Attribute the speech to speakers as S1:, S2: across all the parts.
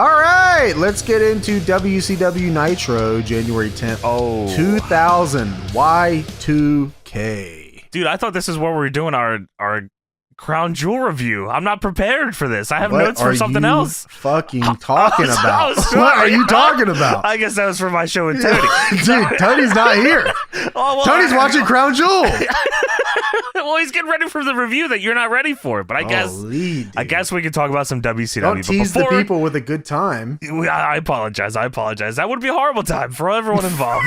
S1: All right, let's get into WCW Nitro, January 10th, 2000, Y2K.
S2: Dude, I thought this is where we were doing our Crown Jewel review. I'm not prepared for this. I have notes for something else.
S1: Fucking talking about? What are you talking about?
S2: I guess that was for my show with Tony.
S1: Dude, Tony's not here. Tony's watching Crown Jewel.
S2: Well, he's getting ready for the review that you're not ready for. But I guess we can talk about some WCW.
S1: Don't tease the people with a good time.
S2: I apologize. That would be a horrible time for everyone involved.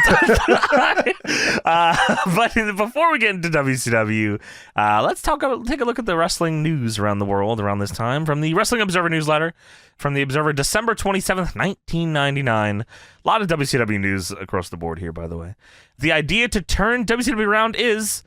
S2: But before we get into WCW, let's take a look at the wrestling news around the world around this time from the Wrestling Observer newsletter from the Observer, December 27th, 1999. A lot of WCW news across the board here, by the way. The idea to turn WCW around is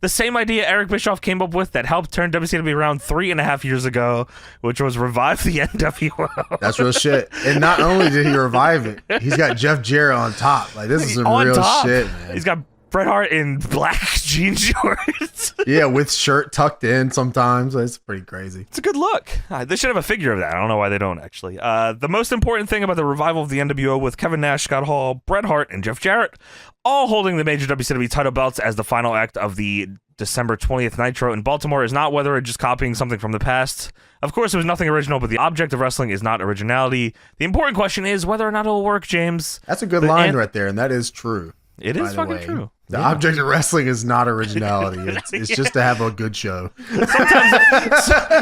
S2: the same idea Eric Bischoff came up with that helped turn WCW around 3.5 years ago, which was revive the NWO.
S1: That's real shit. And not only did he revive it, he's got Jeff Jarrett on top. Like, this is some real shit, man.
S2: He's got Bret Hart in black jean shorts.
S1: Yeah, with shirt tucked in sometimes. It's pretty crazy.
S2: It's a good look. They should have a figure of that. I don't know why they don't, actually. The most important thing about the revival of the NWO with Kevin Nash, Scott Hall, Bret Hart, and Jeff Jarrett all holding the major WCW title belts as the final act of the December 20th Nitro in Baltimore is not whether it's just copying something from the past. Of course, it was nothing original, but the object of wrestling is not originality. The important question is whether or not it'll work, James.
S1: That's a good line right there, and that is true.
S2: It is fucking true.
S1: The object of wrestling is not originality. It's just to have a good show.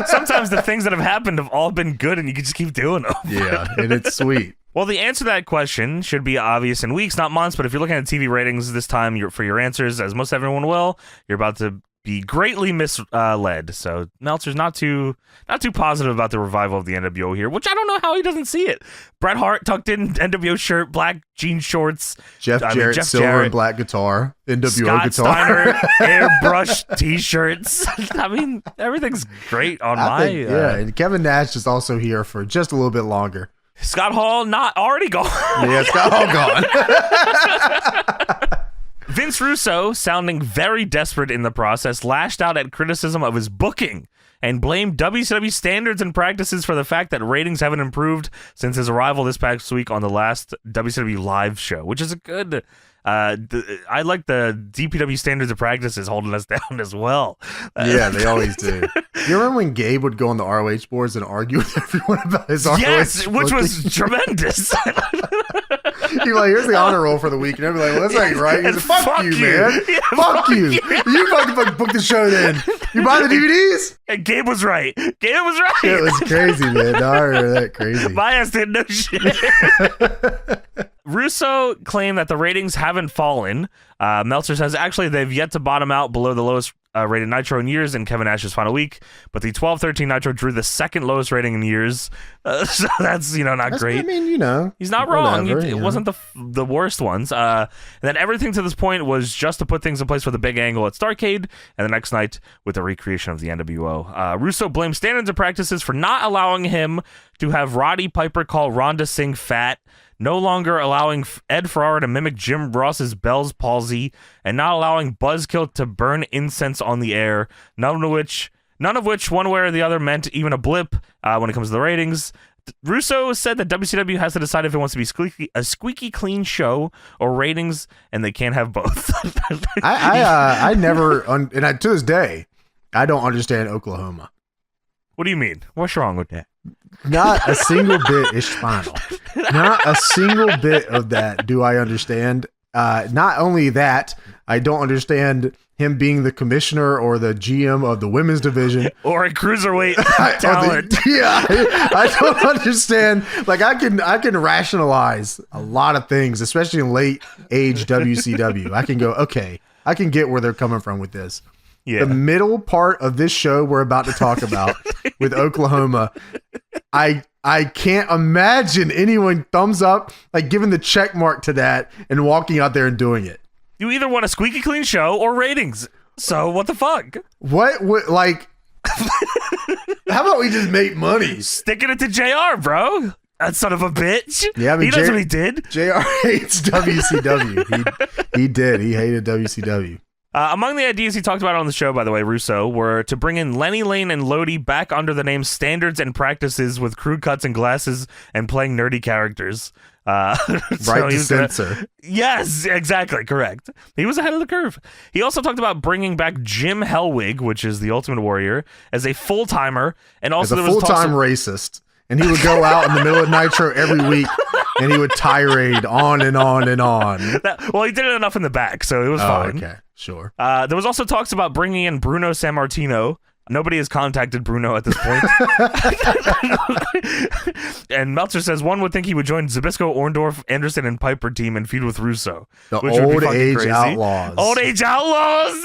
S2: Sometimes the things that have happened have all been good, and you can just keep doing them.
S1: Yeah, and it's sweet.
S2: Well, the answer to that question should be obvious in weeks, not months. But if you're looking at TV ratings this time for your answers, as most everyone will, you're about to be greatly misled. So Meltzer's not too positive about the revival of the NWO here, which I don't know how he doesn't see it. Bret Hart tucked in NWO shirt, black jean shorts.
S1: Jeff Jarrett, silver and black guitar. NWO
S2: guitar. Steiner, airbrush t-shirts. I mean, everything's great on
S1: yeah, and Kevin Nash is also here for just a little bit longer.
S2: Scott Hall not already gone.
S1: Yeah, Scott Hall gone.
S2: Vince Russo, sounding very desperate in the process, lashed out at criticism of his booking and blamed WCW standards and practices for the fact that ratings haven't improved since his arrival this past week on the last WCW live show, which is a good... I like the DPW standards and practices holding us down as well.
S1: Yeah, they always do. You remember when Gabe would go on the ROH boards and argue with everyone about his ROH?
S2: Yes, which was tremendous.
S1: You're like, here's the honor roll for the week. And everybody's like, well, that's not right. He's like, fuck you, man.
S2: Yeah,
S1: fuck you.
S2: Yeah.
S1: You fucking book the show then. You buy the DVDs?
S2: And Gabe was right. It
S1: was crazy, man. No, I remember that crazy.
S2: My ass didn't know shit. Russo claimed that the ratings haven't fallen. Meltzer says, actually, they've yet to bottom out below the lowest rated Nitro in years in Kevin Nash's final week, but the 12-13 Nitro drew the second lowest rating in years, so that's not great.
S1: I mean,
S2: he's not wrong. It wasn't the worst ones. And then everything to this point was just to put things in place for the big angle at Starrcade, and the next night with the recreation of the NWO. Russo blamed standards and practices for not allowing him to have Roddy Piper call Rhonda Singh fat, no longer allowing Ed Ferrara to mimic Jim Ross's Bell's palsy, and not allowing Buzzkill to burn incense on the air, none of which, one way or the other, meant even a blip when it comes to the ratings. Russo said that WCW has to decide if it wants to be a squeaky clean show or ratings, and they can't have both.
S1: I never, and to this day, I don't understand Oklahoma.
S2: What do you mean? What's wrong with that?
S1: Not a single bit is spinal. Not a single bit of that do I understand. Not only that, I don't understand him being the commissioner or the GM of the women's division.
S2: Or a cruiserweight talent.
S1: I don't understand. Like, I can rationalize a lot of things, especially in late age WCW. I can go, okay, I can get where they're coming from with this. Yeah. The middle part of this show we're about to talk about with Oklahoma, I can't imagine anyone thumbs up, like giving the check mark to that and walking out there and doing it.
S2: You either want a squeaky clean show or ratings. So what the fuck?
S1: What like how about we just make money?
S2: Sticking it to JR, bro. That son of a bitch.
S1: Yeah, I mean,
S2: he knows what he did.
S1: JR hates WCW. He did. He hated WCW.
S2: Among the ideas he talked about on the show, by the way, Russo, were to bring in Lenny Lane and Lodi back under the name Standards and Practices with crew cuts and glasses and playing nerdy characters.
S1: Right to censor.
S2: Yes, exactly, correct. He was ahead of the curve. He also talked about bringing back Jim Hellwig, which is the Ultimate Warrior, as a full-timer. And also
S1: as a full-time racist. And he would go out in the middle of Nitro every week, and he would tirade on and on and on.
S2: Well, he did it enough in the back, so it was fine.
S1: Okay, sure.
S2: There was also talks about bringing in Bruno Sammartino. Nobody has contacted Bruno at this point. And Meltzer says one would think he would join Zbyszko, Orndorff, Anderson, and Piper team and feud with Russo.
S1: The Old Age Outlaws.
S2: Old Age Outlaws!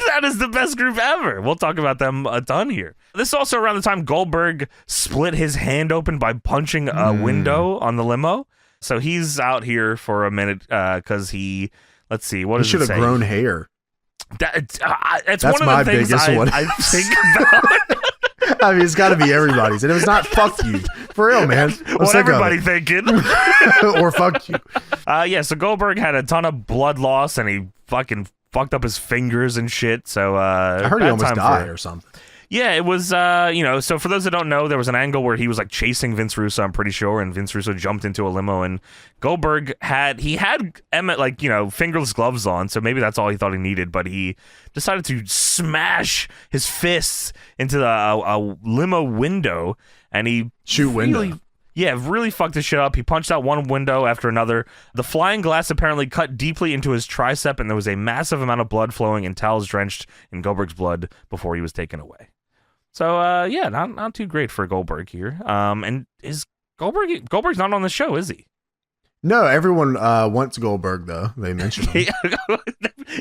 S2: That is the best group ever. We'll talk about them a ton here. This is also around the time Goldberg split his hand open by punching a window on the limo. So he's out here for a minute because he, let's see, what does it say?
S1: He should have grown hair.
S2: That's
S1: one
S2: of the things I think about.
S1: I mean, it's got to be everybody's. And it was not fuck you. For real, man.
S2: What everybody thinking.
S1: Or fuck you.
S2: Yeah, so Goldberg had a ton of blood loss, and he fucking fucked up his fingers and shit. So
S1: I heard he almost died or something.
S2: Yeah, it was, so for those that don't know, there was an angle where he was like chasing Vince Russo, I'm pretty sure, and Vince Russo jumped into a limo, and Goldberg had Emmett, like, fingerless gloves on, so maybe that's all he thought he needed, but he decided to smash his fists into a limo window, and he...
S1: window.
S2: Yeah, really fucked his shit up. He punched out one window after another. The flying glass apparently cut deeply into his tricep, and there was a massive amount of blood flowing and towels drenched in Goldberg's blood before he was taken away. So, yeah, not too great for Goldberg here. And is Goldberg's not on the show, is he?
S1: No, everyone wants Goldberg, though. They mentioned him.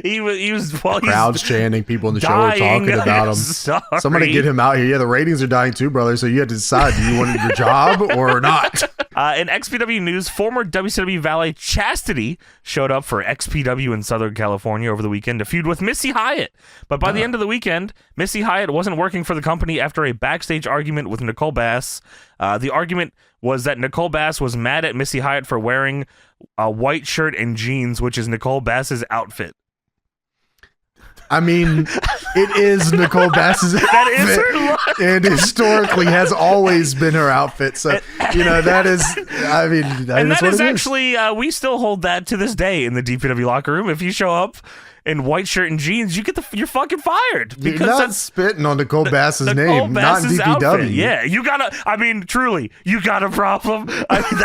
S2: he was
S1: crowds chanting, people in the show are talking about him.
S2: Sorry.
S1: Somebody get him out here. Yeah, the ratings are dying too, brother. So you had to decide, do you want your job or not?
S2: In XPW news, former WCW valet Chastity showed up for XPW in Southern California over the weekend to feud with Missy Hyatt. But by the end of the weekend, Missy Hyatt wasn't working for the company after a backstage argument with Nicole Bass. The argument was that Nicole Bass was mad at Missy Hyatt for wearing a white shirt and jeans, which is Nicole Bass's outfit.
S1: I mean, it is Nicole Bass's outfit.
S2: That is her look.
S1: And historically has always been her outfit. So, that is, I mean,
S2: and that is actually, we still hold that to this day in the DPW locker room. If you show up in white shirt and jeans, you're fucking fired.
S1: Because you're not spitting on Nicole Bass's name,
S2: Bass's
S1: not in DPW.
S2: Outfit. Yeah, truly, you got a problem. I mean,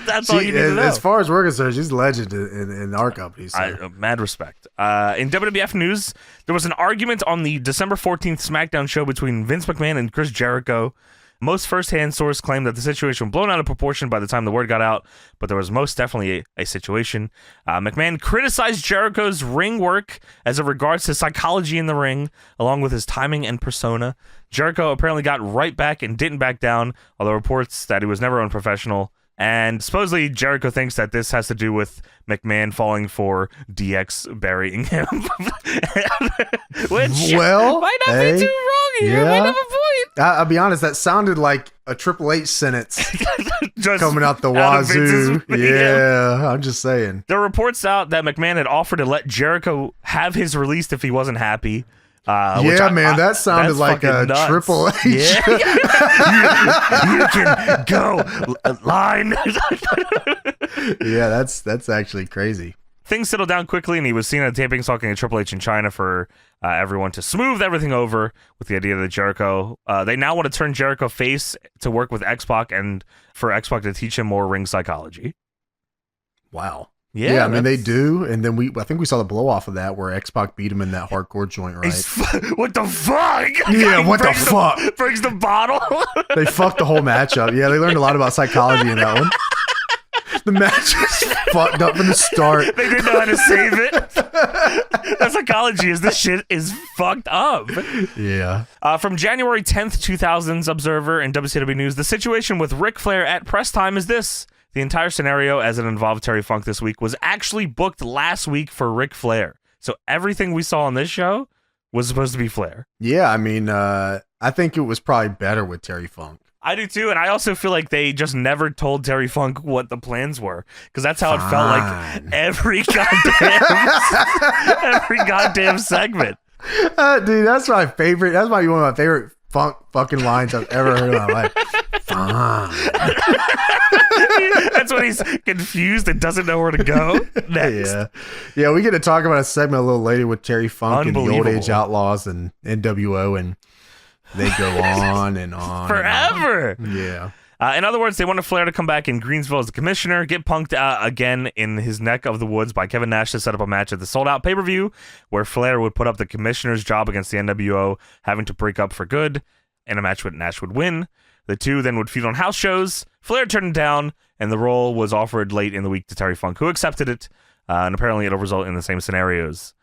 S2: that's all you need to know.
S1: As far as we're concerned, she's a legend in our company. So.
S2: Mad respect. In WWF news, there was an argument on the December 14th SmackDown show between Vince McMahon and Chris Jericho. Most first-hand sources claim that the situation was blown out of proportion by the time the word got out, but there was most definitely a situation. McMahon criticized Jericho's ring work as it regards his psychology in the ring, along with his timing and persona. Jericho apparently got right back and didn't back down, although reports that he was never unprofessional. And supposedly Jericho thinks that this has to do with McMahon falling for DX burying him. Which might not be too wrong here. Might have a point.
S1: I'll be honest, that sounded like a Triple H sentence coming out the wazoo. Yeah, I'm just saying.
S2: There are reports out that McMahon had offered to let Jericho have his release if he wasn't happy.
S1: That sounded like a nuts. Triple H.
S2: Yeah. you can go line.
S1: Yeah, that's actually crazy.
S2: Things settled down quickly, and he was seen at tapings talking to Triple H in China for everyone to smooth everything over with the idea that Jericho... they now want to turn Jericho face to work with X-Pac and for X-Pac to teach him more ring psychology.
S1: Wow.
S2: Yeah,
S1: I mean, they do, and then I think we saw the blow off of that where X-Pac beat him in that hardcore joint, right?
S2: What the fuck?
S1: Yeah, what the fuck?
S2: Brings the bottle.
S1: They fucked the whole match up. Yeah, they learned a lot about psychology in that one. The match was fucked up from the start.
S2: They didn't know how to save it. The psychology is this shit is fucked up.
S1: Yeah.
S2: From January 10th, 2000's Observer and WCW News, the situation with Ric Flair at press time is this. The entire scenario, as it involved Terry Funk this week, was actually booked last week for Ric Flair. So everything we saw on this show was supposed to be Flair.
S1: Yeah, I mean, I think it was probably better with Terry Funk.
S2: I do too, and I also feel like they just never told Terry Funk what the plans were, because that's how it felt like every goddamn segment.
S1: Dude, that's my favorite. That's one of my favorite Funk fucking lines I've ever heard in my life. Fine.
S2: That's when he's confused and doesn't know where to go next.
S1: Yeah, we get to talk about a segment a little later with Terry Funk and the Old Age Outlaws and NWO, and they go on and on.
S2: Forever.
S1: And on. Yeah.
S2: In other words, they wanted Flair to come back in Greensville as the commissioner, get punked again in his neck of the woods by Kevin Nash to set up a match at the Souled Out pay-per-view, where Flair would put up the commissioner's job against the NWO, having to break up for good, and a match with Nash would win. The two then would feud on house shows. Flair turned it down, and the role was offered late in the week to Terry Funk, who accepted it, and apparently it'll result in the same scenarios.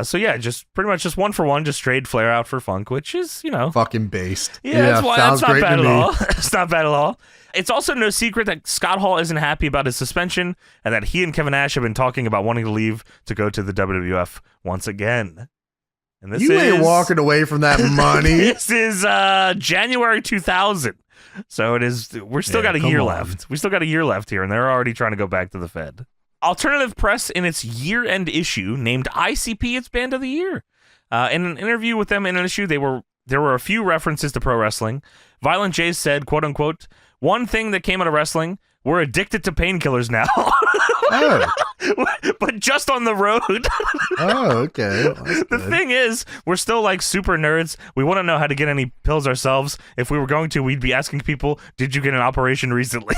S2: So yeah, just pretty much just one for one, just trade Flair out for Funk, which is,
S1: fucking based.
S2: Yeah, that's not bad at all. It's not bad at all. It's also no secret that Scott Hall isn't happy about his suspension, and that he and Kevin Nash have been talking about wanting to leave to go to the WWF once again. And this
S1: ain't walking away from that money.
S2: This is January 2000. So it is. We're still got a year left. We still got a year left here, and they're already trying to go back to the Fed. Alternative Press, in its year-end issue, named ICP its Band of the Year. In an interview with them in an issue, there were a few references to pro wrestling. Violent J said, quote unquote, "One thing that came out of wrestling, we're addicted to painkillers now."
S1: Oh.
S2: But just on the road.
S1: Oh, okay. Well,
S2: the thing is, we're still like super nerds. We want to know how to get any pills ourselves. If we were going to, we'd be asking people, did you get an operation recently?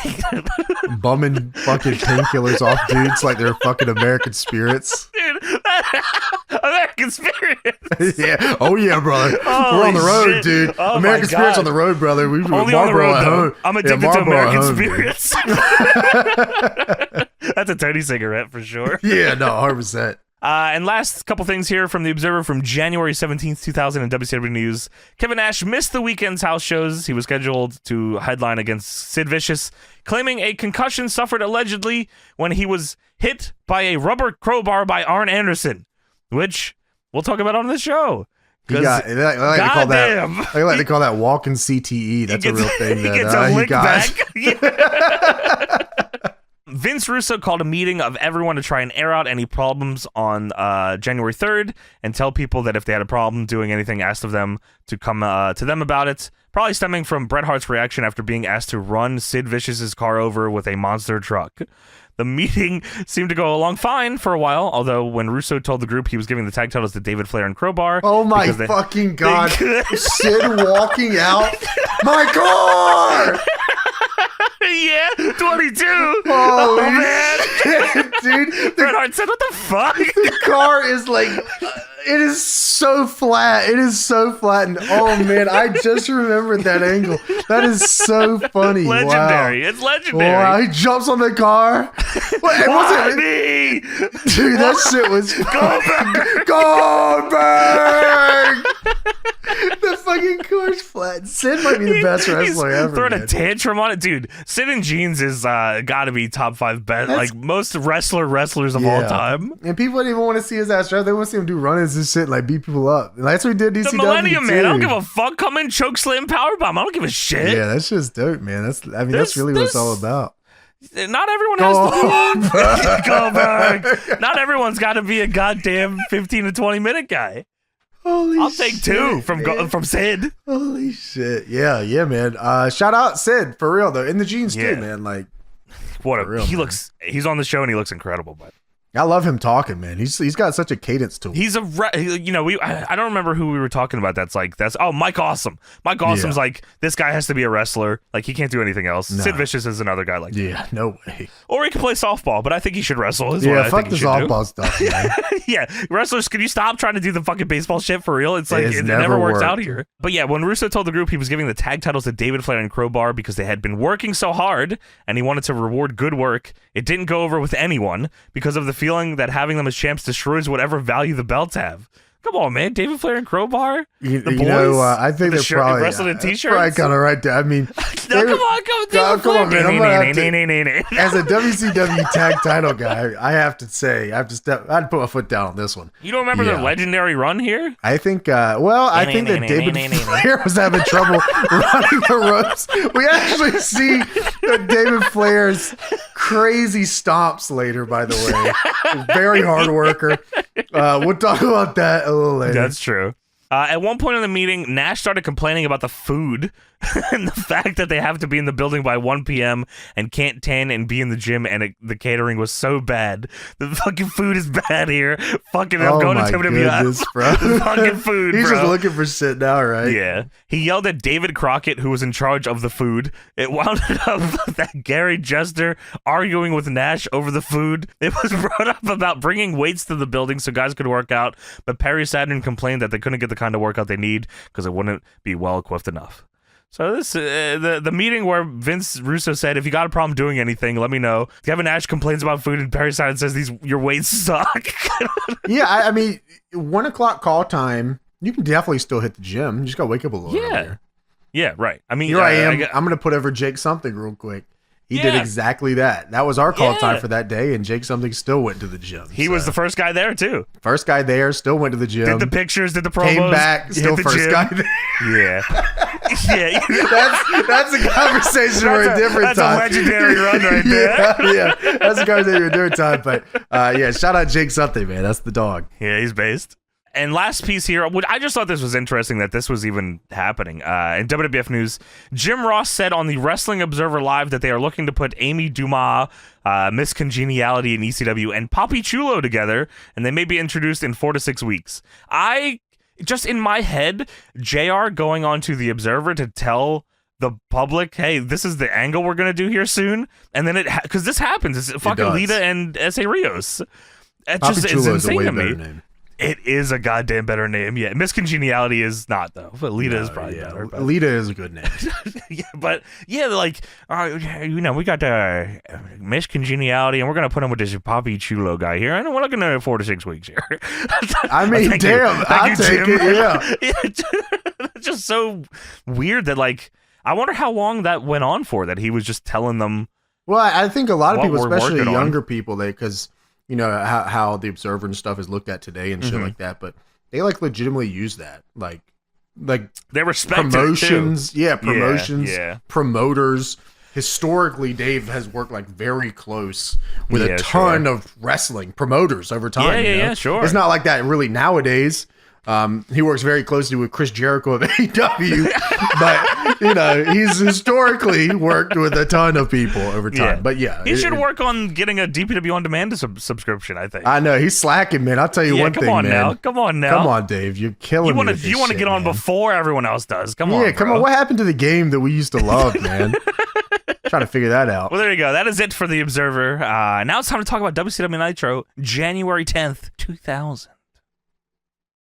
S1: Bumming fucking painkillers off dudes like they're fucking American spirits.
S2: Dude, American spirits.
S1: Yeah. Oh, yeah, brother.
S2: Holy
S1: we're on the road,
S2: shit.
S1: dude.
S2: Oh,
S1: American spirits on the road, brother. We
S2: only on the road, though. I'm addicted to American spirits. That's a Tony cigarette for sure.
S1: Yeah, no, 100%.
S2: And last couple things here from the Observer from January 17th, 2000 in WCW News. Kevin Nash missed the weekend's house shows. He was scheduled to headline against Sid Vicious, claiming a concussion suffered allegedly when he was hit by a rubber crowbar by Arn Anderson, which we'll talk about on the show.
S1: They like to call that walking CTE. That's a real thing.
S2: He gets a lick back. Vince Russo called a meeting of everyone to try and air out any problems on January 3rd and tell people that if they had a problem doing anything asked of them to come to them about it, probably stemming from Bret Hart's reaction after being asked to run Sid Vicious's car over with a monster truck. The meeting seemed to go along fine for a while, although when Russo told the group he was giving the tag titles to David Flair and Crowbar.
S1: Oh my fucking God. Sid walking out. My car!
S2: Yeah, 22.
S1: Oh,
S2: man.
S1: Shit, dude.
S2: Bret Hart said, what the fuck?
S1: The car is like, it is so flat. It is so flat. And oh, man, I just remembered that angle. That is so funny.
S2: Legendary.
S1: Wow.
S2: It's legendary.
S1: Wow, he jumps on the car.
S2: Why me?
S1: Dude, that shit was Goldberg! The fucking car's flat. Sid might be the best wrestler ever.
S2: Throwing a tantrum on it. Dude, Sid and Jeans is gotta be top 5 best. Like most wrestlers of all time.
S1: And people didn't even want to see his ass. They want to see him do run-ins and shit and like beat people up. And that's what he did DCW.
S2: The Millennium Man. I don't give a fuck. Come in, choke slam, powerbomb. I don't give a shit.
S1: Yeah, that's just dope, man. That's really what it's all about.
S2: Not everyone has to be Goldberg. Not everyone's got to be a goddamn 15 to 20 minute guy. I'll take 2 from Sid.
S1: Holy shit. Yeah, man. Shout out Sid for real though. In the Jeans too, man. Like
S2: he's on the show and he looks incredible, but
S1: I love him talking, man. He's got such a cadence to him.
S2: He's I don't remember who we were talking about. Mike Awesome. Mike Awesome's like, this guy has to be a wrestler. Like he can't do anything else. No. Sid Vicious is another guy like that.
S1: Yeah, no way.
S2: Or he can play softball, but I think he should wrestle.
S1: Fuck the softball stuff, man.
S2: Yeah, wrestlers, can you stop trying to do the fucking baseball shit for real? It's like it never works out here. But yeah, when Russo told the group he was giving the tag titles to David Flair and Crowbar because they had been working so hard and he wanted to reward good work, it didn't go over with anyone because of the feeling that having them as champs destroys whatever value the belts have. Come on, man. David Flair and Crowbar?
S1: You know, I think they're probably
S2: wrestling in t-shirts.
S1: Probably kind of right there. I mean,
S2: no, come on, man.
S1: I'm gonna have to, as a WCW tag title guy, I have to say, I'd put my foot down on this one.
S2: You don't remember their legendary run here?
S1: I think, I think that David Flair was having trouble running the ropes. We actually see David Flair's crazy stomps later, by the way. Very hard worker. We'll talk about that a little later.
S2: That's true. At one point in the meeting, Nash started complaining about the food and the fact that they have to be in the building by 1 p.m. and can't tan and be in the gym, and the catering was so bad. The fucking food is bad here. Fucking, I'm going to WWF.
S1: Bro.
S2: Fucking food,
S1: He's
S2: bro.
S1: just looking for shit now, right?
S2: Yeah. He yelled at David Crockett, who was in charge of the food. It wound up that Gary Jester arguing with Nash over the food. It was brought up about bringing weights to the building so guys could work out, but Perry Saturn complained that they couldn't get the kind of workout they need because it wouldn't be well equipped enough. So this the meeting where Vince Russo said, if you got a problem doing anything, let me know. Kevin Nash complains about food, and Perry Saturn says your weights suck.
S1: Yeah, I mean, 1 o'clock call time, you can definitely still hit the gym. You just gotta wake up a little earlier.
S2: Yeah, right. I mean,
S1: here I am. I'm gonna put over Jake Something real quick. He did exactly that. That was our call time for that day, and Jake Something still went to the gym.
S2: He was the first guy there, too.
S1: First guy there, still went to the gym.
S2: Did the pictures, did the promos.
S1: Came back, still first
S2: gym.
S1: guy there.
S2: Yeah. Yeah.
S1: That's a conversation for a different time.
S2: That's a legendary run right there.
S1: Yeah. That's a conversation for a different time. But, yeah, shout out Jake Something, man. That's the dog.
S2: Yeah, he's based. And last piece here, I just thought this was interesting that this was even happening. In WWF news, Jim Ross said on the Wrestling Observer Live that they are looking to put Amy Dumas, Miss Congeniality in ECW, and Papi Chulo together, and they may be introduced in 4 to 6 weeks. Just in my head, JR going on to the Observer to tell the public, hey, this is the angle we're going to do here soon, and then because this happens, it's fucking Lita and S.A. Rios. It just is insane to me.
S1: Name.
S2: It is a goddamn better name. Yeah, Miss Congeniality is not, though. But Lita is probably better. But.
S1: Lita is a good name.
S2: Yeah, but yeah, like, we got Miss Congeniality, and we're going to put him with this Papi Chulo guy here. And we're looking at 4 to 6 weeks here.
S1: I mean, damn, I'll take it, yeah.
S2: It's just so weird that, like, I wonder how long that went on for, that he was just telling them.
S1: Well, I think a lot of people, especially younger people, because... You know, how the Observer and stuff is looked at today and shit like that, but they like legitimately use that. Like
S2: they respect
S1: promotions.
S2: It too.
S1: Yeah, promotions,
S2: yeah.
S1: Promoters. Historically, Dave has worked like very close with a ton of wrestling promoters over time.
S2: Yeah, sure.
S1: It's not like that really nowadays. He works very closely with Chris Jericho of AEW, but you know, he's historically worked with a ton of people over time.
S2: Yeah.
S1: But yeah,
S2: he should work on getting a DPW on demand subscription. I think.
S1: I know he's slacking, man. I'll tell you one thing, man.
S2: Come on now,
S1: come on, Dave. You're killing me.
S2: You want to get on before everyone else does? Come on,
S1: yeah, come on. What happened to the game that we used to love, man? Trying to figure that out.
S2: Well, there you go. That is it for the Observer. Now it's time to talk about WCW Nitro, January 10th, 2000.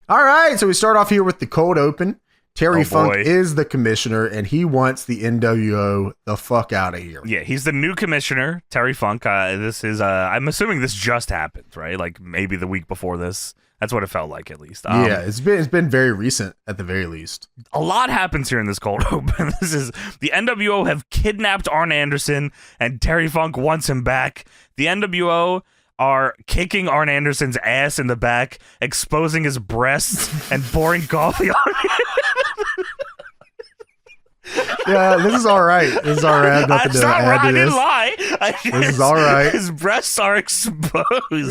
S1: All right, so we start off here with the cold open. Terry Funk is the commissioner, and he wants the NWO the fuck out of here.
S2: Yeah, he's the new commissioner, Terry Funk. This is, I'm assuming this just happened, right? Like maybe the week before this. That's what it felt like, at least.
S1: Yeah, it's been very recent, at the very least.
S2: A lot happens here in this cold open. This is the NWO have kidnapped Arn Anderson, and Terry Funk wants him back. The NWO are kicking Arn Anderson's ass in the back, exposing his breasts, and pouring coffee on him.
S1: Yeah, this is all right. This is all right. I have nothing to add to
S2: I
S1: this.
S2: didn't lie.
S1: This is all right.
S2: His breasts are exposed, and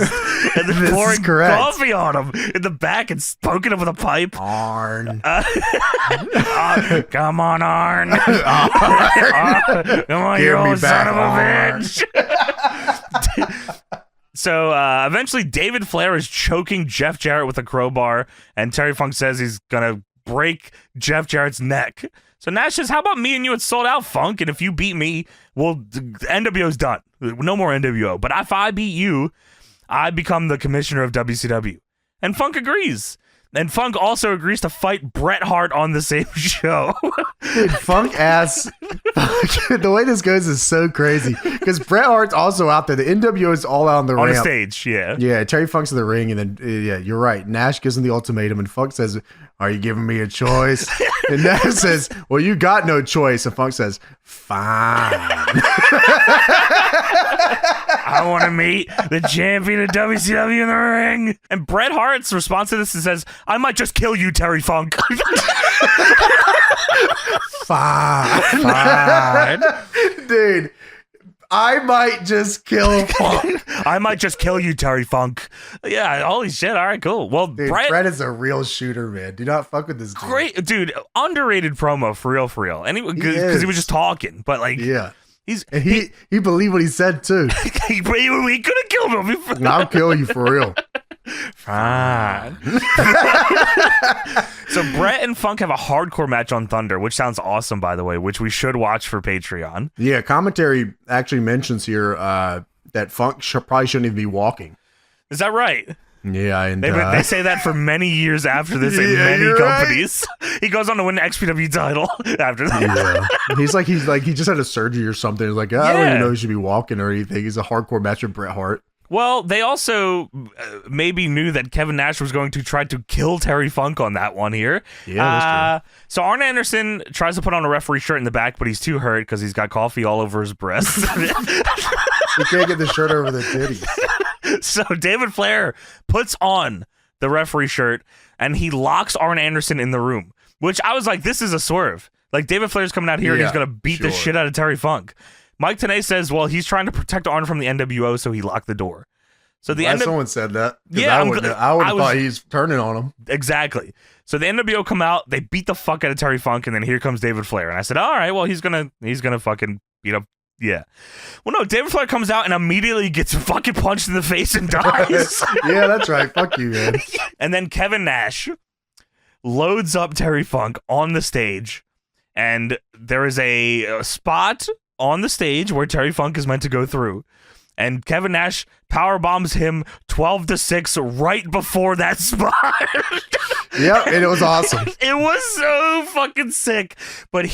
S2: they're
S1: This
S2: pouring
S1: is correct.
S2: coffee on him in the back and poking him with a pipe.
S1: Arn.
S2: Come on, Arn. Come on,
S1: Give
S2: you
S1: me
S2: old
S1: back,
S2: son of a
S1: Arn.
S2: bitch. So eventually David Flair is choking Jeff Jarrett with a crowbar, and Terry Funk says he's going to break Jeff Jarrett's neck. So Nash says, how about me and you at Souled Out, Funk? And if you beat me, well, NWO's done. No more NWO. But if I beat you, I become the commissioner of WCW. And Funk agrees. And Funk also agrees to fight Bret Hart on the same show.
S1: Dude, Funk ass. The way this goes is so crazy because Bret Hart's also out there. The NWO is all out on the ramp.
S2: On the stage, yeah.
S1: Yeah, Terry Funk's in the ring, and then, yeah, you're right. Nash gives him the ultimatum, and Funk says, "Are you giving me a choice?" And Nash says, "Well, you got no choice." And Funk says, "Fine."
S2: I want to meet the champion of WCW in the ring. And Bret Hart's response to this says, "I might just kill you, Terry Funk."
S1: Fine. Dude, I might just kill Funk.
S2: I might just kill you, Terry Funk. Yeah, holy shit. All right, cool. Well,
S1: dude, Bret is a real shooter, man. Do not fuck with this dude.
S2: Great, dude. Underrated promo, for real. Because he was just talking, but like,
S1: yeah. He believed what he said too.
S2: We could have killed him.
S1: I'll kill you for real.
S2: Fine. So Bret and Funk have a hardcore match on Thunder, which sounds awesome, by the way, which we should watch for Patreon.
S1: Yeah, commentary actually mentions here that Funk probably shouldn't even be walking.
S2: Is that right?
S1: Yeah, and
S2: they say that for many years after this in many companies. Right. He goes on to win the XPW title after that.
S1: Yeah. He's like he just had a surgery or something. He's like, I don't even know he should be walking or anything. He's a hardcore match with Bret Hart.
S2: Well, they also maybe knew that Kevin Nash was going to try to kill Terry Funk on that one here.
S1: Yeah, that's true.
S2: So Arn Anderson tries to put on a referee shirt in the back, but he's too hurt because he's got coffee all over his breast.
S1: He can't get the shirt over the titties.
S2: So David Flair puts on the referee shirt and he locks Arn Anderson in the room, which I was like, this is a swerve. Like, David Flair's coming out here and he's going to beat the shit out of Terry Funk. Mike Tenay says, well, he's trying to protect Arn from the NWO, so he locked the door. So
S1: someone said that.
S2: Yeah,
S1: I would have thought he's turning on him.
S2: Exactly. So the NWO come out, they beat the fuck out of Terry Funk, and then here comes David Flair. And I said, all right, well, he's gonna fucking beat up. Yeah. Well, no, David Flair comes out and immediately gets fucking punched in the face and dies.
S1: Yeah, that's right. Fuck you, man.
S2: And then Kevin Nash loads up Terry Funk on the stage, and there is a spot on the stage where Terry Funk is meant to go through. And Kevin Nash power bombs him 12-6 right before that spot.
S1: Yep, and it was awesome.
S2: It was so fucking sick. But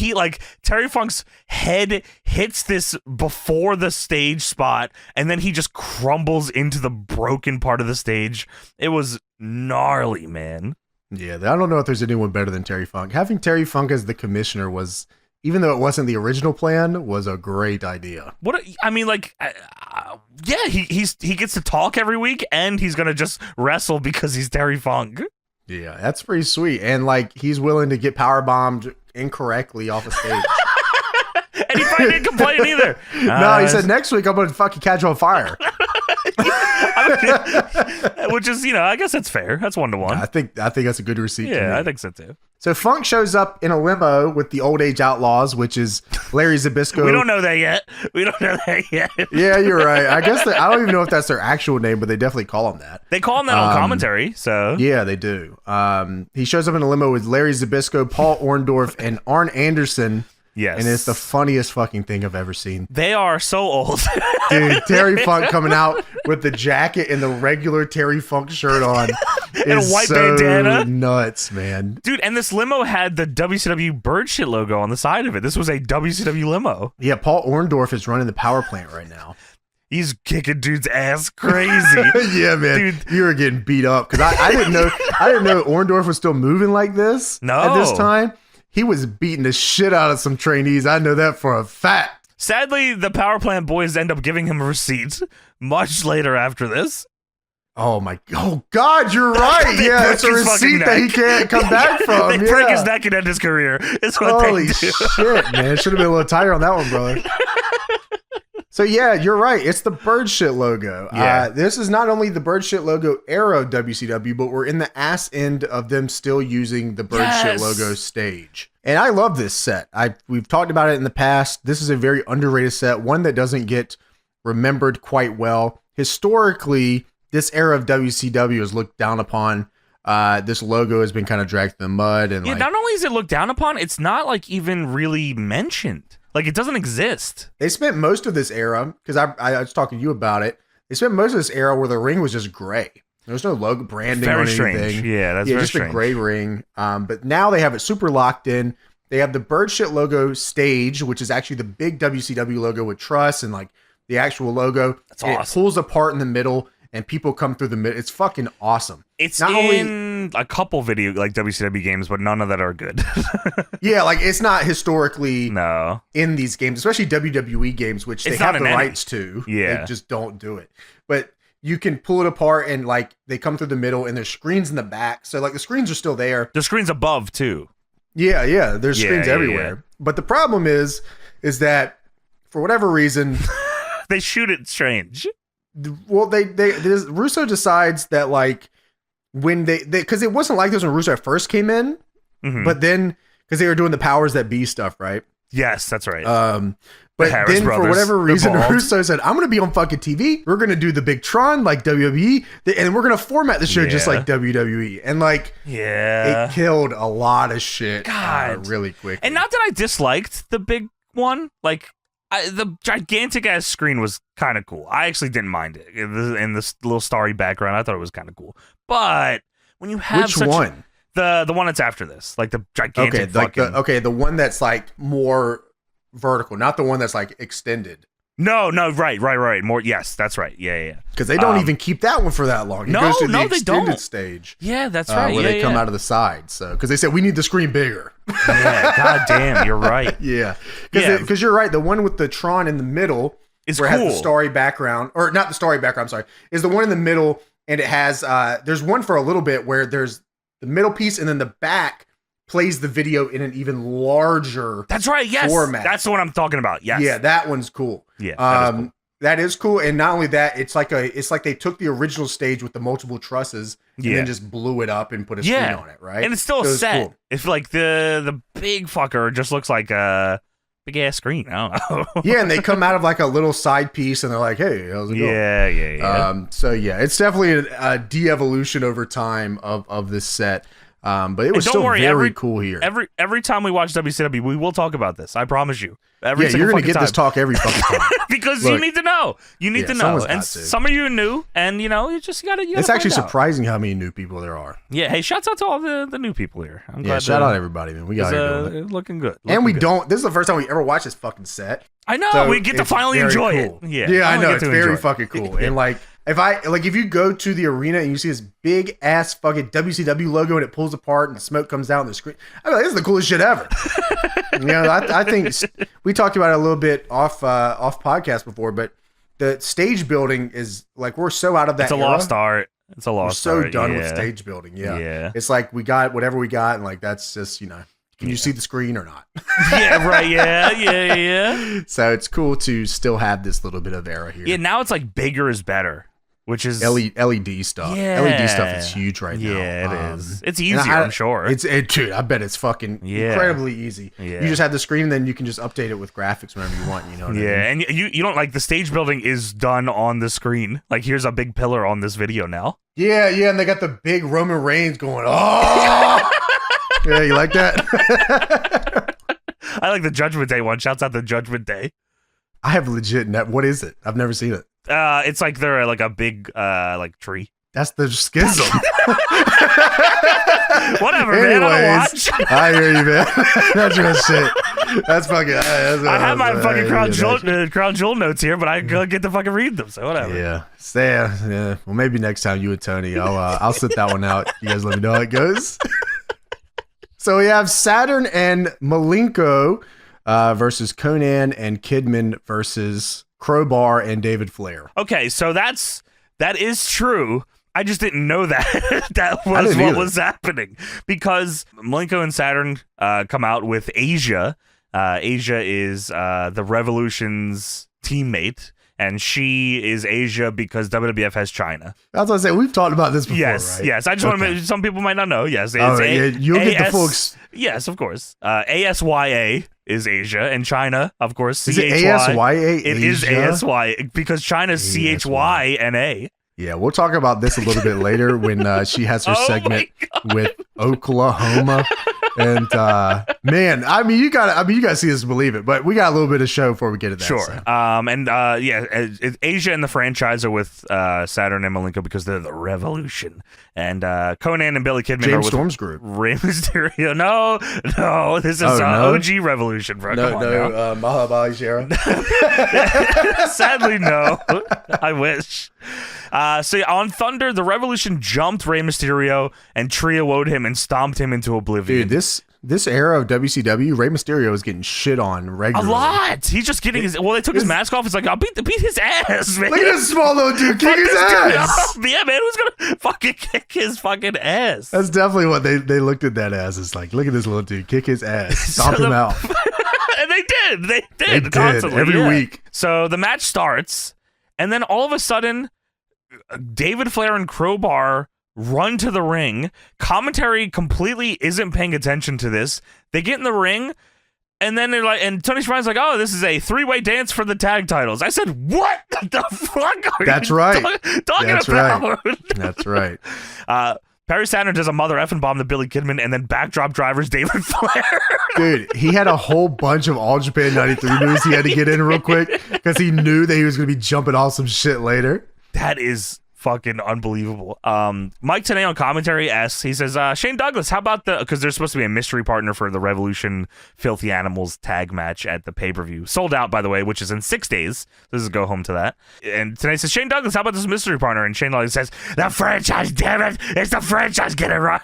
S2: Terry Funk's head hits this before the stage spot, and then he just crumbles into the broken part of the stage. It was gnarly, man.
S1: Yeah, I don't know if there's anyone better than Terry Funk. Having Terry Funk as the commissioner was, even though it wasn't the original plan, was a great idea. He gets to talk every week, and he's gonna just wrestle because he's Terry Funk. Yeah, that's pretty sweet. And he's willing to get power bombed incorrectly off the stage.
S2: And he probably didn't complain either.
S1: No, he said next week I'm gonna fucking catch you on fire.
S2: Which is, I guess that's fair. That's 1-1.
S1: I think that's a good receipt.
S2: Yeah, I think so too.
S1: So Funk shows up in a limo with the Old Age Outlaws, which is Larry Zbyszko.
S2: We don't know that yet.
S1: Yeah, you're right. I guess I don't even know if that's their actual name, but they definitely call him that.
S2: They call him that on commentary. So
S1: yeah, they do. He shows up in a limo with Larry Zbyszko, Paul Orndorff, and Arn Anderson.
S2: Yes.
S1: And it's the funniest fucking thing I've ever seen.
S2: They are so old.
S1: Dude, Terry Funk coming out with the jacket and the regular Terry Funk shirt on.
S2: And a white bandana.
S1: Nuts, man.
S2: Dude, and this limo had the WCW bird shit logo on the side of it. This was a WCW limo.
S1: Yeah, Paul Orndorff is running the power plant right now.
S2: He's kicking dude's ass crazy.
S1: Yeah, man. Dude, you were getting beat up. Because I didn't know Orndorff was still moving like this at this time. He was beating the shit out of some trainees. I know that for a fact.
S2: Sadly, the power plant boys end up giving him a receipt much later after this.
S1: Oh God, you're right. Yeah, it's a receipt that he can't come back from.
S2: They break his neck and end his career. It's what
S1: Holy shit, man. Should have been a little tighter on that one, brother. So yeah, you're right. It's the bird shit logo.
S2: Yeah.
S1: This is not only the bird shit logo era of WCW, but we're in the ass end of them still using the bird shit logo stage. And I love this set. We've talked about it in the past. This is a very underrated set, one that doesn't get remembered quite well. Historically, this era of WCW is looked down upon. This logo has been kind of dragged in the mud. And
S2: not only is it looked down upon, it's not even really mentioned. It doesn't exist.
S1: They spent most of this era, because I was talking to you about it, they spent most of this era where the ring was just gray. There's no logo branding
S2: very
S1: or anything.
S2: Strange. Yeah, that's very
S1: just
S2: strange.
S1: a gray ring. But now they have it super locked in. They have the bird shit logo stage, which is actually the big WCW logo with truss and like the actual logo.
S2: That's awesome.
S1: It pulls apart in the middle and people come through the middle. It's fucking awesome.
S2: It's not in a couple video like WCW games, but none of that are good.
S1: Yeah, like it's not historically
S2: no
S1: in these games, especially WWE games, which they have the rights to.
S2: Yeah.
S1: They just don't do it. But you can pull it apart and like they come through the middle and there's screens in the back. So like the screens are still there.
S2: There's screens above too.
S1: Yeah. There's screens everywhere. Yeah. But the problem is that for whatever reason
S2: they shoot it strange.
S1: Well, Russo decides that like when they because it wasn't like this when Russo first came in, but then because they were doing the powers that be stuff, right?
S2: Yes, that's right.
S1: But then for whatever reason, Russo said, "I'm going to be on fucking TV. We're going to do the big Tron like WWE, and we're going to format the show just like WWE." And like, it killed a lot of shit really quick.
S2: And not that I disliked the big one, like. The gigantic ass screen was kind of cool. I actually didn't mind it. In this little starry background, I thought it was kind of cool. But when you have
S1: which one?
S2: The one that's after this, like the gigantic.
S1: The one that's like more vertical, not the one that's like extended.
S2: No, right. More, yes, that's right. Yeah.
S1: Because they don't even keep that one for that long. It goes to the extended stage.
S2: Yeah, that's right.
S1: Where they come out of the side. So because they said we need the screen bigger.
S2: Yeah, goddamn, you're right.
S1: Yeah, because you're right. The one with the Tron in the middle
S2: is
S1: where
S2: cool.
S1: It has the starry background, or not the starry background. I'm sorry, is the one in the middle, and it has. There's one for a little bit where there's the middle piece, and then the back plays the video in an even larger.
S2: That's right. Yes,
S1: format.
S2: That's the one I'm talking about. Yes.
S1: Yeah, that one's cool.
S2: Yeah.
S1: That is cool, and not only that, it's like they took the original stage with the multiple trusses and then just blew it up and put a screen on it, right?
S2: And it's still a set. Cool. If like the big fucker just looks like a big ass screen, I don't know.
S1: Yeah, and they come out of like a little side piece, and they're like, "Hey, how's it going?"
S2: Yeah.
S1: So yeah, it's definitely a de-evolution over time of this set. But it was still very cool here.
S2: Every time we watch WCW, we will talk about this. I promise you.
S1: You're going to get this talk every fucking time.
S2: Because you need to know. You need to know. And some of you are new, and you know, you just got to.
S1: It's actually surprising how many new people there are.
S2: Yeah. Hey, shouts out to all the new people here. I'm glad
S1: shout out everybody, man. We got here doing it.
S2: Looking good.
S1: This is the first time we ever watched this fucking set.
S2: I know. So we get to finally enjoy it.
S1: Yeah, I know. It's very fucking cool. And like, if you go to the arena and you see this big ass fucking WCW logo and it pulls apart and the smoke comes out on the screen, I'm like, this is the coolest shit ever. I think we talked about it a little bit off podcast before, but the stage building is like, we're so out of that.
S2: It's a lost art. It's a lost art.
S1: We're so done with stage building. Yeah. It's like we got whatever we got, and like that's just can you see the screen or not?
S2: Yeah, right. Yeah.
S1: So it's cool to still have this little bit of era here.
S2: Yeah, now it's like bigger is better. Which is
S1: LED stuff.
S2: Yeah.
S1: LED stuff is huge right now.
S2: Yeah, it is. It's easier, I'm sure.
S1: Dude, I bet it's fucking incredibly easy. Yeah. You just have the screen, and then you can just update it with graphics whenever you want. You know what I mean?
S2: And you don't like the stage building is done on the screen. Like here's a big pillar on this video now.
S1: Yeah, and they got the big Roman Reigns going. Oh, yeah, you like that?
S2: I like the Judgment Day one. Shouts out the Judgment Day.
S1: I have legit. What is it? I've never seen it.
S2: It's like they're like a big like tree.
S1: That's the schism.
S2: Whatever, man. I don't watch.
S1: I hear you, man. That's real shit. That's fucking.
S2: I have my fucking Crown Jewel notes here, but I don't get to fucking read them. So whatever.
S1: Yeah. Well, maybe next time you and Tony, I'll sit that one out. You guys let me know how it goes. So we have Saturn and Malenko versus Conan and Kidman versus Crowbar and David Flair.
S2: Okay, so that is true. I just didn't know that that was what was happening because Malenko and Saturn come out with Asia. Asia is the Revolution's teammate, and she is Asia because WWF has China.
S1: That's what I say. We've talked about this before, right?
S2: Yes. I just want to. Some people might not know. Yes,
S1: you'll get the folks.
S2: Yes, of course. ASYA is Asia, and China, of course.
S1: Is it ASYA?
S2: It is ASY because China's CHYNA.
S1: Yeah, we'll talk about this a little bit later when she has her segment with Oklahoma And man, I mean, you gotta see this to believe it. But we got a little bit of show before we get to that.
S2: Sure.
S1: So.
S2: Asia and the franchise are with Saturn and Malenko because they're the Revolution, and Conan and Billy Kidman are with
S1: Storm's group.
S2: Rey Mysterio. No, this is OG Revolution, bro.
S1: Mahabali Shera.
S2: Sadly, no. I wish. So on Thunder, the Revolution jumped Rey Mysterio and trio-woed him and stomped him into oblivion.
S1: Dude, this era of WCW, Rey Mysterio is getting shit on regularly.
S2: A lot. He's just getting his. Well, they took his mask off. It's like, I'll beat his ass, man.
S1: Look at this small little dude kick his ass.
S2: Yeah, man, who's gonna fucking kick his fucking ass?
S1: That's definitely what they looked at that as. It's like, look at this little dude kick his ass, stomp him out.
S2: And they did constantly
S1: every week.
S2: So the match starts, and then all of a sudden, David Flair and Crowbar run to the ring. Commentary completely isn't paying attention to this. They get in the ring, and then they're like, and Tony Schiavone's like, "Oh, this is a three-way dance for the tag titles." I said, "What the fuck are
S1: That's
S2: you
S1: right.
S2: talking
S1: That's
S2: about?"
S1: Right. That's right.
S2: Perry Saturn does a mother effing bomb to Billy Kidman, and then backdrop drivers David Flair.
S1: Dude, he had a whole bunch of All Japan 93 moves he had to get in real quick because he knew that he was going to be jumping off some shit later.
S2: That is fucking unbelievable. Mike Tenay on commentary asks, he says, Shane Douglas, how about because there's supposed to be a mystery partner for the Revolution Filthy Animals tag match at the pay-per-view. Sold out, by the way, which is in 6 days. This is go home to that. And Tenay says, Shane Douglas, how about this mystery partner? And Shane Douglas says, the franchise, damn it. It's the franchise, get it right.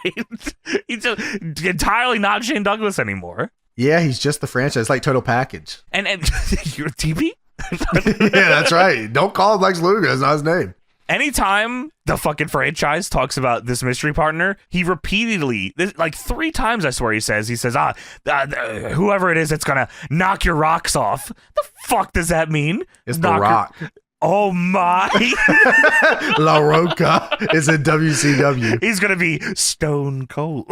S2: He's just entirely not Shane Douglas anymore.
S1: Yeah, he's just the franchise, like Total Package.
S2: And you're TV?
S1: Yeah, that's right. Don't call him Lex Luger. That's not his name.
S2: Anytime the fucking franchise talks about this mystery partner, he repeatedly, like 3 times, I swear he says, whoever it is that's gonna knock your rocks off. The fuck does that mean?
S1: It's The Rock.
S2: Oh my.
S1: La Roca is in WCW.
S2: He's gonna be stone cold.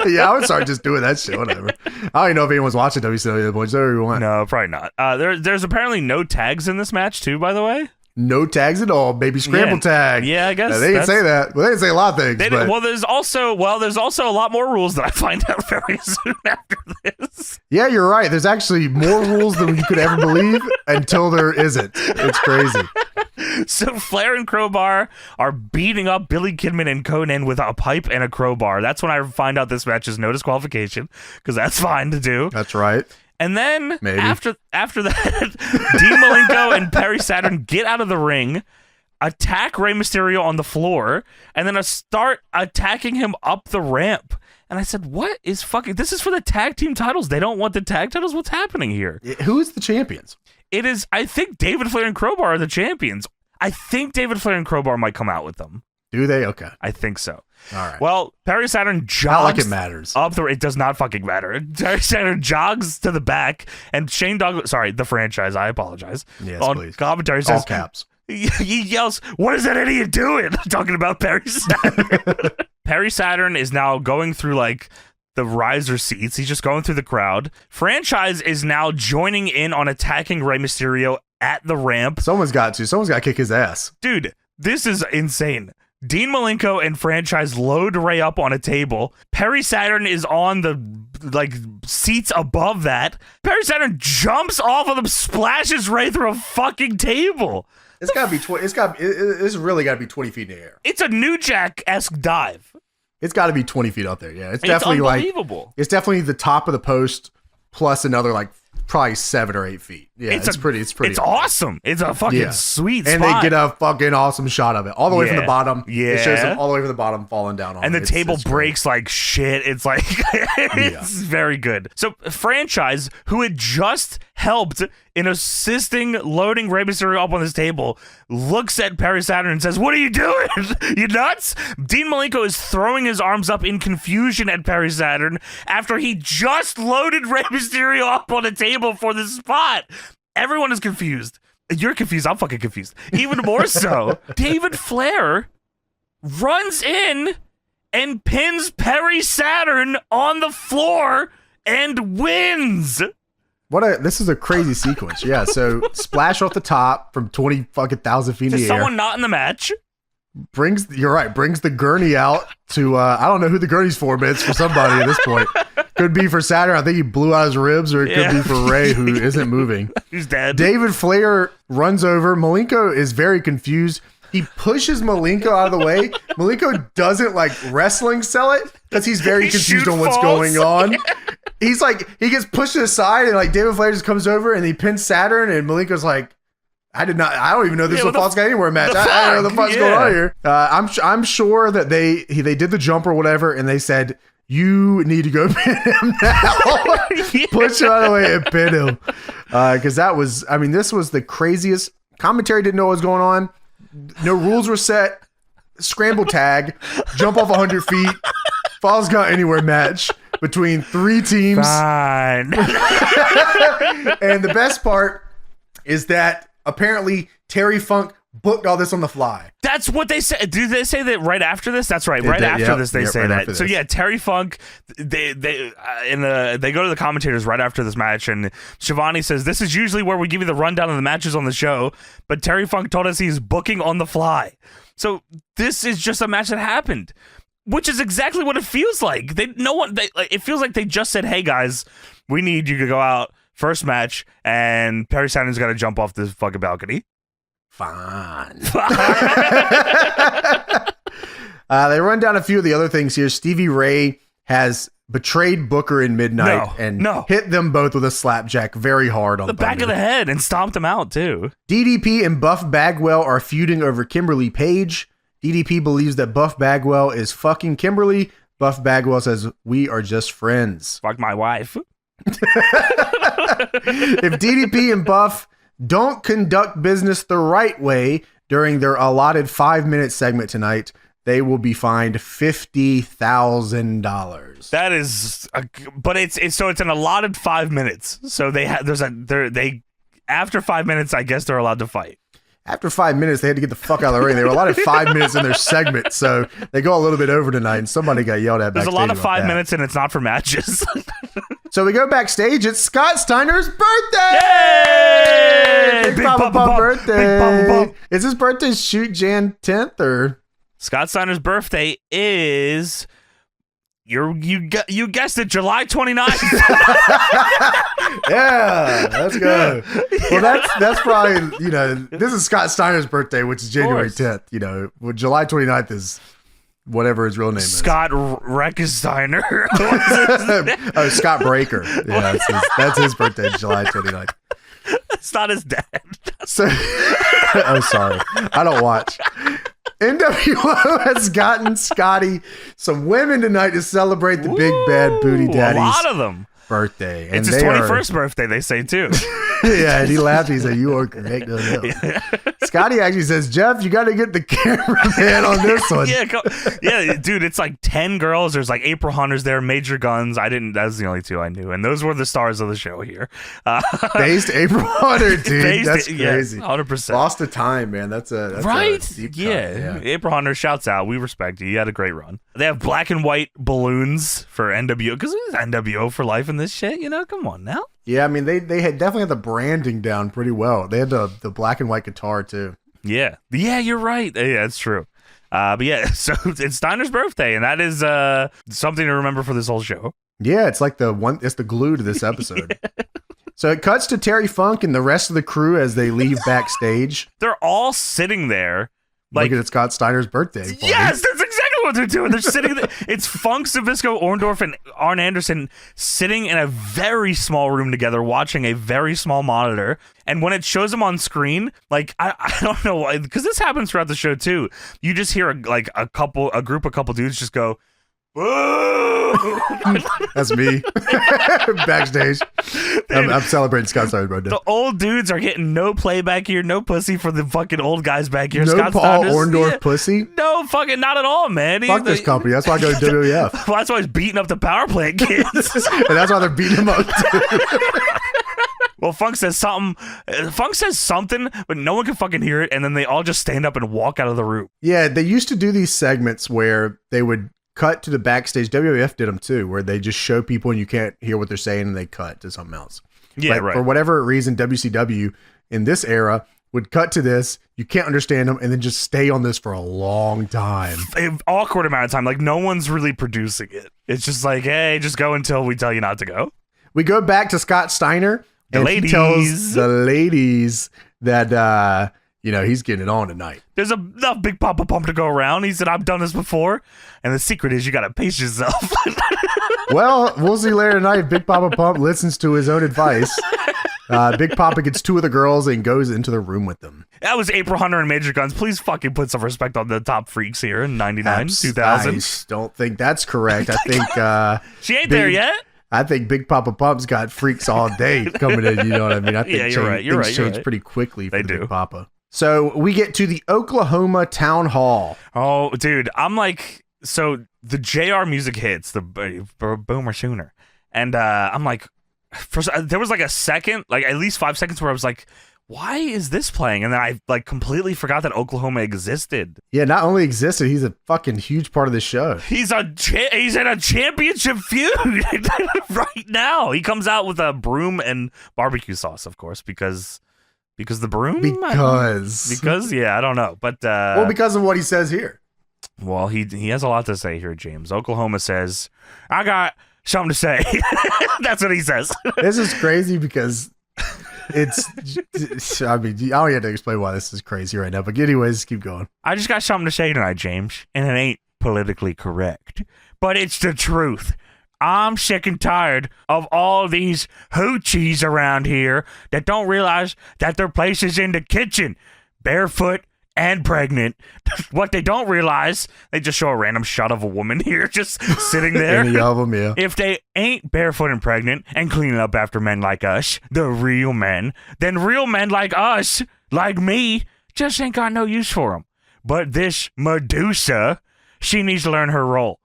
S1: Yeah, I would start just doing that shit, whatever. I don't even know if anyone's watching WCW at the point, so you want.
S2: No, probably not. There's apparently no tags in this match too, by the way.
S1: No tags at all, baby. Scramble tag.
S2: Yeah, I guess
S1: they didn't say that. Well, they didn't say a lot of things.
S2: There's also a lot more rules that I find out very soon after this.
S1: Yeah, you're right. There's actually more rules than you could ever believe until there isn't. It's crazy.
S2: So Flair and Crowbar are beating up Billy Kidman and Conan with a pipe and a crowbar. That's when I find out this match is no disqualification, because that's fine to do.
S1: That's right.
S2: And then after that, Dean Malenko and Perry Saturn get out of the ring, attack Rey Mysterio on the floor, and then start attacking him up the ramp. And I said, what is fucking... This is for the tag team titles. They don't want the tag titles? What's happening here?
S1: Who is the champions?
S2: It is... I think David Flair and Crowbar are the champions. I think David Flair and Crowbar might come out with them.
S1: Do they? Okay.
S2: I think so.
S1: All right.
S2: Well, Perry Saturn jogs.
S1: Not like it matters.
S2: Up the. It does not fucking matter. Perry Saturn jogs to the back, and Shane Douglas. Sorry, the franchise. I apologize.
S1: Yes,
S2: on
S1: please.
S2: Commentary says,
S1: all caps.
S2: He yells, "What is that idiot doing?" Talking about Perry Saturn. Perry Saturn is now going through like the riser seats. He's just going through the crowd. Franchise is now joining in on attacking Rey Mysterio at the ramp.
S1: Someone's got to kick his ass.
S2: Dude, this is insane. Dean Malenko and Franchise load Ray up on a table. Perry Saturn is on the seats above that. Perry Saturn jumps off of them, splashes Ray through a fucking table.
S1: It's gotta be 20. It's really gotta be 20 feet in the air.
S2: It's a New Jack-esque dive.
S1: It's gotta be 20 feet up there. Yeah, it's definitely
S2: unbelievable.
S1: It's definitely the top of the post plus another probably 7 or 8 feet. Yeah, it's pretty. It's
S2: awesome. It's a fucking sweet spot.
S1: And they get a fucking awesome shot of it all the way from the bottom.
S2: Yeah,
S1: it shows them all the way from the bottom falling down on.
S2: And the table breaks like shit. It's like it's very good. So Franchise, who had just helped in assisting loading Rey Mysterio up on this table, looks at Perry Saturn and says, "What are you doing? You nuts?" Dean Malenko is throwing his arms up in confusion at Perry Saturn after he just loaded Rey Mysterio up on a table for this spot. Everyone is confused. You're confused. I'm fucking confused. Even more so. David Flair runs in and pins Perry Saturn on the floor and wins.
S1: This is a crazy sequence. Yeah, so splash off the top from 20 fucking thousand feet in the air.
S2: Someone not in the match.
S1: You're right, brings the gurney out to, I don't know who the gurney's for, but it's for somebody at this point. Could be for Saturn. I think he blew out his ribs, or it could be for Ray, who isn't moving.
S2: He's dead.
S1: David Flair runs over. Malenko is very confused. He pushes Malenko out of the way. Malenko doesn't like wrestling sell it because he's very confused on what's going on. He's like, he gets pushed to the side, and like David Flair just comes over and he pins Saturn, and Malenko's like, I don't even know this is a Falls Guy Anywhere match. I don't know what the fuck's going on here. I'm sure that they did the jump or whatever, and they said, you need to go pin him now. Push him out of the way and pin him. Because this was the craziest. Commentary didn't know what was going on. No rules were set. Scramble tag. Jump off 100 feet. Falls Count Anywhere match between 3 teams.
S2: Fine.
S1: And the best part is that apparently Terry Funk booked all this on the fly.
S2: That's what they said. Do they say that right after this? That's right. Right after this, they say that. So yeah, Terry Funk. They go to the commentators right after this match, and Shivani says, "This is usually where we give you the rundown of the matches on the show, but Terry Funk told us he's booking on the fly. So this is just a match that happened, which is exactly what it feels like. It feels like they just said, "Hey guys, we need you to go out first match, and Perry Saturn's got to jump off this fucking balcony."
S1: Fine. They run down a few of the other things here. Stevie Ray has betrayed Booker in Midnight and hit them both with a slapjack very hard on
S2: the back of the head and stomped him out too.
S1: DDP and Buff Bagwell are feuding over Kimberly Page. DDP believes that Buff Bagwell is fucking Kimberly. Buff Bagwell says, we are just friends.
S2: Fuck my wife.
S1: If DDP and Buff don't conduct business the right way during their allotted 5-minute segment tonight, they will be fined $50,000.
S2: That is, but it's an allotted 5 minutes. So after 5 minutes, I guess they're allowed to fight.
S1: After 5 minutes, they had to get the fuck out of the ring. They were allotted 5 minutes in their segment, so they go a little bit over tonight, and somebody got yelled at.
S2: There's a lot of 5 minutes, and it's not for matches.
S1: So we go backstage. It's Scott Steiner's birthday!
S2: Yay!
S1: Big Papa Pump birthday! Big Papa Pump. Is his birthday shoot Jan 10th or?
S2: Scott Steiner's birthday is. You guessed it, July 29th.
S1: Yeah, let's go. Well, that's probably, this is Scott Steiner's birthday, which is January 10th. Well, July 29th is whatever his real name is.
S2: Scott Steiner.
S1: Oh, Scott Breaker. Yeah, that's his birthday, July 29th.
S2: It's not his dad.
S1: So, sorry. I don't watch. NWO has gotten Scotty some women tonight to celebrate the big bad booty daddy's
S2: a lot of them
S1: birthday.
S2: It's his 21st birthday, they say too.
S1: Yeah, and he laughed. He said, "You are correct." Scotty actually says, "Jeff, you got to get the cameraman on this one."
S2: Yeah, dude, it's like 10 girls. There's like April Hunter's there, Major Guns. That's the only 2 I knew, and those were the stars of the show here.
S1: Based April Hunter, dude. That's crazy.
S2: 100%.
S1: Lost to time, man. That's
S2: right.
S1: A deep cut.
S2: Yeah, April Hunter, shouts out. We respect you. You had a great run. They have black and white balloons for NWO because it's NWO for life in this shit. Come on now.
S1: Yeah, I mean they had definitely had the branding down pretty well. They had the black and white guitar too.
S2: Yeah, you're right. Yeah, that's true. But yeah, so it's Steiner's birthday, and that is something to remember for this whole show.
S1: Yeah, it's like it's the glue to this episode. Yeah. So it cuts to Terry Funk and the rest of the crew as they leave backstage.
S2: They're all sitting there. Like,
S1: look at Scott Steiner's birthday party.
S2: Yes, that's exactly what they're doing. They're sitting there. It's Funk, Zbyszko, Orndorff, and Arn Anderson sitting in a very small room together watching a very small monitor. And when it shows them on screen, like, I don't know why, because this happens throughout the show too. You just hear a couple dudes just go, whoa.
S1: That's me. Backstage. I'm celebrating Scott Steiner's birthday.
S2: The old dudes are getting no play back here, no pussy for the fucking old guys back here.
S1: No
S2: Scott
S1: Paul
S2: Steiner's,
S1: Orndorff pussy?
S2: No, fucking not at all, man.
S1: Fuck this company. That's why I go to WWF.
S2: Well, that's why he's beating up the power plant kids.
S1: And that's why they're beating him up too.
S2: Well, Funk says something, but no one can fucking hear it, and then they all just stand up and walk out of the room.
S1: Yeah, they used to do these segments where they would cut to the backstage. WWF did them too, where they just show people and you can't hear what they're saying and they cut to something else.
S2: Yeah,
S1: like,
S2: right.
S1: For whatever reason, WCW in this era would cut to this. You can't understand them, and then just stay on this for a long time.
S2: Awkward amount of time. Like, no one's really producing it. It's just like, hey, just go until we tell you not to go.
S1: We go back to Scott Steiner, and he tells the ladies that, he's getting it on tonight.
S2: There's enough Big Papa Pump to go around. He said, I've done this before. And the secret is you got to pace yourself.
S1: Well, we'll see later tonight. Big Papa Pump listens to his own advice. Big Papa gets 2 of the girls and goes into the room with them.
S2: That was April Hunter and Major Guns. Please fucking put some respect on the top freaks here in 99, 2000.
S1: I don't think that's correct. I think...
S2: she ain't there yet.
S1: I think Big Papa Pump's got freaks all day coming in. You know what I mean? I think things change pretty quickly for Big Papa. So we get to the Oklahoma Town Hall.
S2: Oh, dude. I'm like... So the JR music hits, the Boomer Sooner. And I'm like... there was like a second, like at least 5 seconds where I was like, why is this playing? And then I like completely forgot that Oklahoma existed.
S1: Yeah, not only existed, he's a fucking huge part of the show.
S2: He's in a championship feud right now. He comes out with a broom and barbecue sauce, of course, because the broom? Because yeah, I don't know. But
S1: because of what he says here.
S2: Well, he has a lot to say here, James. Oklahoma says, I got something to say. That's what he says.
S1: This is crazy because I don't have to explain why this is crazy right now, but anyways, keep going.
S2: I just got something to say tonight, James, and it ain't politically correct, but it's the truth. I'm sick and tired of all these hoochies around here that don't realize that their place is in the kitchen, barefoot and pregnant. What they don't realize, they just show a random shot of a woman here just sitting there.
S1: Any of them, yeah.
S2: If they ain't barefoot and pregnant and cleaning up after men like us, the real men, then real men like us, like me, just ain't got no use for them. But this Medusa, she needs to learn her role.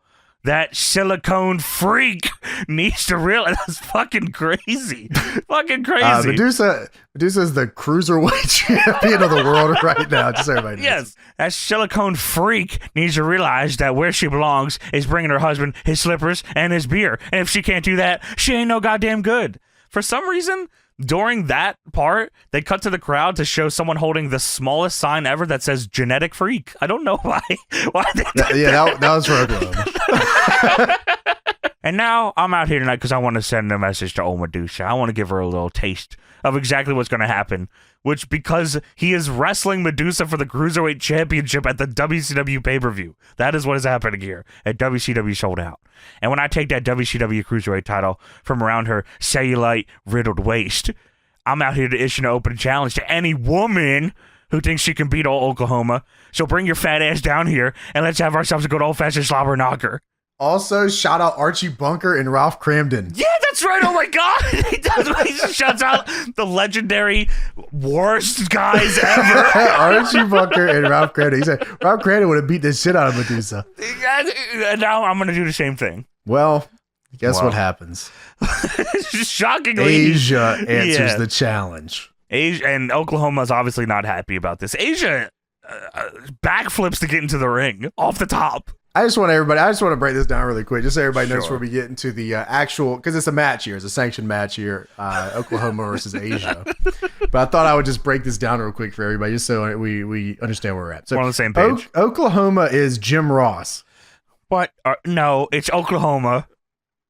S2: That silicone freak needs to realize. That's fucking crazy. Fucking crazy.
S1: Medusa is the cruiserweight champion of the world right now. Just so everybody knows.
S2: Yes. That silicone freak needs to realize that where she belongs is bringing her husband his slippers and his beer. And if she can't do that, she ain't no goddamn good. For some reason, during that part, they cut to the crowd to show someone holding the smallest sign ever that says genetic freak. I don't know why. They did
S1: that was for Oklahoma.
S2: And now I'm out here tonight because I want to send a message to old Medusa. I want to give her a little taste of exactly what's going to happen, which because he is wrestling Medusa for the Cruiserweight Championship at the WCW pay-per-view. That is what is happening here at WCW Souled Out. And when I take that WCW Cruiserweight title from around her cellulite-riddled waist, I'm out here to issue an open challenge to any woman who thinks she can beat old Oklahoma. So bring your fat ass down here and let's have ourselves a good old-fashioned slobber knocker.
S1: Also, shout out Archie Bunker and Ralph Cramden.
S2: Yeah, that's right. Oh my God. He shouts out the legendary worst guys ever.
S1: Archie Bunker and Ralph Cramden. He said Ralph Cramden would have beat the shit out of Medusa.
S2: And now I'm going to do the same thing.
S1: Well, guess what happens?
S2: Shockingly,
S1: Asia answers the challenge.
S2: Asia and Oklahoma is obviously not happy about this. Asia backflips to get into the ring off the top.
S1: I just want to break this down really quick, just so everybody knows where we get into the actual, because it's a match here. It's a sanctioned match here, Oklahoma versus Asia. But I thought I would just break this down real quick for everybody, just so we understand where we're at. So
S2: we're on the same page.
S1: Oklahoma is Jim Ross.
S2: What? No, it's Oklahoma.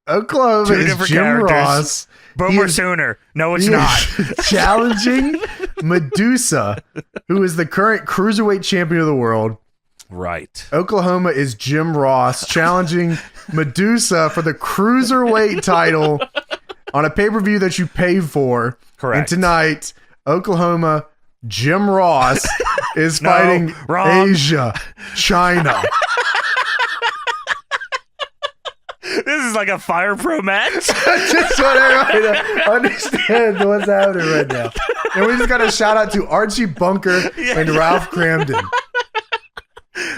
S1: Oklahoma is Jim Ross.
S2: Boomer Sooner. No, it's not.
S1: Challenging Medusa, who is the current cruiserweight champion of the world.
S2: Right.
S1: Oklahoma is Jim Ross challenging Medusa for the cruiserweight title on a pay-per-view that you paid for.
S2: Correct.
S1: And tonight, Oklahoma, Jim Ross is fighting Asia, China.
S2: This is like a Fire Pro match.
S1: I just want everybody to understand what's happening right now. And we just got a shout out to Archie Bunker and Ralph Cramden.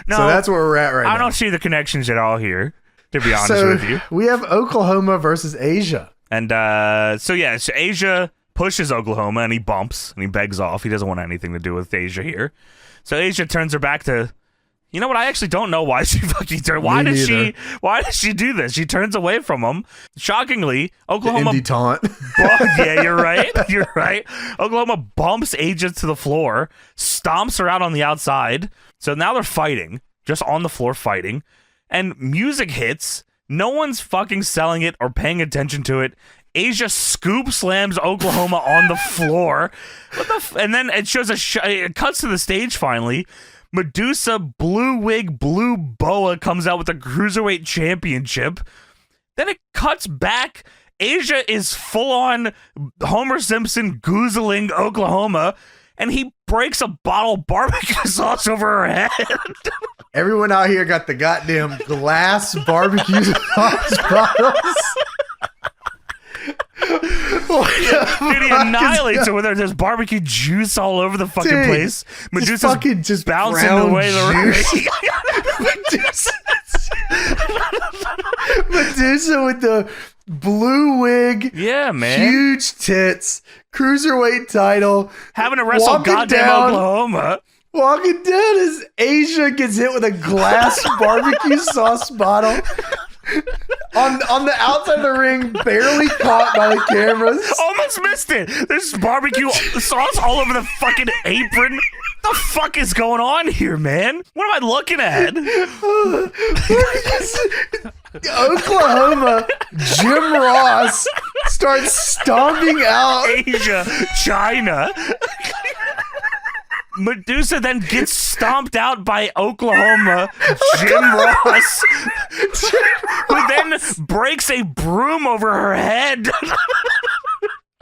S2: No,
S1: so that's where we're at right now.
S2: I don't see the connections at all here, to be honest with you.
S1: We have Oklahoma versus Asia.
S2: And so Asia pushes Oklahoma and he bumps and he begs off. He doesn't want anything to do with Asia here. So Asia turns her back to You know what? I actually don't know why she fucking turned. Why did she do this? She turns away from him. Shockingly, Oklahoma.
S1: The indie taunt.
S2: Yeah, you're right. You're right. Oklahoma bumps Asia to the floor, stomps her out on the outside. So now they're fighting, just on the floor fighting, and music hits. No one's fucking selling it or paying attention to it. Asia scoop slams Oklahoma on the floor. And then it shows it cuts to the stage finally. Medusa, blue wig, blue boa comes out with the Cruiserweight Championship. Then it cuts back. Asia is full-on Homer Simpson goozling Oklahoma, and he breaks a bottle of barbecue sauce over her head.
S1: Everyone out here got the goddamn glass barbecue sauce bottles.
S2: Dude, he annihilates her with her. There's barbecue juice all over the fucking place. Medusa's
S1: fucking just
S2: bouncing away the ring.
S1: Medusa with the blue wig.
S2: Yeah, man.
S1: Huge tits. Cruiserweight title.
S2: Having to wrestle goddamn Oklahoma.
S1: Walking down as Asia gets hit with a glass barbecue sauce bottle. On the outside of the ring, barely caught by the cameras.
S2: Almost missed it. There's barbecue sauce all over the fucking apron. What the fuck is going on here, man? What am I looking at?
S1: Oklahoma, Jim Ross starts stomping out
S2: Asia, China. Medusa then gets stomped out by Oklahoma, Jim Ross, who then breaks a broom over her head.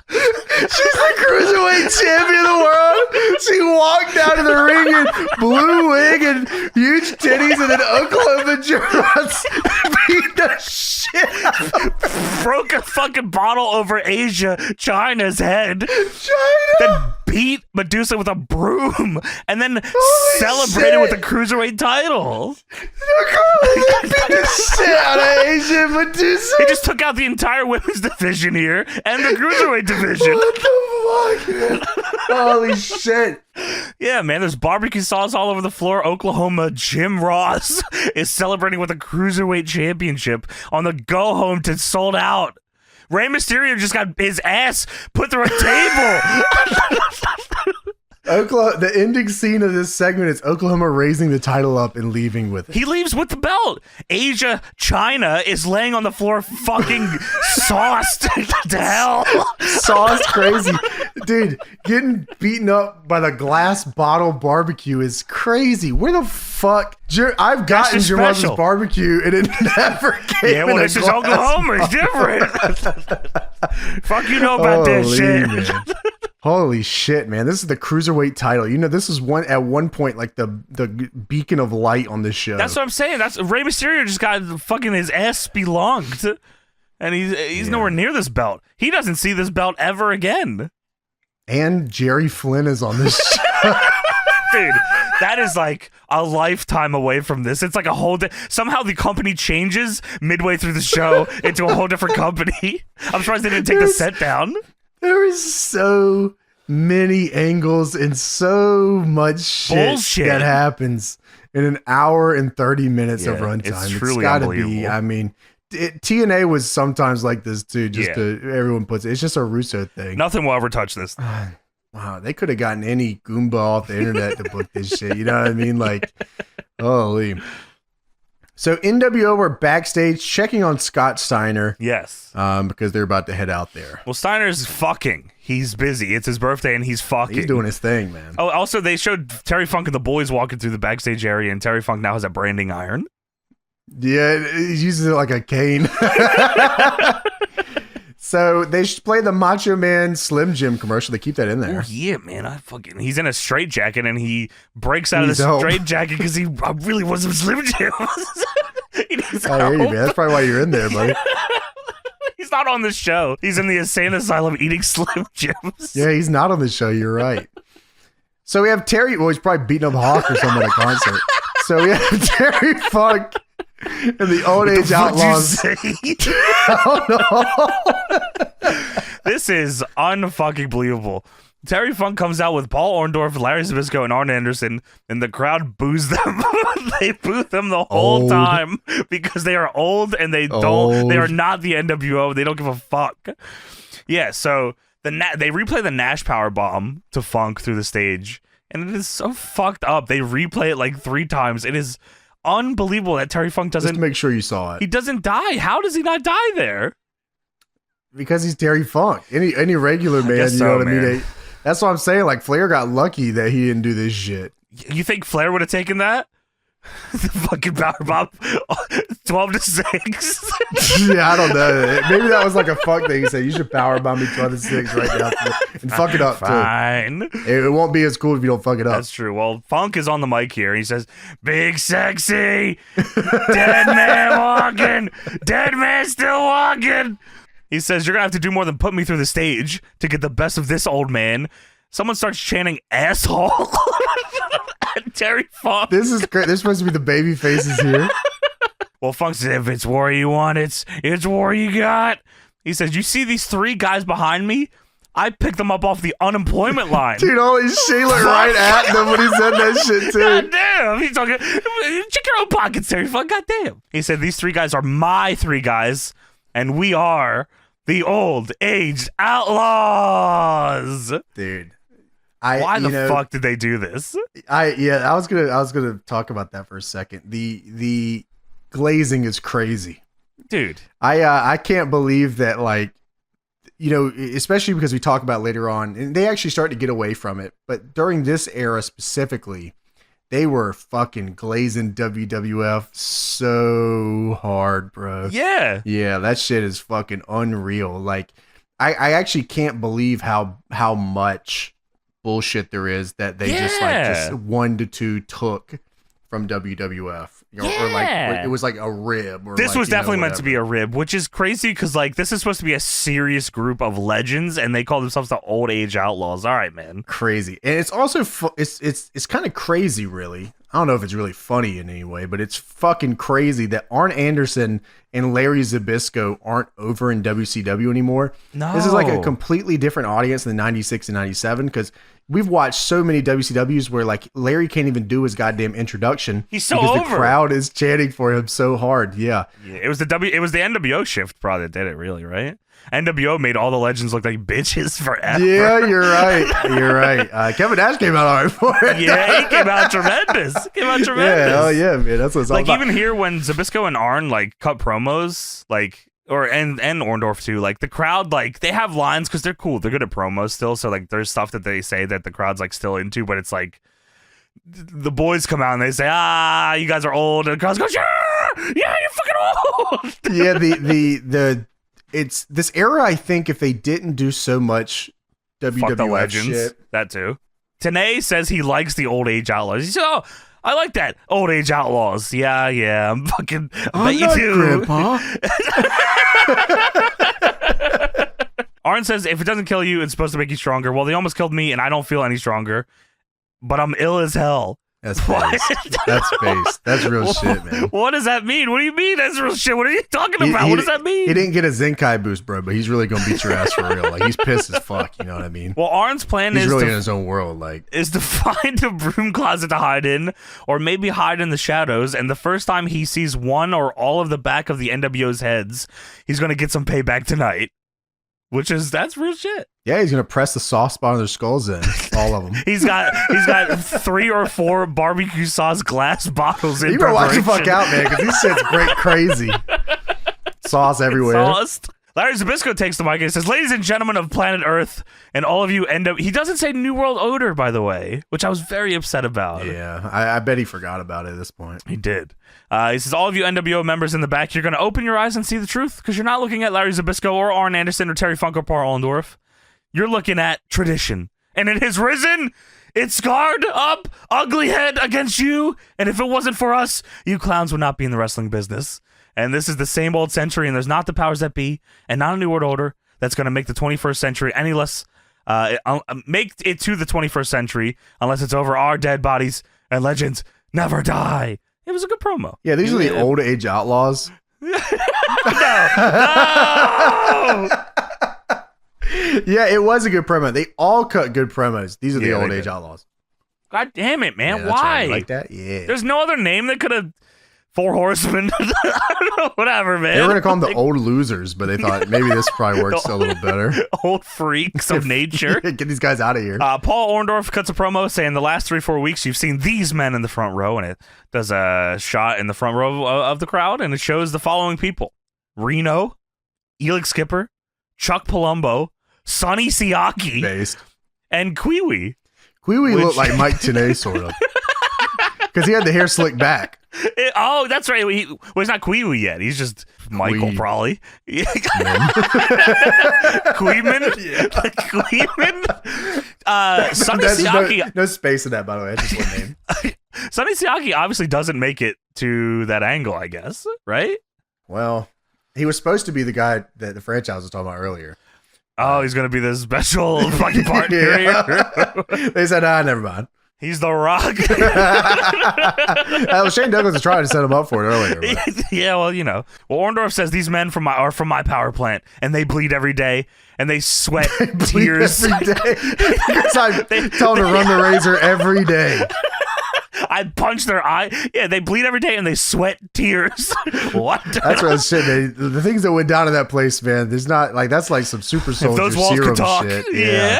S1: She's the Cruiserweight champion of the world. She walked down to the ring in blue wig and huge titties, and then Oklahoma Jim Ross beat the shit.
S2: Broke a fucking bottle over Asia, China's head. Then beat Medusa with a broom, and then celebrated with the Cruiserweight title.
S1: Beat the shit out of Asia Medusa.
S2: He just took out the entire women's division here and the Cruiserweight division.
S1: What the fuck, man? Holy shit.
S2: Yeah, man, there's barbecue sauce all over the floor. Oklahoma Jim Ross is celebrating with a Cruiserweight Championship on the go home to Souled Out. Rey Mysterio just got his ass put through a table.
S1: The ending scene of this segment is Oklahoma raising the title up and leaving with it.
S2: He leaves with the belt. Asia China is laying on the floor fucking sauced to hell.
S1: Sauce crazy. Dude, getting beaten up by the glass bottle barbecue is crazy. Where the fuck? I've gotten Jim Ross's barbecue and it never came
S2: Yeah, well,
S1: in
S2: this is Oklahoma. It's different. Fuck you know about this shit.
S1: Man. Holy shit, man. This is the Cruiserweight title. You know, this is at one point like the beacon of light on this show.
S2: That's what I'm saying. That's Rey Mysterio just got fucking his ass spelunked. And he's nowhere near this belt. He doesn't see this belt ever again.
S1: And Jerry Flynn is on this show.
S2: Dude, that is like a lifetime away from this. It's like a whole somehow the company changes midway through the show into a whole different company. I'm surprised they didn't take the set down.
S1: There is so many angles and so much shit that happens in an hour and 30 minutes of runtime.
S2: It's gotta be.
S1: I mean, TNA was sometimes like this too. Everyone puts it. It's just a Russo thing.
S2: Nothing will ever touch this.
S1: Wow, they could have gotten any Goomba off the internet to book this shit. You know what I mean? Like, holy. So NWO were backstage checking on Scott Steiner.
S2: Yes.
S1: Because they're about to head out there.
S2: Well, Steiner's fucking. He's busy. It's his birthday and he's fucking.
S1: He's doing his thing, man.
S2: Oh, also they showed Terry Funk and the boys walking through the backstage area, and Terry Funk now has a branding iron.
S1: Yeah, he uses it like a cane. So they play the Macho Man Slim Jim commercial. They keep that in there.
S2: Oh, yeah, man. He's in a straitjacket and he breaks out of the straitjacket because he really was some Slim Jim.
S1: I hear you, man. That's probably why you're in there, buddy.
S2: He's not on the show. He's in the insane asylum eating Slim Jims.
S1: Yeah, he's not on the show. You're right. So we have Terry. Well, he's probably beating up Hawk or something at a concert. So we have Terry Funk and the Old Age Outlaws. Oh, no.
S2: This is unfucking believable. Terry Funk comes out with Paul Orndorff, Larry Zbyszko, and Arn Anderson, and the crowd boos them. They boo them the whole time because they are old and they are not the NWO. They don't give a fuck. Yeah, so they replay the Nash power bomb to Funk through the stage, and it is so fucked up. They replay it like 3 times. It is unbelievable that Terry Funk doesn't...
S1: Just to make sure you saw it.
S2: He doesn't die. How does he not die there?
S1: Because he's Terry Funk. Any regular man, you know what I mean? That's what I'm saying. Like, Flair got lucky that he didn't do this shit.
S2: You think Flair would have taken that? The fucking powerbomb 12-6.
S1: Yeah, I don't know. Maybe that was like a fuck thing. He said, you should powerbomb me 12-6 right now. And fuck it up,
S2: Fine.
S1: Too. It won't be as cool if you don't fuck it up.
S2: That's true. Well, Funk is on the mic here. He says, big sexy, dead man walking, dead man still walking. He says, you're going to have to do more than put me through the stage to get the best of this old man. Someone starts chanting asshole at Terry Funk.
S1: This is great. This supposed to be the baby faces here.
S2: Well, Funk says, if it's war you want, it's war you got. He says, you see these 3 guys behind me? I picked them up off the unemployment line.
S1: Dude, she looked right at them when he said that shit, too.
S2: God damn. He's talking, check your own pockets, Terry Funk. God damn. He said, these 3 guys are my 3 guys, and we are the Old Age Outlaws.
S1: Dude.
S2: Why the fuck did they do this?
S1: I was gonna talk about that for a second. The glazing is crazy,
S2: dude.
S1: I can't believe that, like, you know, especially because we talk about later on, and they actually start to get away from it. But during this era specifically, they were fucking glazing WWF so hard, bro.
S2: Yeah,
S1: that shit is fucking unreal. Like, I actually can't believe how much bullshit there is that they just 1 to 2 took from WWF, or like it was like a rib. Or
S2: this
S1: like,
S2: was definitely meant to be a rib, which is crazy because like this is supposed to be a serious group of legends, and they call themselves the Old Age Outlaws. All right, man,
S1: crazy, and it's also it's kind of crazy, really. I don't know if it's really funny in any way, but it's fucking crazy that Arn Anderson and Larry Zbyszko aren't over in WCW anymore.
S2: No,
S1: this is like a completely different audience than 96 and 97 because we've watched so many WCWs where like Larry can't even do his goddamn introduction.
S2: He's so
S1: because
S2: over.
S1: The crowd is chanting for him so hard. Yeah,
S2: it was the NWO shift probably that did it, really, right? NWO made all the legends look like bitches forever.
S1: Yeah, you're right. Kevin Nash came out all right for it.
S2: Yeah, he came out tremendous.
S1: Yeah, oh yeah, man. That's what's all
S2: like
S1: about.
S2: Even here when Zbyszko and Arn like cut promos, like and Orndorff too, like the crowd, like they have lines because they're cool. They're good at promos still. So like there's stuff that they say that the crowd's like still into, but it's like the boys come out and they say, you guys are old, and the crowd goes, yeah, you're fucking old.
S1: Yeah, the it's this era. I think if they didn't do so much WWF shit,
S2: that too. Tenay says he likes the Old Age Outlaws. He said, "Oh, I like that Old Age Outlaws." Yeah, I'm fucking. I bet you do,
S1: Grandpa.
S2: Arn says, "If it doesn't kill you, it's supposed to make you stronger." Well, they almost killed me, and I don't feel any stronger. But I'm ill as hell.
S1: That's based. That's based. That's real shit, man.
S2: What does that mean? What do you mean that's real shit? What are you talking about? What does that mean?
S1: He didn't get a Zenkai boost, bro, but he's really gonna beat your ass for real. Like, he's pissed as fuck. You know what I mean?
S2: Well, Arn's plan
S1: he's really in his own world. Like,
S2: is to find a broom closet to hide in, or maybe hide in the shadows. And the first time he sees one or all of the back of the NWO's heads, he's gonna get some payback tonight. That's real shit.
S1: Yeah, he's gonna press the soft spot on their skulls in, all of them.
S2: he's got 3 or 4 barbecue sauce glass bottles in.
S1: You better watch the fuck out, man, because this shit's great crazy. Sauce everywhere.
S2: Sauced. Larry Zbyszko takes the mic and he says, "Ladies and gentlemen of planet Earth, and all of you He doesn't say New World Order, by the way, which I was very upset about.
S1: Yeah, I bet he forgot about it at this point.
S2: He did. He says, all of you NWO members in the back, you're going to open your eyes and see the truth, because you're not looking at Larry Zbyszko or Arn Anderson or Terry Funk or Paul Orndorff. You're looking at tradition. And it has risen its scarred up ugly head against you. And if it wasn't for us, you clowns would not be in the wrestling business. And this is the same old century, and there's not the powers that be, and not a New World Order that's going to make the 21st century any less, make it to the 21st century unless it's over our dead bodies, and legends never die." It was a good promo.
S1: Yeah, these are the Old Age Outlaws.
S2: No!
S1: Yeah, it was a good promo. They all cut good promos. These are the Old Age Outlaws.
S2: God damn it, man.
S1: Yeah,
S2: why?
S1: Right. Like that? Yeah.
S2: There's no other name that could have... Four Horsemen. I don't know, whatever, man.
S1: They were going to call them the Old Losers, but they thought maybe this probably works a little better.
S2: Old freaks of nature.
S1: Get these guys out of here.
S2: Paul Orndorff cuts a promo saying the last 3-4 weeks you've seen these men in the front row, and it does a shot in the front row of the crowd, and it shows the following people. Reno, Elix Skipper, Chuck Palumbo, Sonny Siaki,
S1: Based.
S2: and Kiwi.
S1: Kiwi looked like Mike Tenay, sort of. Because he had the hair slicked back.
S2: That's right. He's not Kiwi yet. He's just Michael, probably. Queeman? Yeah. Queeman? Sonny Siaki.
S1: No space in that, by the way. That's just one name.
S2: Sonny Siaki obviously doesn't make it to that angle, I guess. Right?
S1: Well, he was supposed to be the guy that the franchise was talking about earlier.
S2: Oh, he's going to be the special fucking partner here.
S1: They said, never mind.
S2: He's the Rock.
S1: Shane Douglas was trying to set him up for it earlier.
S2: Yeah, well, you know. Well, Orndorff says these men are from my power plant, and they bleed every day, and they sweat tears
S1: every day. Because I tell them to run the razor every day.
S2: I punch their eye. Yeah, they bleed every day and they sweat tears. What?
S1: That's what shit. The things that went down in that place, man. There's not like that's like some super soldier serum shit.
S2: Yeah.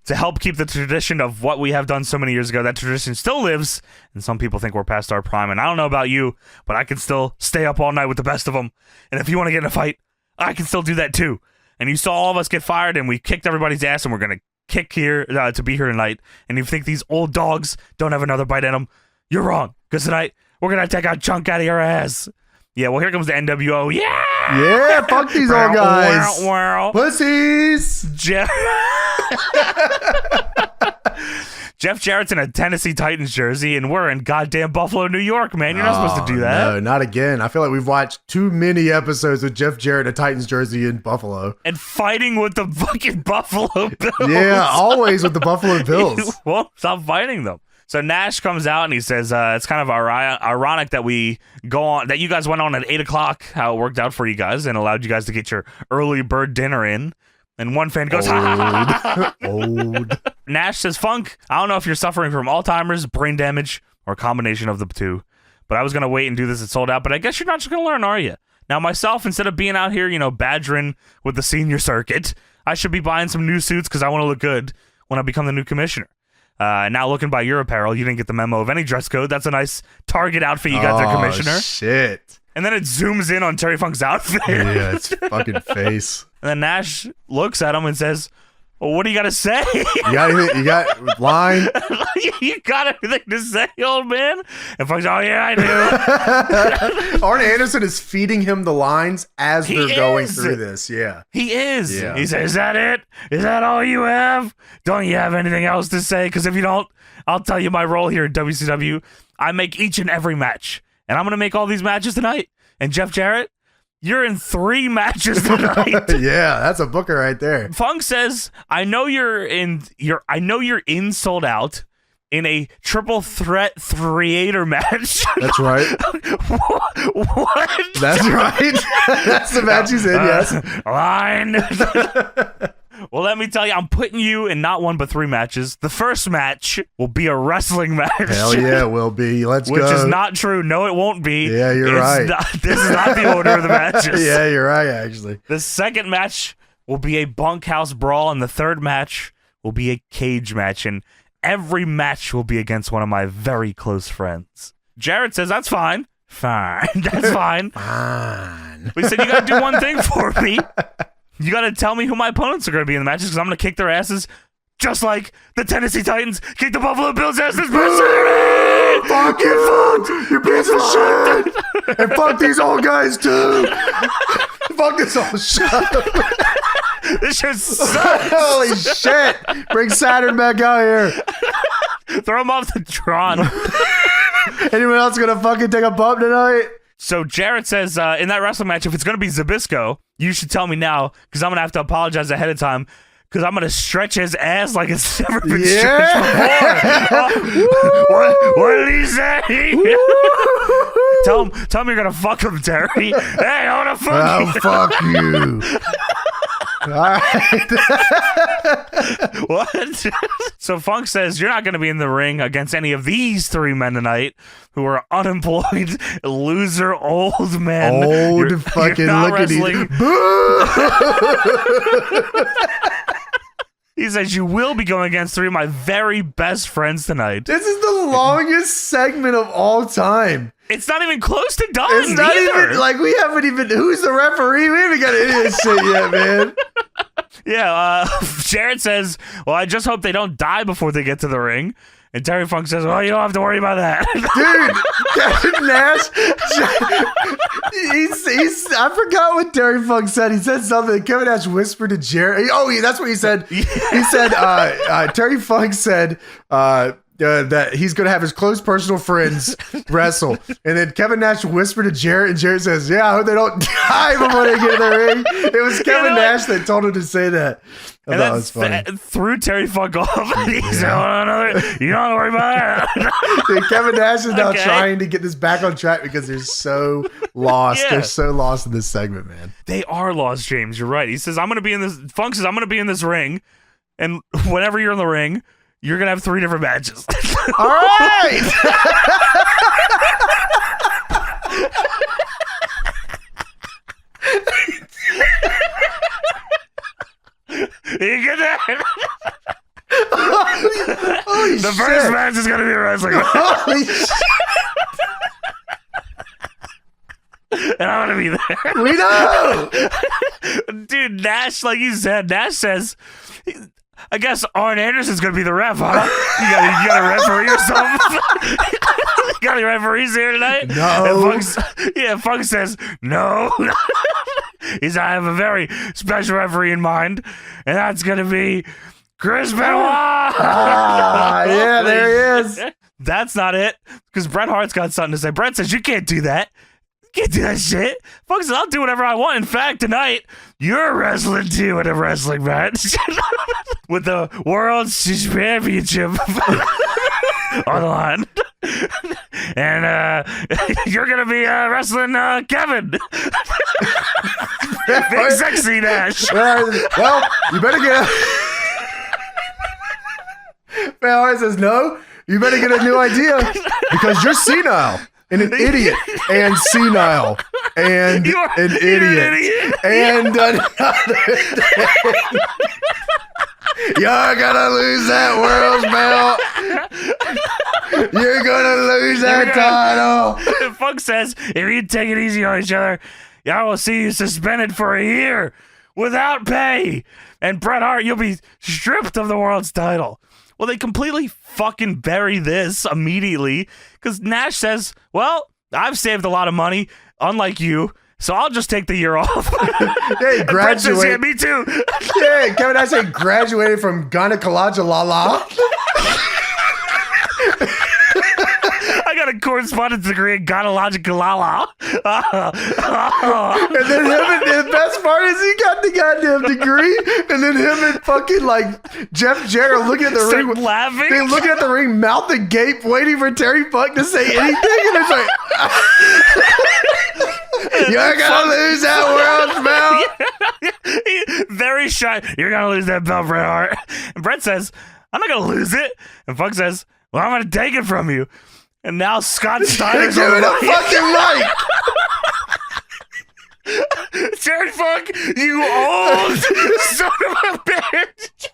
S2: To help keep the tradition of what we have done so many years ago, that tradition still lives. And some people think we're past our prime. And I don't know about you, but I can still stay up all night with the best of them. And if you want to get in a fight, I can still do that too. And you saw all of us get fired, and we kicked everybody's ass, and we're gonna kick here to be here tonight. And if you think these old dogs don't have another bite in them, you're wrong. Because tonight we're gonna take a chunk out of your ass. Yeah, well, here comes the NWO.
S1: Yeah, fuck these old guys. Pussies.
S2: Jeff Jarrett's in a Tennessee Titans jersey, and we're in goddamn Buffalo, New York, man. You're not supposed to do that.
S1: No, not again. I feel like we've watched too many episodes with Jeff Jarrett in a Titans jersey in Buffalo.
S2: And fighting with the fucking Buffalo Bills.
S1: Yeah, always with the Buffalo Bills.
S2: He won't stop fighting them. So Nash comes out and he says, it's kind of ironic that we go on, that you guys went on at 8 o'clock, how it worked out for you guys and allowed you guys to get your early bird dinner in. And one fan goes,
S1: Old.
S2: Nash says, Funk, I don't know if you're suffering from Alzheimer's, brain damage, or a combination of the two, but I was going to wait and do this at Sold Out, but I guess you're not just going to learn, are you? Now, myself, instead of being out here, badgering with the senior circuit, I should be buying some new suits because I want to look good when I become the new commissioner. Now, looking by your apparel, you didn't get the memo of any dress code. That's a nice Target outfit you got there, Commissioner.
S1: Shit.
S2: And then it zooms in on Terry Funk's outfit.
S1: Yeah, it's fucking face.
S2: And then Nash looks at him and says, well, what do you got to say?
S1: You got anything? You got line?
S2: You got anything to say, old man? And Funk's, oh, yeah, I do.
S1: Arn Anderson is feeding him the lines as they're going through this. Yeah.
S2: He is. Yeah. He says, is that it? Is that all you have? Don't you have anything else to say? Because if you don't, I'll tell you my role here at WCW. I make each and every match. And I'm going to make all these matches tonight. And Jeff Jarrett, you're in 3 matches tonight.
S1: Yeah, that's a booker right there.
S2: Funk says, I know you're in Sold Out in a triple threat 3-8er match.
S1: That's right.
S2: What?
S1: That's right. That's the match he's in, yes.
S2: Line. Well, let me tell you, I'm putting you in not 1 but 3 matches. The first match will be a wrestling match.
S1: Hell yeah, it will be. Let's go.
S2: Which is not true. No, it won't be.
S1: Yeah, you're right.
S2: This is not the order of the matches.
S1: Yeah, you're right, actually.
S2: The second match will be a bunkhouse brawl, and the third match will be a cage match, and every match will be against one of my very close friends. Jarrett says, that's fine. Fine. That's fine.
S1: Fine.
S2: We said, you got to do one thing for me. You got to tell me who my opponents are going to be in the matches because I'm going to kick their asses just like the Tennessee Titans kicked the Buffalo Bills' asses.
S1: Fuck you, Funk! You piece of shit! And fuck these old guys, too! Fuck this old shit!
S2: This shit sucks!
S1: Holy shit! Bring Saturn back out here!
S2: Throw him off the Tron.
S1: Anyone else going to fucking take a bump tonight?
S2: So Jarrett says, in that wrestling match, if it's going to be Zbyszko, you should tell me now, because I'm going to have to apologize ahead of time, because I'm going to stretch his ass like it's never been stretched before. What did he say? Tell him you're going to fuck him, Terry. Hey, I want to fuck you.
S1: Fuck you. All right.
S2: What? So Funk says, you're not going to be in the ring against any of these three men tonight who are unemployed, loser, old men.
S1: Old fucking looking. Boo!
S2: He says, you will be going against three of my very best friends tonight.
S1: This is the longest segment of all time.
S2: It's not even close to done.
S1: It's not even, like, we haven't even, who's the referee? We haven't got any of this shit yet, man.
S2: Yeah, Jarrett says, well, I just hope they don't die before they get to the ring. And Terry Funk says, well, you don't have to worry about that.
S1: Dude, Kevin Nash, I forgot what Terry Funk said. He said something. Kevin Nash whispered to Jarrett. That's what he said. He said, Terry Funk said, that he's going to have his close personal friends wrestle. And then Kevin Nash whispered to Jarrett, and Jarrett says, yeah, I hope they don't die before they get in the ring. It was Kevin Nash that told him to say that.
S2: And that was funny. Threw Terry Funk off. He said, you don't have to worry about that.
S1: Dude, Kevin Nash is now trying to get this back on track because they're so lost. Yeah. They're so lost in this segment, man.
S2: They are lost, James. You're right. He says, Funk says, I'm going to be in this ring. And whenever you're in the ring, you're going to have 3 different matches.
S1: All right.
S2: You get that?
S1: Holy
S2: the
S1: shit.
S2: first match is going to be a wrestling match.
S1: Holy shit.
S2: And I'm going to be there.
S1: We know.
S2: Dude, Nash, like you said, Nash says, I guess Arn Anderson's going to be the ref, huh? You got a referee or something? You got any referees here tonight?
S1: No.
S2: And Funk says, no. He said, I have a very special referee in mind, and that's going to be Chris Benoit.
S1: Yeah, there he is.
S2: That's not it, because Bret Hart's got something to say. Bret says, you can't do that. You can't do that shit. Funk says, I'll do whatever I want. In fact, tonight, you're wrestling too in a wrestling match with the World Championship on the line. And you're going to be wrestling Kevin. Big sexy Nash.
S1: Well, you better get Bret Hart says, no, you better get a new idea because you're senile and an idiot and senile and an idiot. And another you're gonna lose that world's belt. You're gonna lose that title.
S2: Funk says, if you take it easy on each other, I will see you suspended for a year without pay. And Bret Hart, you'll be stripped of the world's title. Well, they completely fucking bury this immediately because Nash says, well, I've saved a lot of money, unlike you, so I'll just take the year off.
S1: Hey, graduate.
S2: Says, yeah, me too.
S1: Yeah, Kevin Nash said graduated from gynecology la.
S2: I got a correspondence degree in gynecological la.
S1: And then the best part is he got the goddamn degree, and then him and fucking like Jeff Jarrett looking at the ring,
S2: laughing.
S1: They looking at the ring, mouth agape, waiting for Terry Funk to say anything, and it's like, you're gonna lose that world's belt.
S2: Very shy. You're gonna lose that belt, Bret Hart. And Bret says, I'm not gonna lose it. And Funk says, well, I'm gonna take it from you. And now Scott Steiner's
S1: on the fucking mic.
S2: Terry Funk, you old son of a bitch.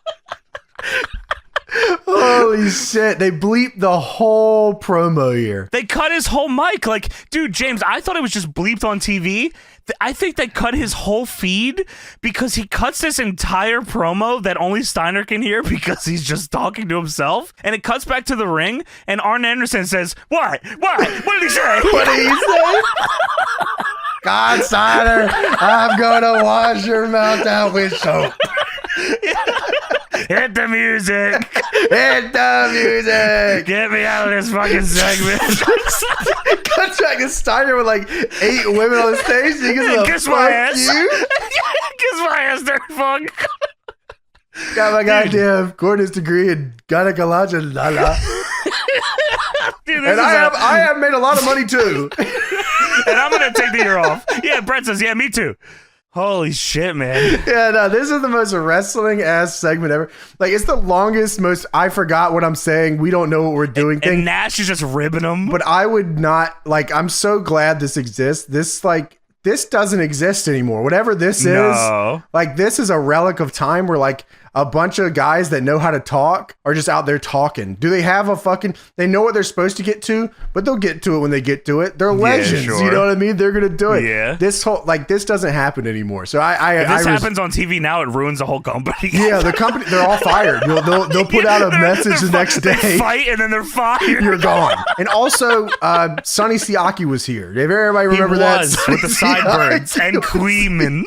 S1: Holy shit. They bleeped the whole promo here.
S2: They cut his whole mic. Like, dude, James, I thought it was just bleeped on TV. I think they cut his whole feed because he cuts this entire promo that only Steiner can hear because he's just talking to himself. And it cuts back to the ring, and Arn Anderson says, What? What did he say?
S1: What did he say? God, Steiner, I'm going to wash your mouth out with soap.
S2: Hit the music.
S1: Hit the music.
S2: Get me out of this fucking segment.
S1: Cuts back to Steiner with like 8 women on the stage. He
S2: kiss my ass. Kiss my ass, Terry Funk.
S1: Got my goddamn coordinates degree in gynecology. La la. Dude, and I have made a lot of money too.
S2: And I'm gonna take the year off. Yeah, Bret says, yeah, me too. Holy shit, man.
S1: Yeah, no, this is the most wrestling ass segment ever. Like, it's the longest, most I forgot what I'm saying, we don't know what we're doing thing.
S2: And Nash is just ribbing him.
S1: But I would not, like, I'm so glad this exists. This doesn't exist anymore. Whatever this is, like, this is a relic of time where, like, a bunch of guys that know how to talk are just out there talking. Do they have they know what they're supposed to get to, but they'll get to it when they get to it. They're legends.
S2: Sure.
S1: You know what I mean? They're going to do it.
S2: Yeah.
S1: This doesn't happen anymore. So
S2: if this happens on TV now, it ruins the whole company.
S1: Yeah, the company, they're all fired. They'll put out a message the next day.
S2: They fight and then they're fired.
S1: You're gone. And also, Sonny Siaki was here. Did everybody remember that?
S2: With the sideburns and Queeman.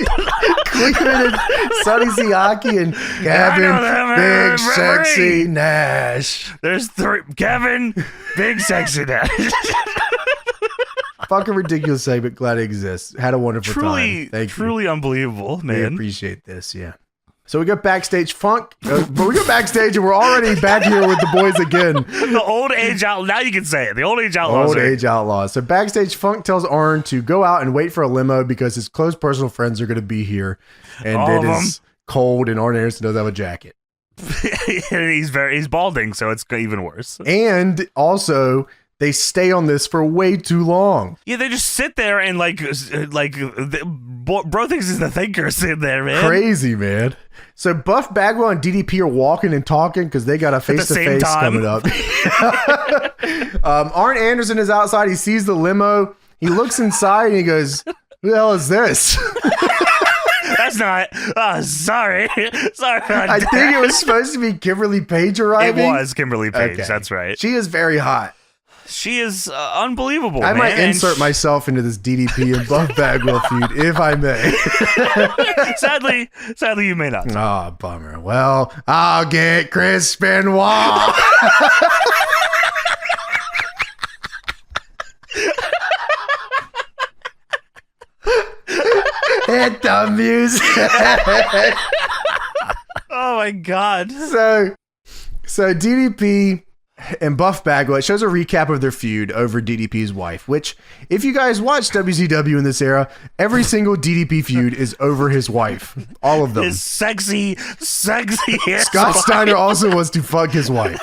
S1: Queeman and Sonny Siaki and Kevin, Big Sexy Nash.
S2: There's 3. Kevin, Big Sexy Nash.
S1: Fucking ridiculous segment. Glad it exists. Had a wonderful time.
S2: Truly unbelievable, man.
S1: We appreciate this. Yeah. So we got backstage funk, but we got backstage and we're already back here with the boys again.
S2: The Old Age Outlaws. Now you can say it. The Old Age Outlaws.
S1: Old Age Outlaws. So backstage, Funk tells Arn to go out and wait for a limo because his close personal friends are going to be here, and it is cold, and Arn Anderson doesn't have a jacket.
S2: He's balding, so it's even worse.
S1: And also, they stay on this for way too long.
S2: Yeah, they just sit there and bro thinks he's the thinker sitting there, man.
S1: Crazy, man. So Buff Bagwell and DDP are walking and talking because they got a face-to-face coming up. Arn Anderson is outside. He sees the limo. He looks inside and he goes, "Who the hell is this?"
S2: That's not. Oh, sorry.
S1: I think it was supposed to be Kimberly Page arriving.
S2: It was Kimberly Page. Okay. That's right.
S1: She is very hot.
S2: She is unbelievable.
S1: I might insert myself into this DDP and Buff Bagwell feud, if I may.
S2: sadly, you may not.
S1: Oh, bummer. Well, I'll get Chris Benoit. Hit the music.
S2: Oh my god.
S1: So DDP and Buff Bagwell, it shows a recap of their feud over DDP's wife, which, if you guys watch WCW in this era, every single DDP feud is over his wife. All of them.
S2: His sexy
S1: Scott Steiner also wants to fuck his wife.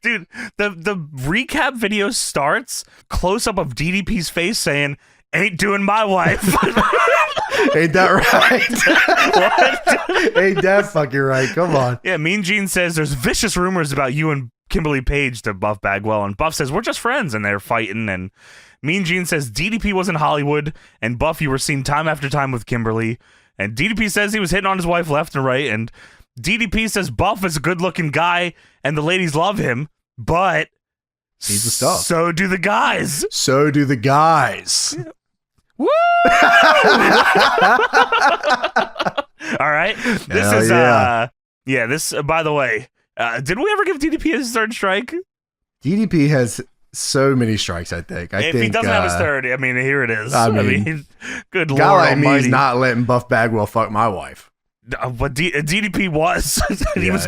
S2: Dude, the recap video starts close up of DDP's face saying, "Ain't doing my wife."
S1: Ain't that right? What? Ain't that fucking right? Come on.
S2: Yeah, Mean Gene says there's vicious rumors about you and Kimberly Page to Buff Bagwell, and Buff says we're just friends, and they're fighting. And Mean Gene says DDP was in Hollywood, and Buff, you were seen time after time with Kimberly. And DDP says he was hitting on his wife left and right, and DDP says Buff is a good-looking guy, and the ladies love him, but
S1: he's the stuff.
S2: So do the guys.
S1: So do the guys.
S2: Yeah. Woo! All right. This is this by the way, did we ever give DDP his third strike?
S1: DDP has so many strikes, I think.
S2: If he doesn't have his third, I mean, here it is.
S1: I mean
S2: good
S1: Lord
S2: almighty.
S1: Like me, he's not letting Buff Bagwell fuck my wife.
S2: But DDP was.
S1: He was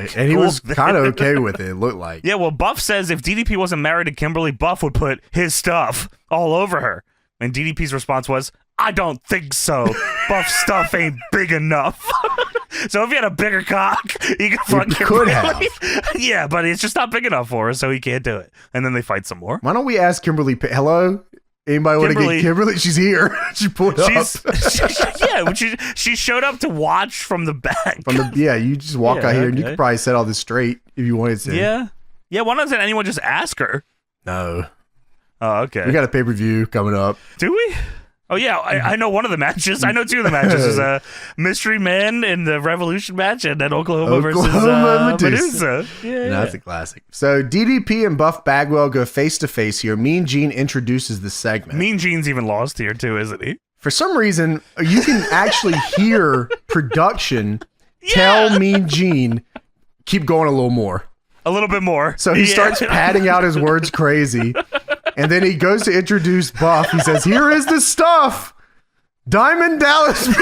S1: kind of okay with it, looked like.
S2: Yeah, well, Buff says if DDP wasn't married to Kimberly, Buff would put his stuff all over her. And DDP's response was, "I don't think so. Buff stuff ain't big enough." So if he had a bigger cock, he could fuck
S1: Kimberly. Could have.
S2: Yeah, but it's just not big enough for her, so he can't do it. And then they fight some more.
S1: Why don't we ask Kimberly? Hello? Anybody want to get Kimberly? She's here. She pulled up.
S2: She showed up to watch from the back.
S1: You just walk out here and you could probably set all this straight if you wanted to.
S2: Yeah. Yeah, why doesn't anyone just ask her?
S1: No.
S2: Oh, okay.
S1: We got a pay-per-view coming up.
S2: Do we? Oh, yeah. I know one of the matches. I know two of the matches. There's a Mystery Man in the Revolution match and then Oklahoma versus Medusa. Yeah,
S1: that's a classic. So DDP and Buff Bagwell go face-to-face here. Mean Gene introduces the segment.
S2: Mean Gene's even lost here, too, isn't he?
S1: For some reason, you can actually hear production tell Mean Gene, keep going a little more.
S2: A little bit more.
S1: So he starts padding out his words crazy. And then he goes to introduce Buff. He says, "Here is the stuff. Diamond Dallas Page."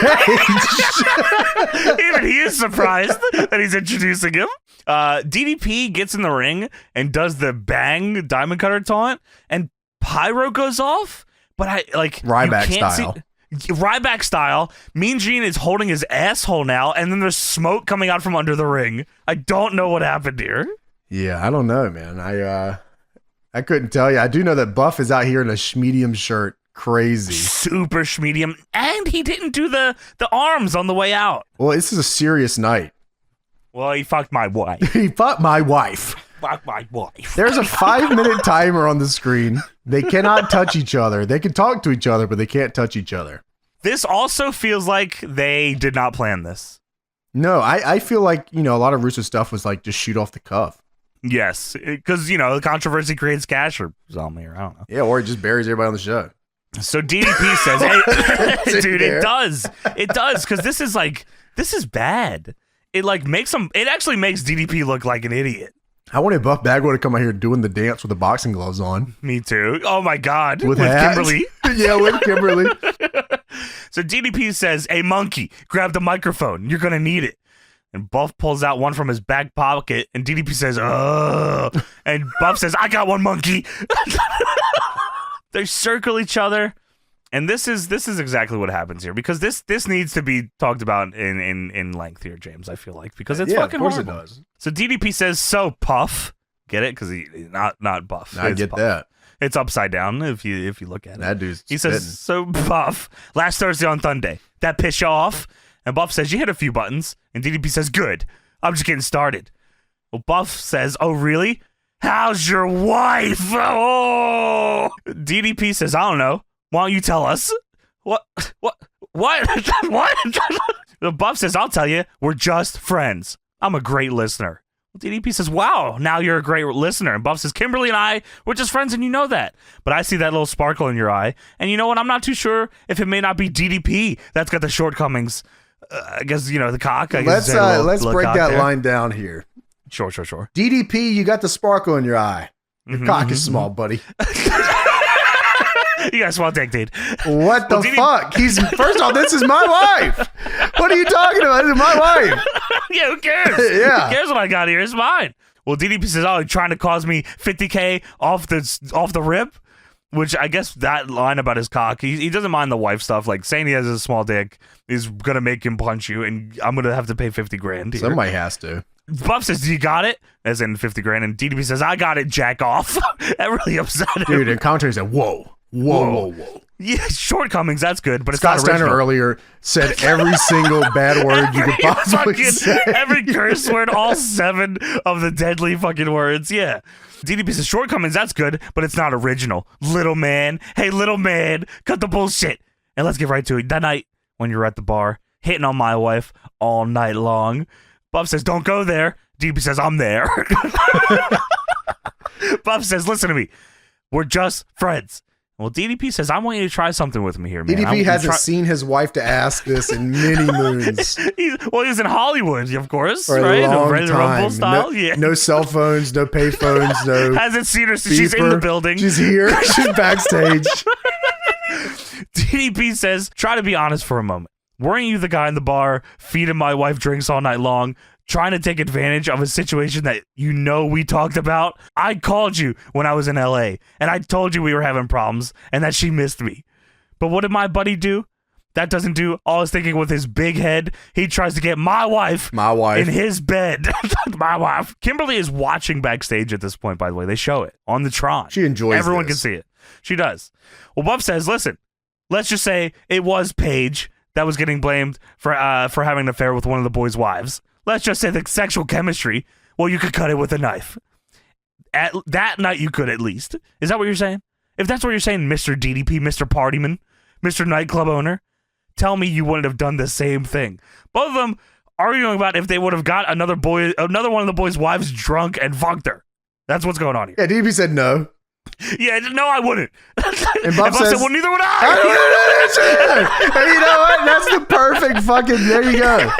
S2: Even he is surprised that he's introducing him. DDP gets in the ring and does the bang diamond cutter taunt, and pyro goes off. But
S1: Ryback style.
S2: Ryback style. Mean Gene is holding his asshole now, and then there's smoke coming out from under the ring. I don't know what happened here.
S1: Yeah, I don't know, man. I couldn't tell you. I do know that Buff is out here in a schmedium shirt. Crazy.
S2: Super schmedium. And he didn't do the arms on the way out.
S1: Well, this is a serious night.
S2: Well, he fucked my wife.
S1: He fucked my wife.
S2: Fuck my wife.
S1: There's a 5-minute timer on the screen. They cannot touch each other. They can talk to each other, but they can't touch each other.
S2: This also feels like they did not plan this.
S1: No, I feel like, a lot of Russo stuff was like just shoot off the cuff.
S2: Yes, because, the controversy creates cash or something, or I don't know.
S1: Yeah, or it just buries everybody on the show.
S2: So DDP says, hey, dude, it does, because this is bad. It actually makes DDP look like an idiot.
S1: I wanted Buff Bagwell to come out here doing the dance with the boxing gloves on.
S2: Me too. Oh my God.
S1: With
S2: Kimberly.
S1: Yeah, with Kimberly.
S2: So DDP says, hey, monkey, grab the microphone. You're going to need it. And Buff pulls out one from his back pocket, and DDP says, ugh. And Buff says, I got one, monkey. They circle each other. And this is exactly what happens here, because this needs to be talked about in length here, James, I feel like, because it's fucking horrible.
S1: Of course it does.
S2: So DDP says, so Puff. Get it? Because he's not Buff.
S1: I get
S2: Puff.
S1: that.
S2: It's upside down if you look at it.
S1: That dude's
S2: He says, so Buff, last Thursday on Sunday, that piss you off? And Buff says, you hit a few buttons. And DDP says, good. I'm just getting started. Well, Buff says, oh, really? How's your wife? Oh! DDP says, I don't know. Why don't you tell us? What? What? Buff says, I'll tell you. We're just friends. I'm a great listener. DDP says, wow, now you're a great listener. And Buff says, Kimberly and I, we're just friends, and you know that. But I see that little sparkle in your eye. And you know what? I'm not too sure if it may not be DDP that's got the shortcomings. I guess, the cock.
S1: Let's break that line down here.
S2: Sure.
S1: DDP, you got the sparkle in your eye. Your cock is small, buddy.
S2: You got a small dick, dude.
S1: What the fuck? First off, this is my wife. What are you talking about? This is my wife.
S2: Yeah, who cares?
S1: Yeah.
S2: Who cares what I got here? It's mine. Well, DDP says, oh, you're trying to cause me $50K off the rip? Which I guess that line about his cock, he doesn't mind the wife stuff. Like saying he has a small dick is going to make him punch you, and I'm going to have to pay $50,000 here.
S1: Somebody has to.
S2: Buff says, you got it? As in $50,000. And DDP says, I got it, jack off. That really upset him.
S1: Dude, and commentary said, whoa.
S2: Yeah, shortcomings, that's good, but
S1: Scott
S2: it's not original.
S1: Steiner earlier said every single bad word you could possibly say.
S2: Every curse word, all 7 of the deadly fucking words, yeah. DDP says, shortcomings, that's good, but it's not original. Little man, hey, little man, cut the bullshit. And let's get right to it. That night, when you're at the bar, hitting on my wife all night long, Buff says, don't go there. DDP says, I'm there. Buff says, listen to me. We're just friends. Well, DDP says, I want you to try something with me here, man.
S1: DDP hasn't seen his wife to ask this in many moons.
S2: He's in Hollywood, of course,
S1: for
S2: right?
S1: A long
S2: Red
S1: time.
S2: Rumble style.
S1: No cell phones, no pay phones, no.
S2: Hasn't seen her since she's in the building.
S1: She's here. She's backstage.
S2: DDP says, try to be honest for a moment. Weren't you the guy in the bar feeding my wife drinks all night long, trying to take advantage of a situation that we talked about? I called you when I was in LA, and I told you we were having problems and that she missed me. But what did my buddy do? That doesn't do all his thinking with his big head. He tries to get my wife in his bed. My wife. Kimberly is watching backstage at this point, by the way. They show it on the Tron.
S1: She enjoys
S2: Everyone
S1: this.
S2: Can see it. She does. Well, Buff says, listen, let's just say it was Paige that was getting blamed for having an affair with one of the boys' wives. Let's just say the sexual chemistry, well, you could cut it with a knife. At that night, you could at least. Is that what you're saying? If that's what you're saying, Mr. DDP, Mr. Partyman, Mr. Nightclub owner, tell me you wouldn't have done the same thing. Both of them arguing about if they would have got another one of the boys' wives drunk and fucked her. That's what's going on here.
S1: Yeah, DDP said no.
S2: Yeah, no, I wouldn't.
S1: And Buff said,
S2: well, neither would I.
S1: Hey, you know what? That's the perfect fucking, there you go.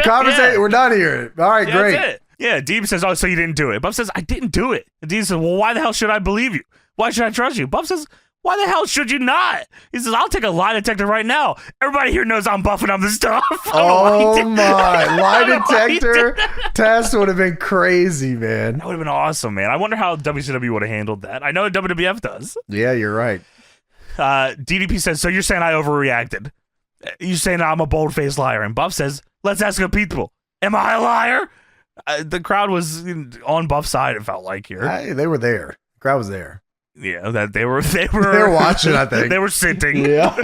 S1: Conversation, we're done here. All right, great.
S2: That's it. Yeah, Deeb says, oh, so you didn't do it. Buff says, I didn't do it. And Deeb says, well, why the hell should I believe you? Why should I trust you? Buff says, why the hell should you not? He says, I'll take a lie detector right now. Everybody here knows I'm buffing on the stuff.
S1: Oh, my. Lie detector test would have been crazy, man.
S2: That would have been awesome, man. I wonder how WCW would have handled that. I know WWF does.
S1: Yeah, you're right.
S2: DDP says, so you're saying I overreacted? You're saying I'm a bold-faced liar? And Buff says, let's ask the people. Am I a liar? The crowd was on Buff's side, it felt like here.
S1: They were there. The crowd was there.
S2: Yeah, that they were
S1: watching, I think.
S2: They were sitting.
S1: Yeah.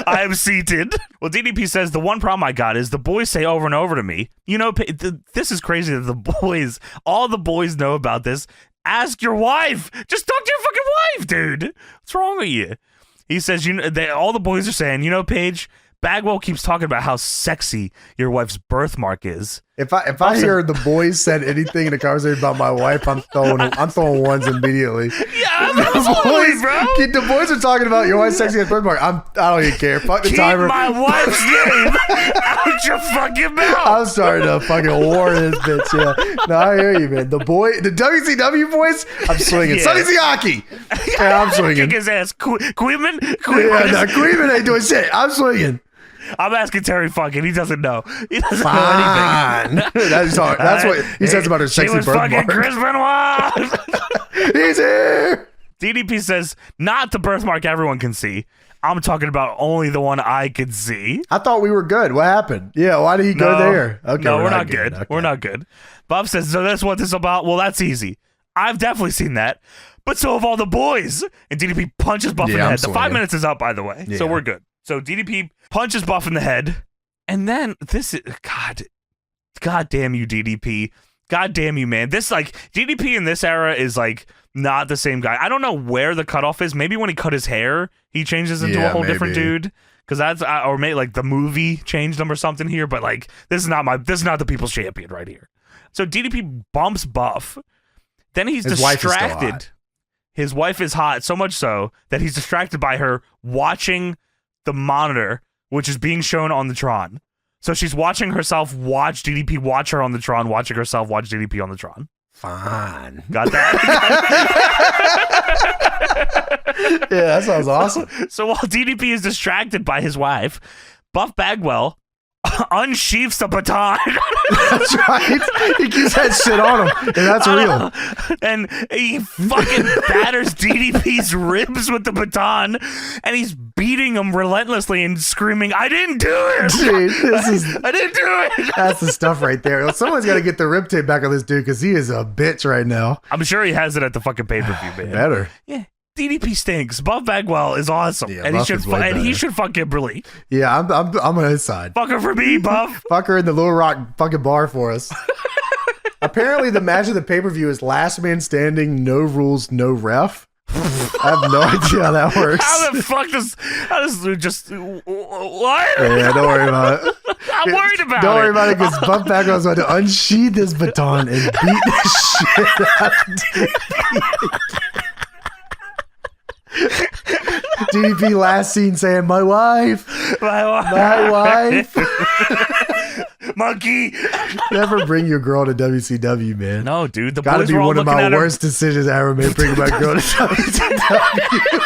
S2: I am seated. Well, DDP says the one problem I got is the boys say over and over to me, this is crazy that all the boys know about this. Ask your wife. Just talk to your fucking wife, dude. What's wrong with you? He says, all the boys are saying, Paige, Bagwell keeps talking about how sexy your wife's birthmark is.
S1: If I hear the boys said anything in the conversation about my wife, I'm throwing ones immediately.
S2: Yeah,
S1: the boys are talking about your wife's sexy birthmark. I don't even care. Fuck the timer.
S2: Keep my wife's name out your fucking mouth.
S1: I'm starting to fucking war this bitch. Yeah, no, I hear you, man. The WCW boys, I'm swinging.
S2: Yeah.
S1: Sonny Ziaki. Yeah, I'm swinging.
S2: Kick his ass. Queeman?
S1: Yeah, no, Queeman ain't doing shit. I'm swinging.
S2: I'm asking Terry fucking. He doesn't know. He doesn't
S1: Fine.
S2: know anything.
S1: That's what he says about her sexy birthmark.
S2: She was fucking Chris Benoit.
S1: He's here.
S2: DDP says, not the birthmark everyone can see. I'm talking about only the one I can see.
S1: I thought we were good. What happened? Yeah, why did he go there? Okay,
S2: no, we're not good.
S1: Okay.
S2: We're not good. Bob says, so that's what this is about? Well, that's easy. I've definitely seen that. But so have all the boys. And DDP punches Buff in the head. The 5 minutes is up, by the way. Yeah. So we're good. So DDP punches Buff in the head. And then this is, God damn you, DDP. God damn you, man. This, DDP in this era is, not the same guy. I don't know where the cutoff is. Maybe when he cut his hair, he changes into a whole different dude. Because that's, or maybe, the movie changed him or something here. But, this is not the people's champion right here. So DDP bumps Buff. Then he's distracted. His wife is hot, so much so that he's distracted by her watching the monitor, which is being shown on the Tron. So she's watching herself watch DDP watch her on the Tron, watching herself watch DDP on the Tron.
S1: Fine.
S2: Got that?
S1: Yeah, that sounds awesome.
S2: So while DDP is distracted by his wife, Buff Bagwell unsheaths the baton.
S1: That's right. He keeps that shit on him, and that's real.
S2: And he fucking batters DDP's ribs with the baton, and he's beating him relentlessly and screaming, "I didn't do it,
S1: dude!
S2: I didn't do it."
S1: That's the stuff right there. Someone's got to get the rib tape back on this dude because he is a bitch right now.
S2: I'm sure he has it at the fucking pay-per-view, man.
S1: Better.
S2: Yeah. DDP stinks. Buff Bagwell is awesome,
S1: yeah,
S2: and he should fuck Kimberly.
S1: Yeah, I'm on his side.
S2: Fuck her for me, Buff.
S1: Fuck her in the Little Rock fucking bar for us. Apparently, the match of the pay-per-view is last man standing, no rules, no ref. I have no idea how that works.
S2: How the fuck does just what?
S1: Yeah, don't worry about it.
S2: I'm worried about it.
S1: Don't worry about it because Buff Bagwell's going to unsheath this baton and beat the shit out of DDP. DDP last scene saying, my wife.
S2: Monkey.
S1: Never bring your girl to WCW, man.
S2: No, dude. The
S1: gotta
S2: boys
S1: be
S2: were all
S1: one of my worst
S2: her.
S1: decisions I ever made, bringing my girl to WCW.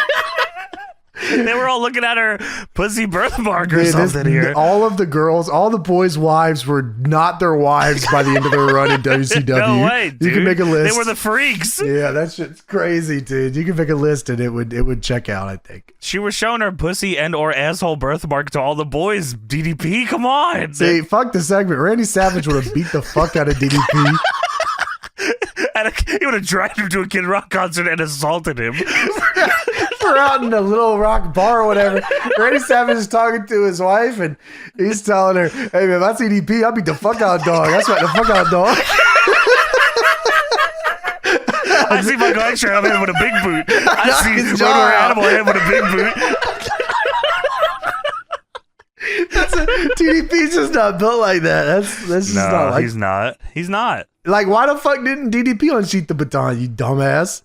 S2: They were all looking at her pussy birthmark or something here.
S1: All of the girls, all the boys' wives were not their wives by the end of their run in WCW.
S2: No way, dude.
S1: You can make a list.
S2: They were the freaks.
S1: Yeah, that shit's crazy, dude. You can make a list and it would check out, I think.
S2: She was showing her pussy and or asshole birthmark to all the boys. DDP, come on.
S1: See, fuck the segment. Randy Savage would have beat the fuck out of DDP.
S2: He would have dragged him to a Kid Rock concert and assaulted him.
S1: We're out in a Little Rock bar or whatever. Randy Savage is talking to his wife and he's telling her, hey man, if I see DDP, I'll beat the fuck out of dog. That's right, the fuck out of dog.
S2: I see Michael Extra, I'm in with a big boot. I see Rotor Animal in with a big boot.
S1: DDP's just not built like that. That's just not like.
S2: He's not.
S1: Like, why the fuck didn't DDP unsheath the baton, you dumbass?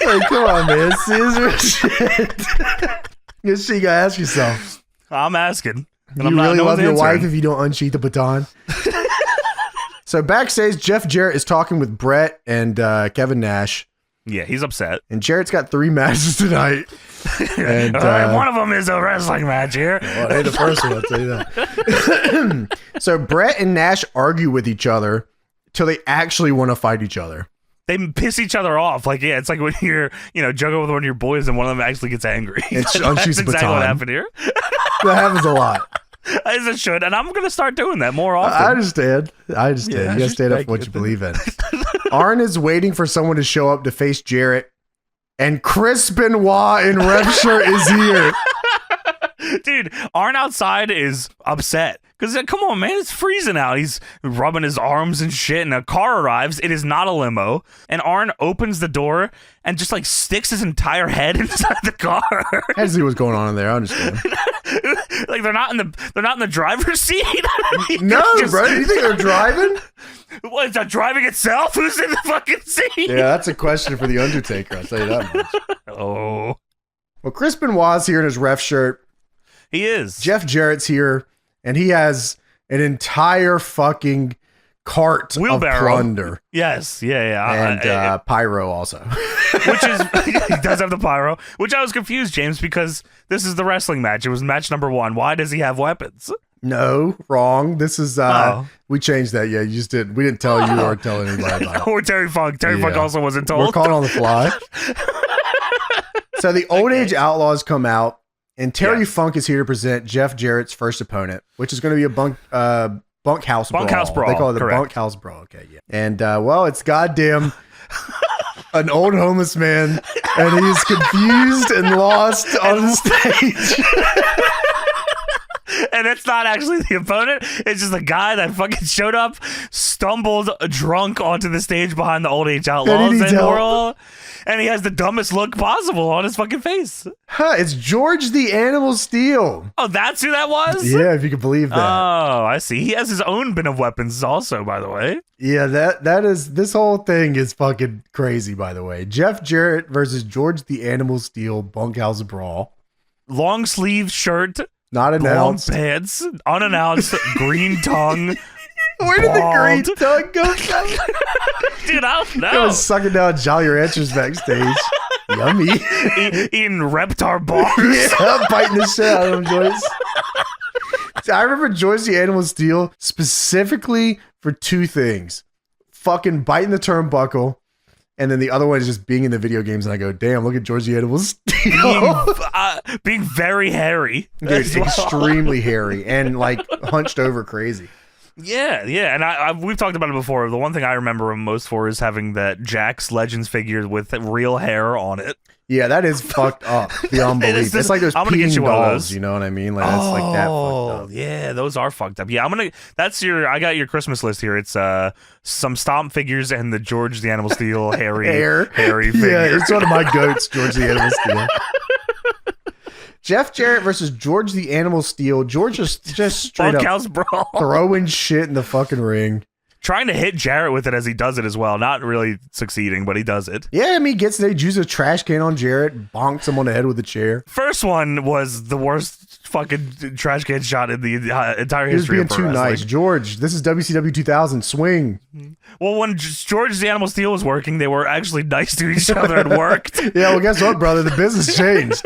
S1: Like, come on, man. Scissor shit. This shit you gotta ask yourself.
S2: I'm asking.
S1: You really love your wife if you don't unsheath the baton? So backstage, Jeff Jarrett is talking with Bret and Kevin Nash.
S2: Yeah, he's upset.
S1: And Jarrett's got 3 matches tonight. And
S2: one of them is a wrestling match here.
S1: Well, it ain't the first one, I'll tell you that. So Bret and Nash argue with each other till they actually want to fight each other.
S2: They piss each other off. Like, yeah, it's like when you're, joking with one of your boys and one of them actually gets angry.
S1: That's
S2: exactly what happened here.
S1: That happens a lot.
S2: As it should, and I'm going to start doing that more often.
S1: I understand. Yeah, you got to stand up for what you believe in. Arn is waiting for someone to show up to face Jarrett, and Chris Benoit in ref shirt is here.
S2: Dude, Arn outside is upset. Because, come on, man, it's freezing out. He's rubbing his arms and shit, and a car arrives. It is not a limo. And Arn opens the door and just, like, sticks his entire head inside the car.
S1: I had to see what's going on in there. I understand.
S2: Like, they're not in the driver's seat.
S1: No, bro. Do you think they're driving?
S2: What, is that driving itself? Who's in the fucking seat?
S1: Yeah, that's a question for the Undertaker. I'll tell you that much.
S2: Oh.
S1: Well, Chris Benoit's here in his ref shirt.
S2: He is.
S1: Jeff Jarrett's here. And he has an entire fucking cart of plunder.
S2: Yes, yeah.
S1: And pyro also.
S2: Which is, he does have the pyro, which I was confused, James, because this is the wrestling match. It was match number 1. Why does he have weapons?
S1: No, wrong. This is, we changed that. Yeah, you just didn't. We didn't tell you or tell anybody about it.
S2: Or Terry Funk. Terry Funk also wasn't told.
S1: We're caught on the fly. So the Old Age Outlaws come out. And Terry Funk is here to present Jeff Jarrett's first opponent, which is going to be a bunkhouse brawl.
S2: Bunkhouse brawl.
S1: They call it the bunkhouse brawl. Okay, yeah. And it's goddamn an old homeless man, and he's confused and lost on the stage.
S2: And it's not actually the opponent. It's just a guy that fucking showed up, stumbled drunk onto the stage behind the Old Age Outlaws, and he has the dumbest look possible on his fucking face.
S1: It's George The Animal Steele.
S2: Oh, that's who that was?
S1: Yeah, if you can believe that.
S2: Oh, I see. He has his own bin of weapons also, by the way.
S1: Yeah, this whole thing is fucking crazy, by the way. Jeff Jarrett versus George The Animal Steele Bunkhouse Brawl.
S2: Long sleeve shirt.
S1: Not announced.
S2: Long pants. Unannounced. Green tongue.
S1: Where did the green tongue go from?
S2: Dude, I don't know.
S1: It was sucking down Jolly Ranchers backstage. Yummy.
S2: Eating Reptar bars.
S1: Yeah, biting the shit out of him, Joyce. I remember George The Animal Steele specifically for 2 things. Fucking biting the turnbuckle, and then the other one is just being in the video games, and I go, damn, look at George The Animal Steele.
S2: Being very hairy.
S1: Dude, extremely hairy, and like hunched over crazy.
S2: Yeah, and we've talked about it before. The one thing I remember him most for is having that Jax Legends figure with real hair on it. Yeah,
S1: that is fucked up beyond belief. It's like those peeing dolls, you know what I mean? Like that's like that fucked up.
S2: Yeah, those are fucked up. Yeah, I got your Christmas list here. It's some stomp figures and the George The Animal Steele hairy figure.
S1: Yeah, it's one of my goats, George The Animal Steele. Jeff Jarrett versus George The Animal Steele. George is just straight
S2: Bunkhouse
S1: up
S2: brawl.
S1: Throwing shit in the fucking ring.
S2: Trying to hit Jarrett with it as he does it as well. Not really succeeding, but he does it.
S1: Yeah, I mean, he gets there, uses a trash can on Jarrett, bonks him on the head with a chair.
S2: First one was the worst fucking trash can shot in the entire history of pro wrestling. He was being too nice.
S1: George, this is WCW 2000. Swing.
S2: Well, when George The Animal Steele was working, they were actually nice to each other and worked.
S1: Yeah, well, guess what, brother? The business changed.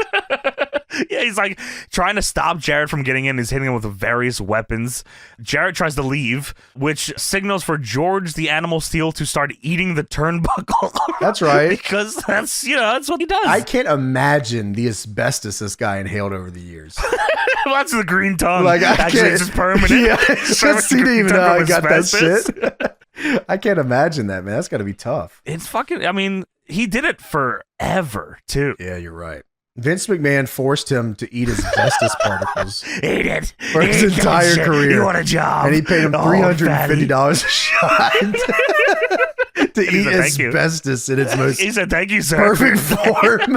S2: Yeah, he's like trying to stop Jarrett from getting in. He's hitting him with various weapons. Jarrett tries to leave, which signals for George The Animal Steele to start eating the turnbuckle.
S1: That's right.
S2: Because that's what he does.
S1: I can't imagine the asbestos this guy inhaled over the years.
S2: Well, that's the green tongue.
S1: Like,
S2: actually, it's just permanent.
S1: Yeah, it's just, he didn't even know I got that shit. I can't imagine that, man. That's got to be tough.
S2: It's fucking, I mean, he did it forever, too.
S1: Yeah, you're right. Vince McMahon forced him to eat asbestos particles.
S2: Eat it.
S1: For his entire career.
S2: You want a job.
S1: And he paid him $350 a shot to eat asbestos in its most
S2: he said, thank you, sir.
S1: perfect form.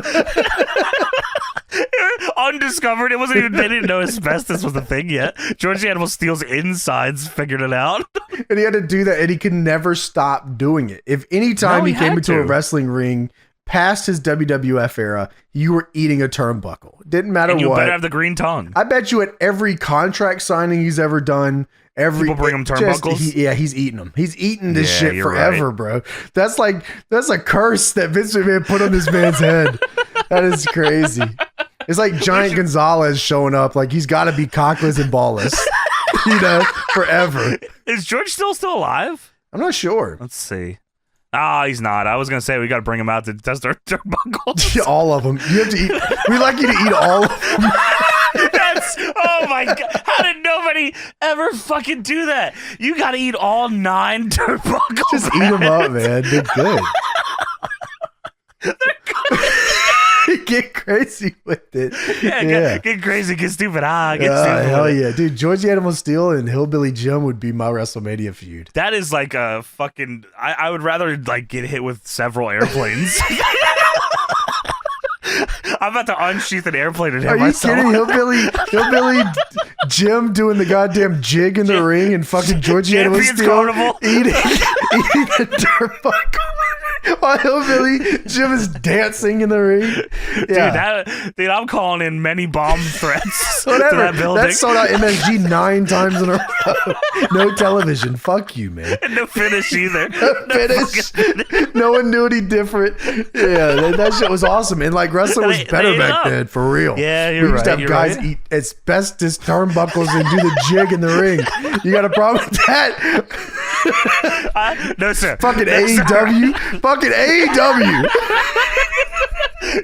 S2: Undiscovered. It wasn't even, they didn't know asbestos was the thing yet. George The Animal Steele's insides figured it out.
S1: And he had to do that, and he could never stop doing it. If any time he came into a wrestling ring past his WWF era, you were eating a turnbuckle. Didn't matter what.
S2: You better have the green tongue.
S1: I bet you at every contract signing he's ever done,
S2: people bring him turnbuckles.
S1: He's eating them. He's eating this shit forever, right, bro. That's a curse that Vince McMahon put on this man's head. That is crazy. It's like Giant Gonzalez showing up. Like he's got to be cockless and ballless, forever.
S2: Is George still alive?
S1: I'm not sure.
S2: Let's see. Ah, he's not. I was gonna say we got to bring him out to test our turnbuckles.
S1: All of them. You have to eat. We'd like you to eat all of them.
S2: Oh my god! How did nobody ever fucking do that? You got to eat all 9 turnbuckles.
S1: Just eat them up, man. They're good.
S2: They're good.
S1: Get crazy with it.
S2: Yeah. Get crazy, get stupid. Get stupid.
S1: Hell yeah, dude. George The Animal Steele and Hillbilly Jim would be my WrestleMania feud.
S2: That is like a fucking. I would rather like get hit with several airplanes. I'm about to unsheath an airplane and hit myself.
S1: Are you kidding? Hillbilly Jim doing the goddamn jig in the ring and fucking George The Animal Steele eating the turnbuckle. While Hillbilly Jim is dancing in the ring. Yeah.
S2: Dude, I'm calling in many bomb threats to that building.
S1: That sold out MSG 9 times in a row. No television. Fuck you, man.
S2: And no finish either.
S1: No finish. No one knew any different. Yeah, that shit was awesome. And like wrestling was better back then, for real.
S2: Yeah, you're right.
S1: We used to have guys eat asbestos turnbuckles and do the jig in the ring. You got a problem with that?
S2: No, sir.
S1: Fucking AEW. Fucking AEW.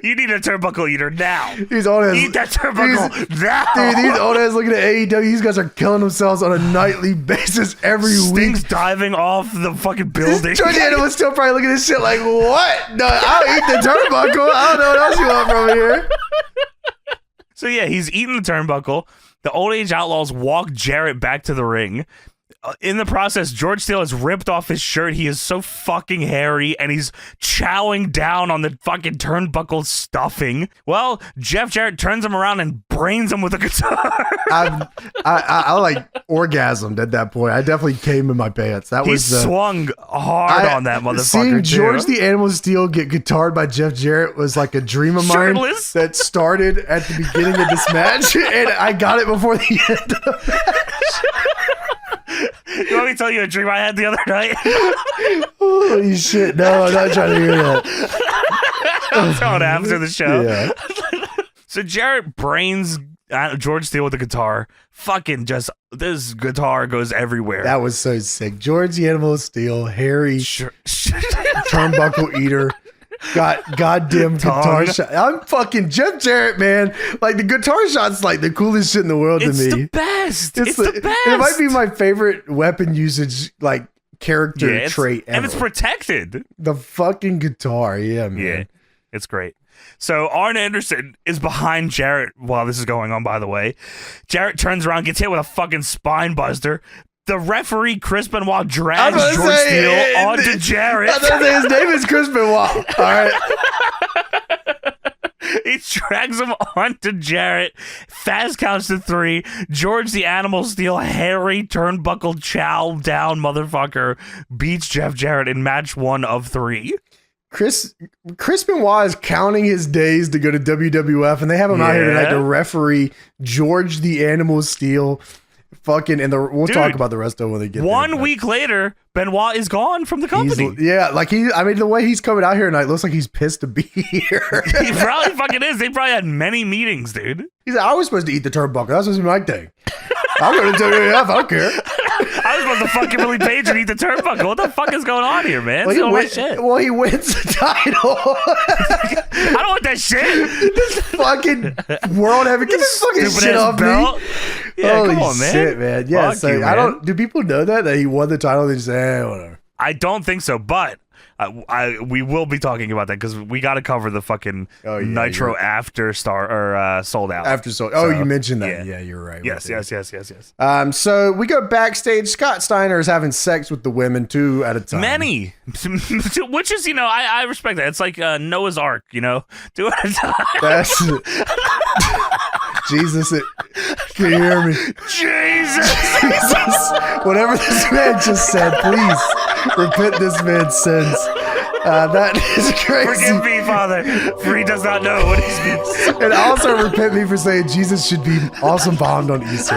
S2: You need a turnbuckle eater now.
S1: These old ass,
S2: eat that turnbuckle now.
S1: Dude, these old ass looking at AEW. These guys are killing themselves on a nightly basis every
S2: Sting's
S1: week.
S2: Diving off the fucking building.
S1: George The Animal still probably looking at this shit like, what? No, I'll eat the turnbuckle. I don't know what else you want from here.
S2: So yeah, he's eating the turnbuckle. The Old Age Outlaws walk Jarrett back to the ring. In the process, George Steele has ripped off his shirt. He is so fucking hairy, and he's chowing down on the fucking turnbuckle stuffing. Well, Jeff Jarrett turns him around and brains him with a guitar.
S1: I like orgasmed at that point. I definitely came in my pants. He
S2: swung hard on that motherfucker.
S1: Seeing George The Animal Steele get guitared by Jeff Jarrett was like a dream of mine that started at the beginning of this match, and I got it before the end of the match.
S2: You want me to tell you a dream I had the other night?
S1: Holy shit. No, I'm not trying to hear that.
S2: I'll tell it after the show.
S1: Yeah.
S2: So Jarrett brains George Steele with the guitar. Fucking just, this guitar goes everywhere.
S1: That was so sick. George The Animal Steele, hairy, turnbuckle eater. Got goddamn guitar shot. I'm fucking Jeff Jarrett, man. Like the guitar shot's like the coolest shit in the world to me.
S2: It's the best. It's the best.
S1: It might be my favorite weapon usage, like character trait ever.
S2: And it's protected.
S1: The fucking guitar, yeah, man.
S2: Yeah, it's great. So Arn Anderson is behind Jarrett while this is going on, by the way. Jarrett turns around, gets hit with a fucking spine buster. The referee, Chris Benoit, drags George Steele onto Jarrett.
S1: I was gonna say his name is Chris Benoit. All right.
S2: He drags him onto Jarrett. Fast counts to 3. George The Animal Steele, hairy turnbuckle chow down motherfucker, beats Jeff Jarrett in match 1 of 3.
S1: Chris Benoit is counting his days to go to WWF, and they have him out here tonight to referee George The Animal Steele. Fucking, and we'll talk about the rest of it when they get there.
S2: 1 week later, Benoit is gone from the company.
S1: The way he's coming out here tonight looks like he's pissed to be here.
S2: He probably fucking is. They probably had many meetings, dude.
S1: He's like, I was supposed to eat the turnbuckle. That's supposed to be my thing. I'm going to WWF. I don't care.
S2: I was supposed to fucking Billy Page and eat the turnbuckle. What the fuck is going on here, man?
S1: He wins the title.
S2: I don't want that shit.
S1: This fucking world heavy. Get this fucking shit off me.
S2: Yeah,
S1: holy
S2: come on, man.
S1: Shit, man. Yeah, so
S2: you, man.
S1: Do people know that he won the title? They just say, whatever.
S2: I don't think so, but we will be talking about that because we got to cover the fucking Nitro after Souled Out.
S1: After Souled Out. You mentioned that. Yeah, you're right.
S2: Yes.
S1: So we go backstage. Scott Steiner is having sex with the women 2 at a time.
S2: Many. Which is, I respect that. It's like Noah's Ark, 2 at a time.
S1: That's Jesus. Can you hear me?
S2: Jesus.
S1: Whatever this man just said, please repent this man's sins. That is crazy.
S2: Forgive me, Father, for he does not know what he speaks.
S1: And also repent me for saying Jesus should be awesome bombed on Easter.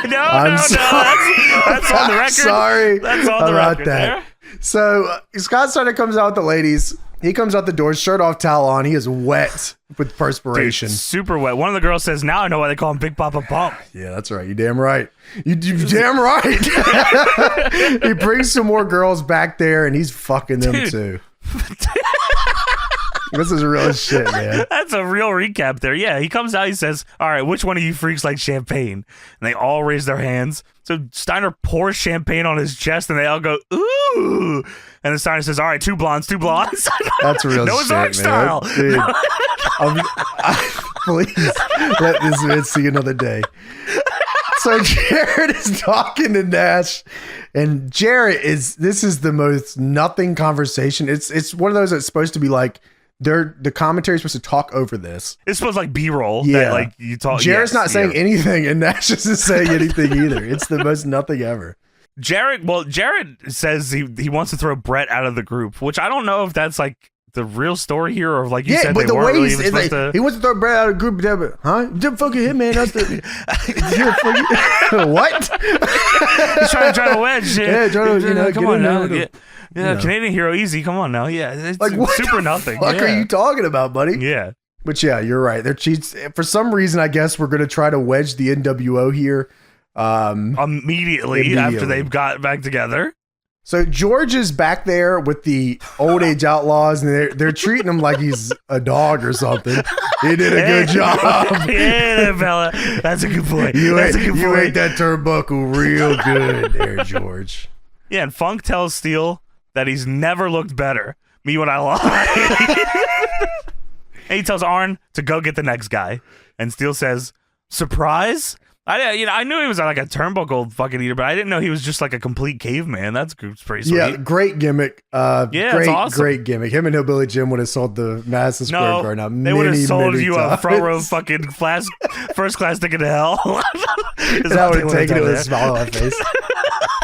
S2: No, that's on the record.
S1: Sorry.
S2: That's on the record.
S1: That. So Scott Steiner comes out with the ladies. He comes out the door, shirt off, towel on. He is wet with perspiration.
S2: Dude, super wet. One of the girls says, now I know why they call him Big Papa Pump.
S1: Yeah, that's right. You damn right. You damn right. He brings some more girls back there, and he's fucking them too. This is real shit, man.
S2: That's a real recap there. Yeah, he comes out, he says, all right, which one of you freaks like champagne? And they all raise their hands. So Steiner pours champagne on his chest, and they all go, ooh. And then Steiner says, all right, two blondes.
S1: That's real
S2: no
S1: shit,
S2: man. Style.
S1: Dude, please let this man see another day. So Jarrett is talking to Nash, and Jarrett this is the most nothing conversation. It's one of those that's supposed to be like, the commentary is supposed to talk over this.
S2: It's supposed to like B-roll.
S1: Yeah.
S2: That, like you talk.
S1: Jarrett's not saying anything, and Nash isn't saying anything either. It's the most nothing ever.
S2: Jarrett says he wants to throw Bret out of the group, which I don't know if that's like the real story here, or like you said,
S1: but
S2: they
S1: the
S2: weren't
S1: way
S2: really
S1: he
S2: supposed to.
S1: He wants to throw Bret out of the group, huh? Just fucking hit, man. That's the what?
S2: He's trying to drive a wedge.
S1: Yeah, trying to
S2: come on now. Yeah,
S1: know.
S2: Canadian hero, easy. Come on now. Yeah, it's
S1: like what
S2: super
S1: the
S2: nothing.
S1: Fuck, are you talking about, buddy?
S2: Yeah.
S1: But yeah, you're right. They're cheats. For some reason, I guess we're going to try to wedge the NWO here.
S2: Immediately after they've got back together.
S1: So George is back there with the Old Age Outlaws, and they're treating him like he's a dog or something. He did a good job.
S2: Yeah, fella. That's a good point.
S1: You ate that turnbuckle real good there, George.
S2: Yeah, and Funk tells Steele that he's never looked better. Me when I lie. And he tells Arn to go get the next guy. And Steele says, surprise? I knew he was like a turnbuckle fucking eater, but I didn't know he was just like a complete caveman. That's pretty sweet.
S1: Yeah, great gimmick.
S2: That's awesome.
S1: Great gimmick. Him and Hillbilly Jim would have sold the Madison Square Garden.
S2: They would have sold you a front row fucking first class ticket to hell.
S1: And I would have taken it with a smile on my face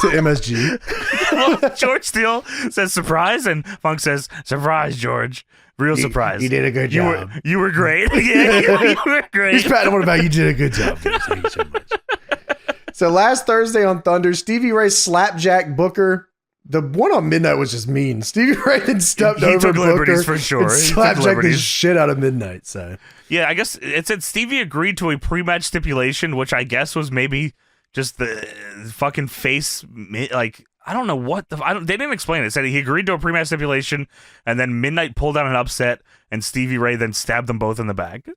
S1: to MSG.
S2: Well, George Steele says surprise, and Funk says surprise, George. Real surprise.
S1: You did a good job.
S2: You were great. Yeah, you were great.
S1: He's patting him on the back. You did a good job. Thank you so much. So last Thursday on Thunder, Stevie Ray slapjack Booker. The one on Midnight was just mean. Stevie Ray then stepped over Booker
S2: for sure.
S1: and slapjacked the shit out of Midnight. So
S2: yeah, I guess it said Stevie agreed to a pre-match stipulation, which I guess was maybe just the fucking face, like. I don't know what they didn't explain it. It said he agreed to a pre-match stipulation, and then Midnight pulled out an upset, and Stevie Ray then stabbed them both in the back.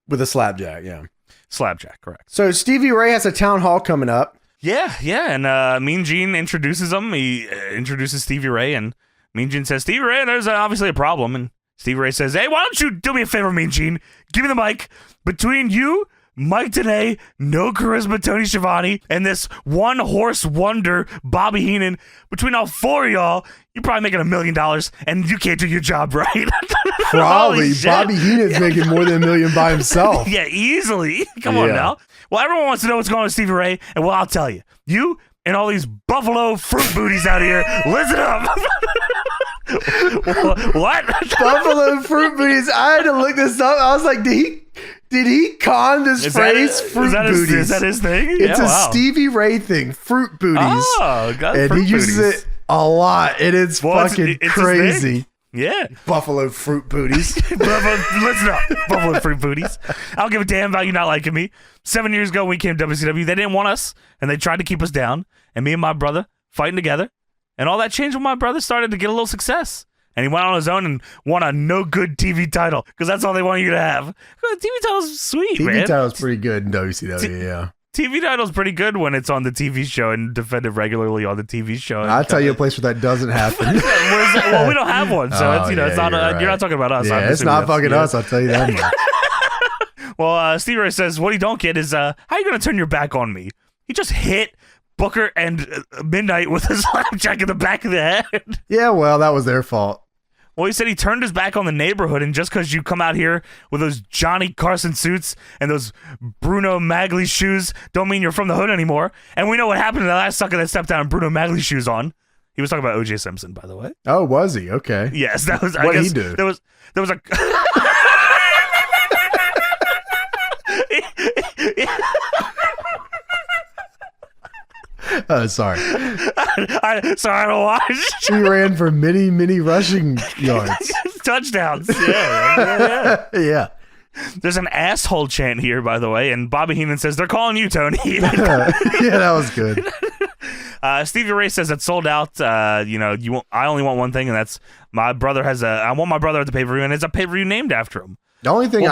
S1: With a slapjack, yeah.
S2: Slapjack, correct.
S1: So Stevie Ray has a town hall coming up.
S2: Yeah, and Mean Gene introduces him. He introduces Stevie Ray, and Mean Gene says, Stevie Ray, there's obviously a problem. And Stevie Ray says, hey, why don't you do me a favor, Mean Gene? Give me the mic. Between you, Mike Tenay, No Charisma Tony Schiavone, and this one horse wonder Bobby Heenan, between all four of y'all, you're probably making $1 million, and you can't do your job right.
S1: Probably. Bobby Heenan's making more than $1 million by himself.
S2: Yeah, easily. Come on now. Well, everyone wants to know what's going on with Stevie Ray, and well, I'll tell you. You and all these buffalo fruit booties out here, listen up. What?
S1: Buffalo fruit booties. I had to look this up. I was like, did he con this phrase? Fruit booties.
S2: Is that his thing?
S1: It's a Stevie Ray thing. Fruit booties.
S2: Oh, God.
S1: And he uses it a lot. And it's fucking crazy.
S2: Yeah.
S1: Buffalo fruit booties.
S2: Listen up. Buffalo fruit booties. I don't give a damn about you not liking me. 7 years ago when we came to WCW, they didn't want us, and they tried to keep us down. And me and my brother fighting together. And all that changed when my brother started to get a little success. And he went on his own and won a no-good TV title because that's all they want you to have. TV title's sweet, man.
S1: TV title's pretty good in WCW, yeah.
S2: TV title's pretty good when it's on the TV show and defended regularly on the TV show.
S1: I'll tell you a place where that doesn't happen.
S2: Well, we don't have one, so it's not. You're not talking about us.
S1: Yeah, it's not fucking us. I'll tell you that much.
S2: Well, Stevie Ray says, what you don't get is, how are you going to turn your back on me? He just hit Booker and Midnight with a slapjack in the back of the head.
S1: Yeah, well, that was their fault.
S2: Well, he said he turned his back on the neighborhood, and just because you come out here with those Johnny Carson suits and those Bruno Magli shoes don't mean you're from the hood anymore. And we know what happened to the last sucker that stepped down in Bruno Magli shoes on. He was talking about O.J. Simpson, by the way.
S1: Oh, was he? Okay.
S2: Yes, that was.
S1: What did he do?
S2: There was a.
S1: Oh, sorry.
S2: So I don't watch.
S1: He ran for many rushing yards.
S2: Touchdowns. Yeah.
S1: Yeah.
S2: There's an asshole chant here, by the way, and Bobby Heenan says, they're calling you, Tony.
S1: Yeah, that was good.
S2: Stevie Ray says it's sold out. I only want one thing, and that's I want my brother at the pay-per-view, and it's a pay-per-view named after him.
S1: The only thing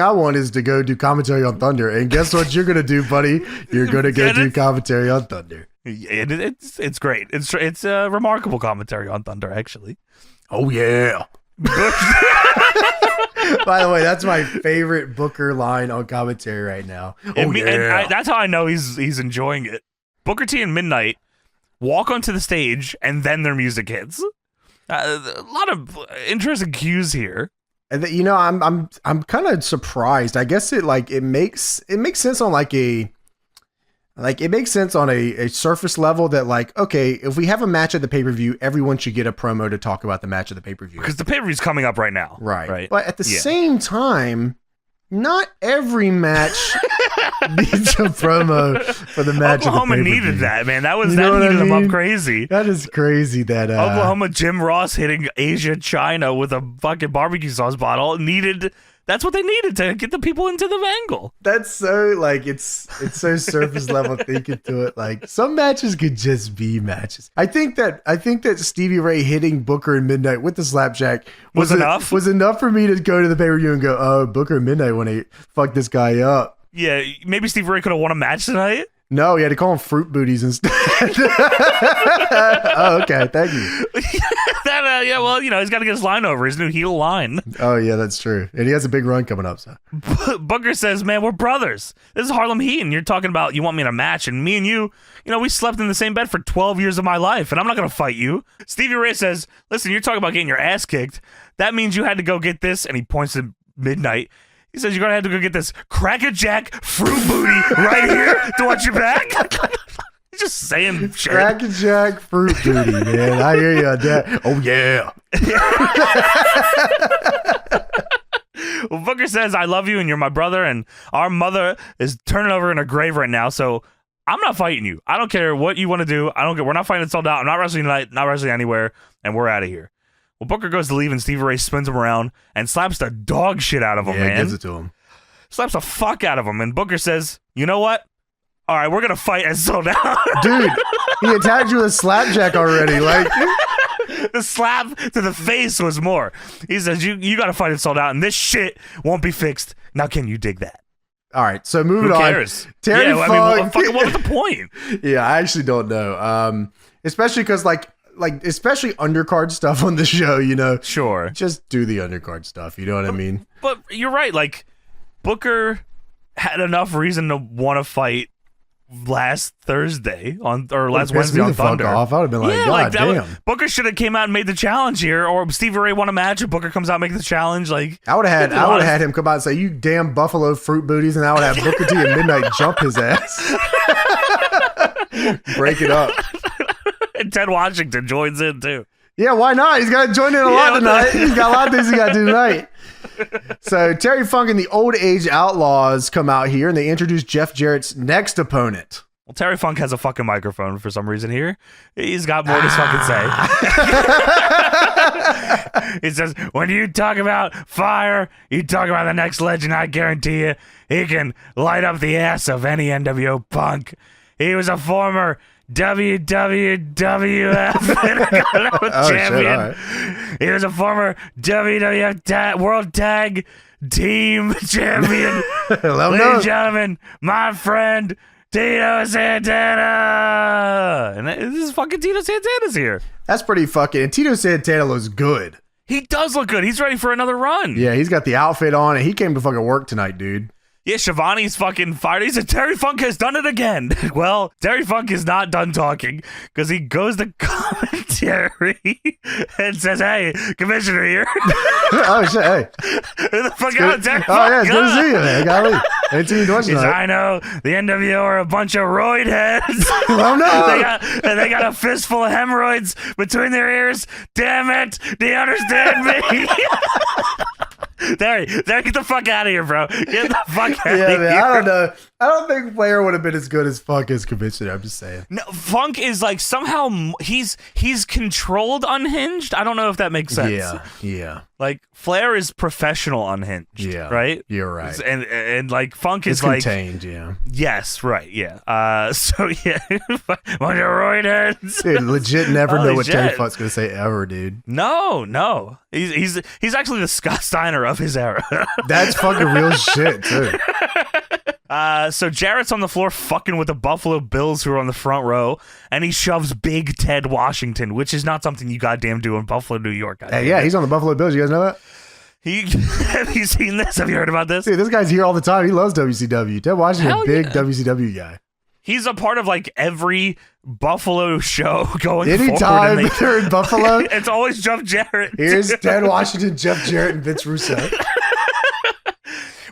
S1: I want is to go do commentary on Thunder, and guess what you're gonna do, buddy? You're gonna go do commentary on Thunder.
S2: It's great. It's a remarkable commentary on Thunder, actually.
S1: Oh yeah. By the way, that's my favorite Booker line on commentary right now.
S2: And that's how I know he's enjoying it. Booker T and Midnight walk onto the stage, and then their music hits. A lot of interesting cues here.
S1: And I'm kind of surprised. I guess it makes sense on it makes sense on a surface level that okay, if we have a match at the pay-per-view, everyone should get a promo to talk about the match at the pay-per-view.
S2: Because the pay-per-view's coming up right now.
S1: Right. But at the same time, not every match needs a promo for the match.
S2: Oklahoma
S1: of the
S2: needed that, man. That heated them up crazy.
S1: That is crazy that
S2: Oklahoma Jim Ross hitting Asia China with a fucking barbecue sauce bottle that's what they needed to get the people into the angle.
S1: That's so it's so surface level thinking to it. Some matches could just be matches. I think that Stevie Ray hitting Booker and Midnight with the slapjack was enough for me to go to the pay-per-view and go, oh, Booker and Midnight want to fuck this guy up.
S2: Yeah, maybe Stevie Ray could have won a match tonight.
S1: No, he had to call him fruit booties instead. Oh, okay. Thank you.
S2: He's got to get his line over, his new heel line.
S1: Oh, yeah, that's true. And he has a big run coming up. So
S2: Booker says, man, we're brothers. This is Harlem Heat, and you're talking about you want me in a match, and me and you, we slept in the same bed for 12 years of my life, and I'm not going to fight you. Stevie Ray says, listen, you're talking about getting your ass kicked. That means you had to go get this, and he points to Midnight. He says, you're going to have to go get this Crack-a-Jack fruit booty right here to watch your back? He's just saying shit.
S1: Crack-a-Jack fruit booty, man. I hear you, Dad. Oh, yeah.
S2: Well, Booker says, I love you and you're my brother, and our mother is turning over in her grave right now, so I'm not fighting you. I don't care what you want to do. I don't care. We're not fighting Sold Out. I'm not wrestling tonight, not wrestling anywhere, and we're out of here. Well, Booker goes to leave, and Stevie Ray spins him around and slaps the dog shit out of him, man.
S1: Gives it to him.
S2: Slaps the fuck out of him, and Booker says, you know what? All right, we're going to fight as Sold Out.
S1: Dude, he attacked you with a slapjack already.
S2: The slap to the face was more. He says, you got to fight as Sold Out, and this shit won't be fixed. Now, can you dig that?
S1: All right, so moving on.
S2: Who cares?
S1: Terry Funk.
S2: What was the point?
S1: Yeah, I actually don't know. Especially because, especially undercard stuff on the show,
S2: Sure.
S1: Just do the undercard stuff, you know what I mean?
S2: But you're right, Booker had enough reason to want to fight last Thursday last Wednesday on Thunder.
S1: Off. I would have been God damn.
S2: Booker should have came out and made the challenge here, or Stevie Ray won a match and Booker comes out and makes the challenge. I would have
S1: had him come out and say, you damn buffalo fruit booties, and I would have Booker T and Midnight jump his ass. Break it up.
S2: And Ted Washington joins in too.
S1: Yeah, why not? He's got to join in a lot tonight. He's got a lot of things he got to do tonight. So Terry Funk and the Old Age Outlaws come out here, and they introduce Jeff Jarrett's next opponent.
S2: Well, Terry Funk has a fucking microphone for some reason here. He's got more to fucking say. He says, when you talk about fire, you talk about the next legend, I guarantee you, he can light up the ass of any NWO punk. He was a former WWF champion. He was a former WWF World Tag Team champion. Ladies and gentlemen, my friend Tito Santana. And this is fucking Tito Santana's here.
S1: That's pretty fucking. And Tito Santana looks good.
S2: He does look good. He's ready for another run.
S1: Yeah, he's got the outfit on, and he came to fucking work tonight, dude.
S2: Yeah, Shivani's fucking fired. He said, Terry Funk has done it again. Well, Terry Funk is not done talking because he goes to commentary and says, hey, Commissioner here.
S1: Oh, shit, hey.
S2: Who the fuck out, Terry Funk?
S1: Oh, yeah, it's good to see you, man. Golly. Ain't seen you twice tonight.
S2: I know. The NWO are a bunch of roid heads.
S1: Oh, no.
S2: They got a fistful of hemorrhoids between their ears. Damn it. Do you understand me? There, get the fuck out of here, bro. Get the fuck out of
S1: Yeah,
S2: here.
S1: man, I don't know. I don't think Flair would have been as good as Funk as Commissioner. I'm just saying.
S2: No, Funk is like somehow he's controlled unhinged. I don't know if that makes sense.
S1: Yeah.
S2: Like Flair is professional unhinged. Yeah, right.
S1: You're right.
S2: And like Funk is
S1: it's
S2: like
S1: contained. Yeah.
S2: Yes, right. Yeah. So yeah, bunch of roidheads.
S1: Dude, legit never know what
S2: shit.
S1: Terry Funk's gonna say ever, dude.
S2: No. He's actually the Scott Steiner of his era.
S1: That's fucking real shit too.
S2: So Jarrett's on the floor fucking with the Buffalo Bills who are on the front row, and he shoves Big Ted Washington, which is not something you goddamn do in Buffalo, New York.
S1: Hey, yeah, he's on the Buffalo Bills. You guys know that?
S2: Have you seen this? Have you heard about this?
S1: Dude, this guy's here all the time. He loves WCW. Ted Washington's a big WCW guy.
S2: He's a part of like every Buffalo show going
S1: Anytime
S2: forward.
S1: they're in Buffalo,
S2: it's always Jeff Jarrett.
S1: Here's Ted Washington, Jeff Jarrett, and Vince Russo.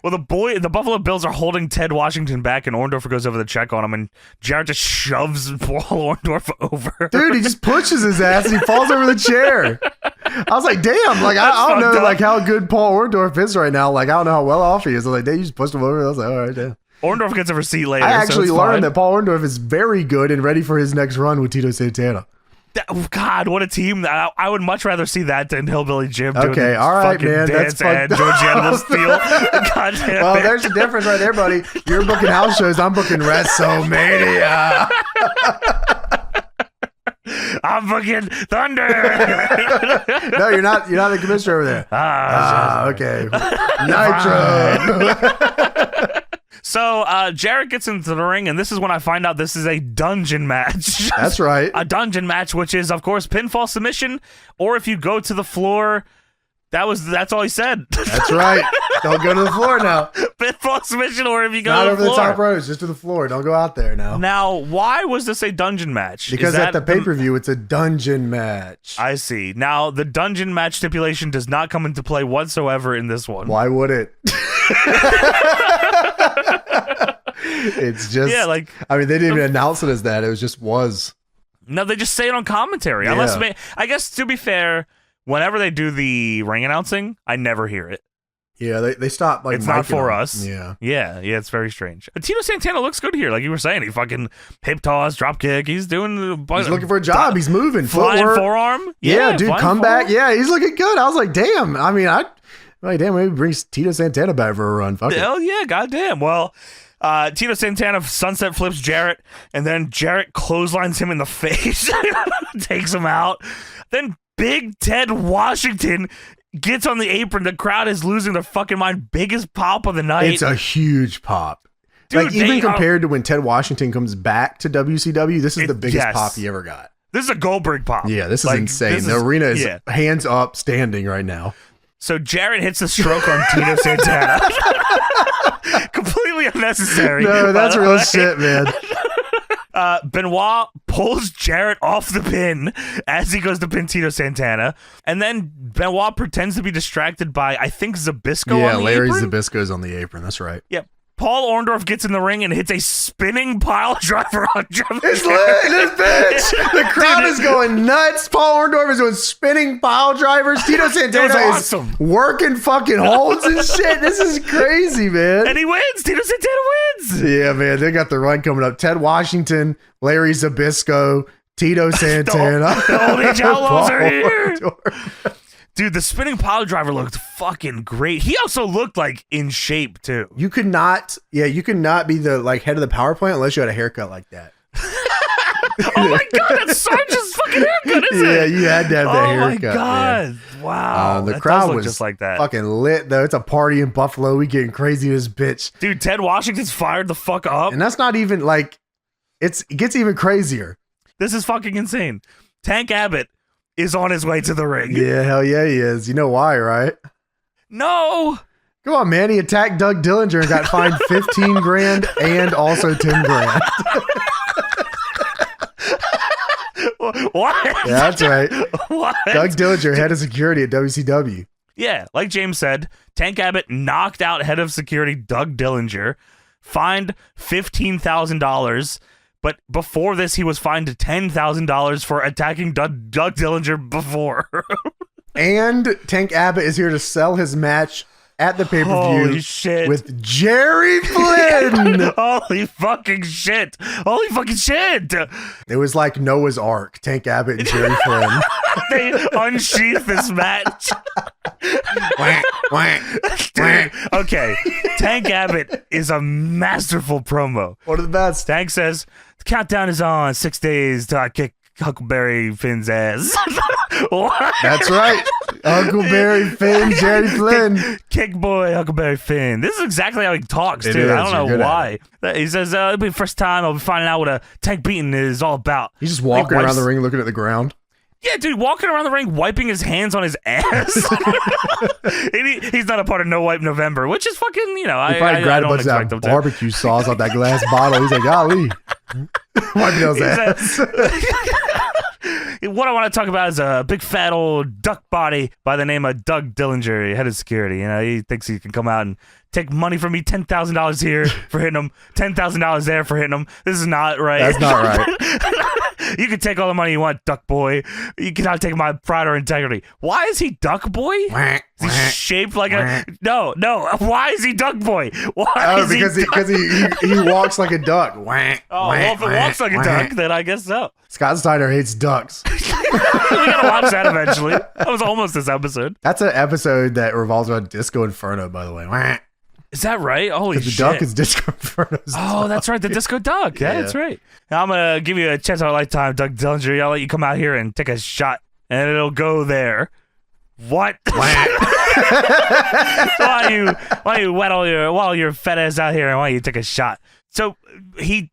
S2: Well, the Buffalo Bills are holding Ted Washington back, and Orndorff goes over to check on him, and Jarrett just shoves Paul Orndorff over.
S1: Dude, he just pushes his ass, and he falls over the chair. I was like, damn, like I don't know like how good Paul Orndorff is right now. Like I don't know how well off he is. I was like, damn, you just pushed him over. I was like, all right, damn.
S2: Orndorff gets a receipt later.
S1: I actually
S2: so
S1: learned that Paul Orndorff is very good and ready for his next run with Tito Santana.
S2: God, what a team! I would much rather see that than Hillbilly Jim.
S1: Okay, all right, man.
S2: That's and George The Animal Steele. God damn
S1: well,
S2: it.
S1: there's a difference right there, buddy. You're booking house shows. I'm booking WrestleMania.
S2: I'm booking Thunder.
S1: No, you're not. You're not the commissioner over there. Okay. Nitro.
S2: So Jarrett gets into the ring, and this is when I find out this is a dungeon match.
S1: That's right.
S2: A dungeon match, which is, of course, pinfall submission, or if you go to the floor, that's all he said.
S1: That's right. Don't go to the floor now.
S2: Pinfall submission, or if you go
S1: not
S2: to the
S1: over
S2: floor.
S1: the top ropes, just to the floor. Don't go out there now.
S2: Now, why was this a dungeon match?
S1: Because at the pay-per-view, it's a dungeon match.
S2: I see. Now, the dungeon match stipulation does not come into play whatsoever in this one.
S1: Why would it? It's just,
S2: yeah, like,
S1: I mean, they didn't even announce it as that. It was.
S2: No, they just say it on commentary.
S1: Yeah.
S2: Unless, I guess, to be fair, whenever they do the ring announcing, I never hear it.
S1: Yeah, they stopped. Like,
S2: it's not for us.
S1: Yeah,
S2: it's very strange. Tito Santana looks good here, like you were saying. He fucking hip toss, drop kick. He's doing.
S1: He's looking for a job. He's moving.
S2: Flying
S1: Footwork.
S2: forearm.
S1: Yeah, dude, come back. Yeah, he's looking good. I was like, damn. I mean, maybe bring Tito Santana back for a run. Fuck
S2: Hell yeah, goddamn. Well, Tito Santana sunset flips Jarrett, and then Jarrett clotheslines him in the face, takes him out. Then Big Ted Washington gets on the apron. The crowd is losing their fucking mind. Biggest pop of the night.
S1: It's a huge pop.
S2: Dude,
S1: like, even compared to when Ted Washington comes back to WCW, this is the biggest pop he ever got.
S2: This is a Goldberg pop.
S1: Yeah, this is insane. The arena is hands up standing right now.
S2: So Jarrett hits the stroke on Tito Santana. Completely unnecessary.
S1: No, that's real shit, man.
S2: Benoit pulls Jarrett off the pin as he goes to pin Tito Santana. And then Benoit pretends to be distracted by, I think, Zbyszko on the apron. Yeah, Larry
S1: Zbyszko's on the apron. That's right.
S2: Yep. Paul Orndorff gets in the ring and hits a spinning pile driver on Jeff Jarrett.
S1: It's lit, this bitch. The crowd is going nuts. Paul Orndorff is doing spinning pile drivers. Tito Santana is working fucking holds and shit. This is crazy, man.
S2: And he wins. Tito Santana wins.
S1: Yeah, man. They got the run coming up. Ted Washington, Larry Zbyszko, Tito Santana.
S2: The Old Age Outlaws are here. Dude, the spinning pile driver looked fucking great. He also looked like in shape too.
S1: You could not be the head of the power plant unless you had a haircut like that.
S2: Oh my god, that's Sarge's fucking haircut, isn't it?
S1: Yeah, you had to have that haircut.
S2: Oh my god, man. Wow.
S1: The crowd was
S2: just like that.
S1: Fucking lit though. It's a party in Buffalo. We getting crazy as bitch.
S2: Dude, Ted Washington's fired the fuck up.
S1: And that's not even like, it gets even crazier.
S2: This is fucking insane. Tank Abbott is on his way to the ring.
S1: Yeah, hell yeah, he is. You know why, right?
S2: No.
S1: Come on, man. He attacked Doug Dillinger and got fined 15 grand and also 10 grand.
S2: What?
S1: Yeah, that's right.
S2: What?
S1: Doug Dillinger, head of security at WCW.
S2: Yeah, like James said, Tank Abbott knocked out head of security Doug Dillinger, fined $15,000. But before this, he was fined $10,000 for attacking Doug Dillinger before.
S1: And Tank Abbott is here to sell his match at the pay-per-view.
S2: Holy shit.
S1: With Jerry Flynn.
S2: Holy fucking shit. Holy fucking shit.
S1: It was like Noah's Ark. Tank Abbott and Jerry Flynn.
S2: They unsheath this match. Dude, okay. Tank Abbott is a masterful promo.
S1: One of the best.
S2: Tank says, the countdown is on. 6 days till I kick Huckleberry Finn's ass. What?
S1: That's right. Huckleberry Finn, Jerry Flynn.
S2: Kick boy, Huckleberry Finn. This is exactly how he talks, too. I don't know why. He says, it'll be the first time I'll be finding out what a tank beating is all about.
S1: He's just walking around the ring looking at the ground.
S2: Yeah, dude, walking around the ring, wiping his hands on his ass. He's not a part of No Wipe November, which is fucking, you know,
S1: he probably grabbed a bunch of that barbecue sauce off that glass bottle. He's like, golly. Wiping his ass.
S2: What I want to talk about is a big fat old duck body by the name of Doug Dillinger, head of security. You know, he thinks he can come out and take money from me, $10,000 here for hitting him, $10,000 there for hitting him. This is not right.
S1: That's not right.
S2: You can take all the money you want, Duck Boy. You cannot take my pride or integrity. Why is he Duck Boy? Is he shaped like a... No. Why is he Duck Boy? Why is
S1: because he walks like a duck.
S2: Oh, well, if it walks like a duck, then I guess so.
S1: Scott Steiner hates ducks.
S2: We gotta watch that eventually. That was almost this episode.
S1: That's an episode that revolves around Disco Inferno, by the way.
S2: Is that right? Holy shit.
S1: The duck is Disco Inferno's
S2: duck. That's right. The Disco Duck. Yeah, that's right. Now I'm going to give you a chance of a lifetime, Doug Dillinger. I'll let you come out here and take a shot, and it'll go there. What? While you wet while your fat ass out here, and while you take a shot. So he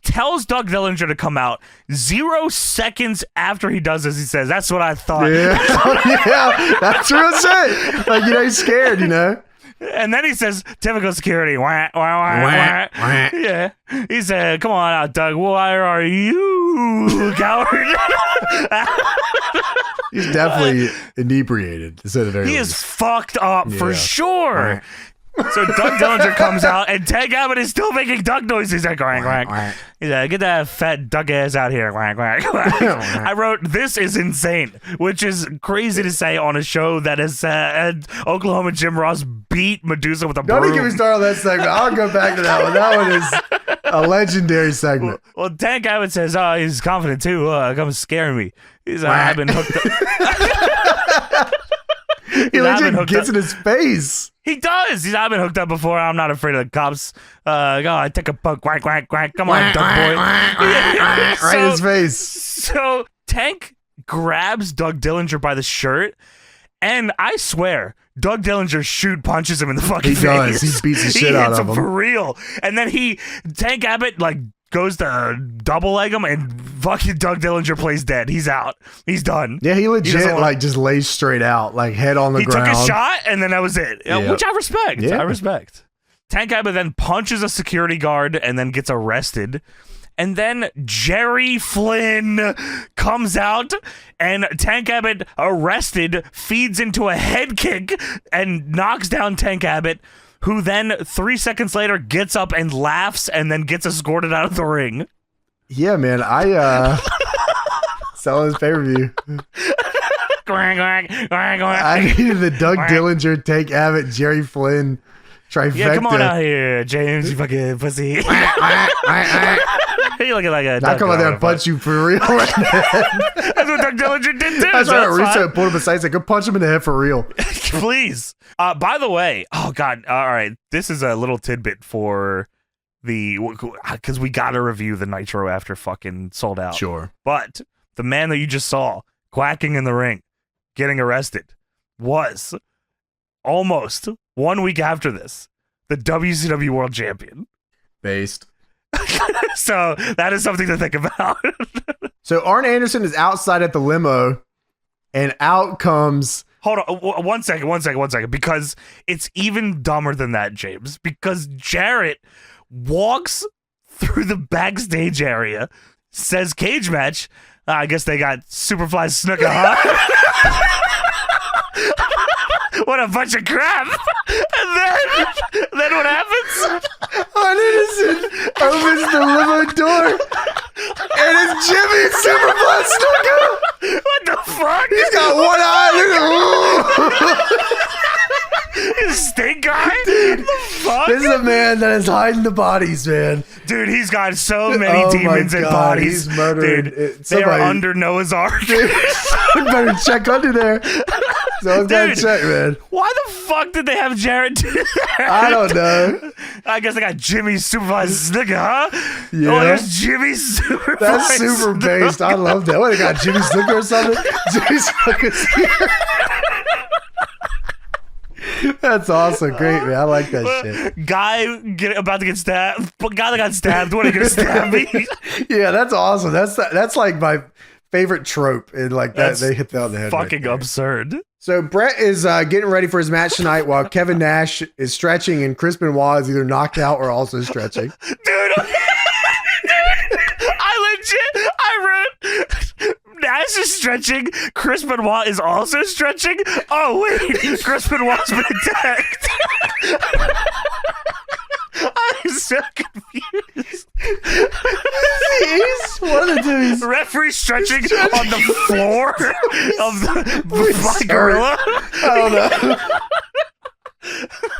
S2: tells Doug Dillinger to come out. 0 seconds after he does this, he says, "That's what I thought."
S1: Yeah, yeah, that's real shit. Like, you know, he's scared, you know.
S2: And then he says, typical security. Yeah. He said, come on out, Doug. Why are you, coward?
S1: He's definitely inebriated.
S2: He is fucked up for sure. So Doug Dillinger comes out, and Tank Abbott is still making duck noises. He's like, quack, quack. He's like, get that fat duck ass out here. Quack, quack, quack. I wrote, this is insane, which is crazy to say on a show that has had Oklahoma Jim Ross beat Medusa with a broom.
S1: Don't get me started on that segment. I'll go back to that one. That one is a legendary segment.
S2: Well, Tank Abbott says, oh, he's confident too. Come scare me. He's like, I've been hooked up.
S1: He legit gets in his face.
S2: He does. I've been hooked up before. I'm not afraid of the cops. I take a poke. Quack, quack, quack. Come on, Duck Boy.
S1: Right in his face.
S2: So Tank grabs Doug Dillinger by the shirt, and I swear, Doug Dillinger punches him in the fucking face.
S1: He does. He beats the shit out of him.
S2: For real. And then Tank Abbott, goes to double leg him, and fucking Doug Dillinger plays dead. He's out. He's done.
S1: Yeah, he legit just lays straight out, like head on the ground.
S2: He took a shot, and then that was it. Yep. Which I respect.
S1: Yeah.
S2: I respect. Tank Abbott then punches a security guard and then gets arrested. And then Jerry Flynn comes out, and Tank Abbott, arrested, feeds into a head kick and knocks down Tank Abbott, who then 3 seconds later gets up and laughs and then gets escorted out of the ring.
S1: Yeah, man. I selling his pay-per-view. I needed the Doug Dillinger, Tank Abbott, Jerry Flynn trifecta.
S2: Yeah, come on out here, James, you fucking pussy. You looking like a
S1: I'll come out there and punch you for real right now.
S2: That's what Doug Dillinger did too.
S1: That's right. Russo pulled him aside and said, go punch him in the head for real.
S2: Please. By the way, oh God, all right. This is a little tidbit for because we got to review the Nitro after fucking Souled Out.
S1: Sure.
S2: But the man that you just saw quacking in the ring, getting arrested, was almost 1 week after this, the WCW World Champion.
S1: Based.
S2: So that is something to think about.
S1: So Arn Anderson is outside at the limo, and out comes...
S2: Hold on, one second, because it's even dumber than that, James. Because Jarrett walks through the backstage area, says cage match. I guess they got Superfly Snuka, huh? What a bunch of crap. And then what happens?
S1: Arn Anderson opens the limo door, and it's Jimmy Superfly Snuka.
S2: What the fuck?
S1: He's got one eye.
S2: He's pink guy?
S1: Dude,
S2: the fuck?
S1: This is a man that is hiding the bodies, man.
S2: Dude, he's got so many demons and bodies.
S1: He's murdering.
S2: Dude, they are under Noah's Ark.
S1: Dude, better check under there. Someone's gotta check, man.
S2: Why the fuck did they have Jarrett do that?
S1: I don't know.
S2: I guess they got Jimmy Supervised Snuka, huh?
S1: Yeah.
S2: Oh, there's Jimmy Supervised.
S1: That's super based. I love that. What, they got Jimmy Snuka or something? Jimmy Snuka's here. That's awesome. Great, man. I like that shit.
S2: Guy about to get stabbed. Guy that got stabbed. What are you going to stab me?
S1: Yeah, that's awesome. That's like my favorite trope. And like that, they hit that on the head.
S2: Fucking absurd.
S1: So Bret is getting ready for his match tonight while Kevin Nash is stretching and Chris Benoit is either knocked out or also stretching.
S2: Dude, I wrote Nash is stretching. Chris Benoit is also stretching. Oh wait, Chris Benoit's been attacked. I'm so confused.
S1: He's one of the dudes.
S2: Referee stretching on the floor of the gorilla.
S1: I don't know.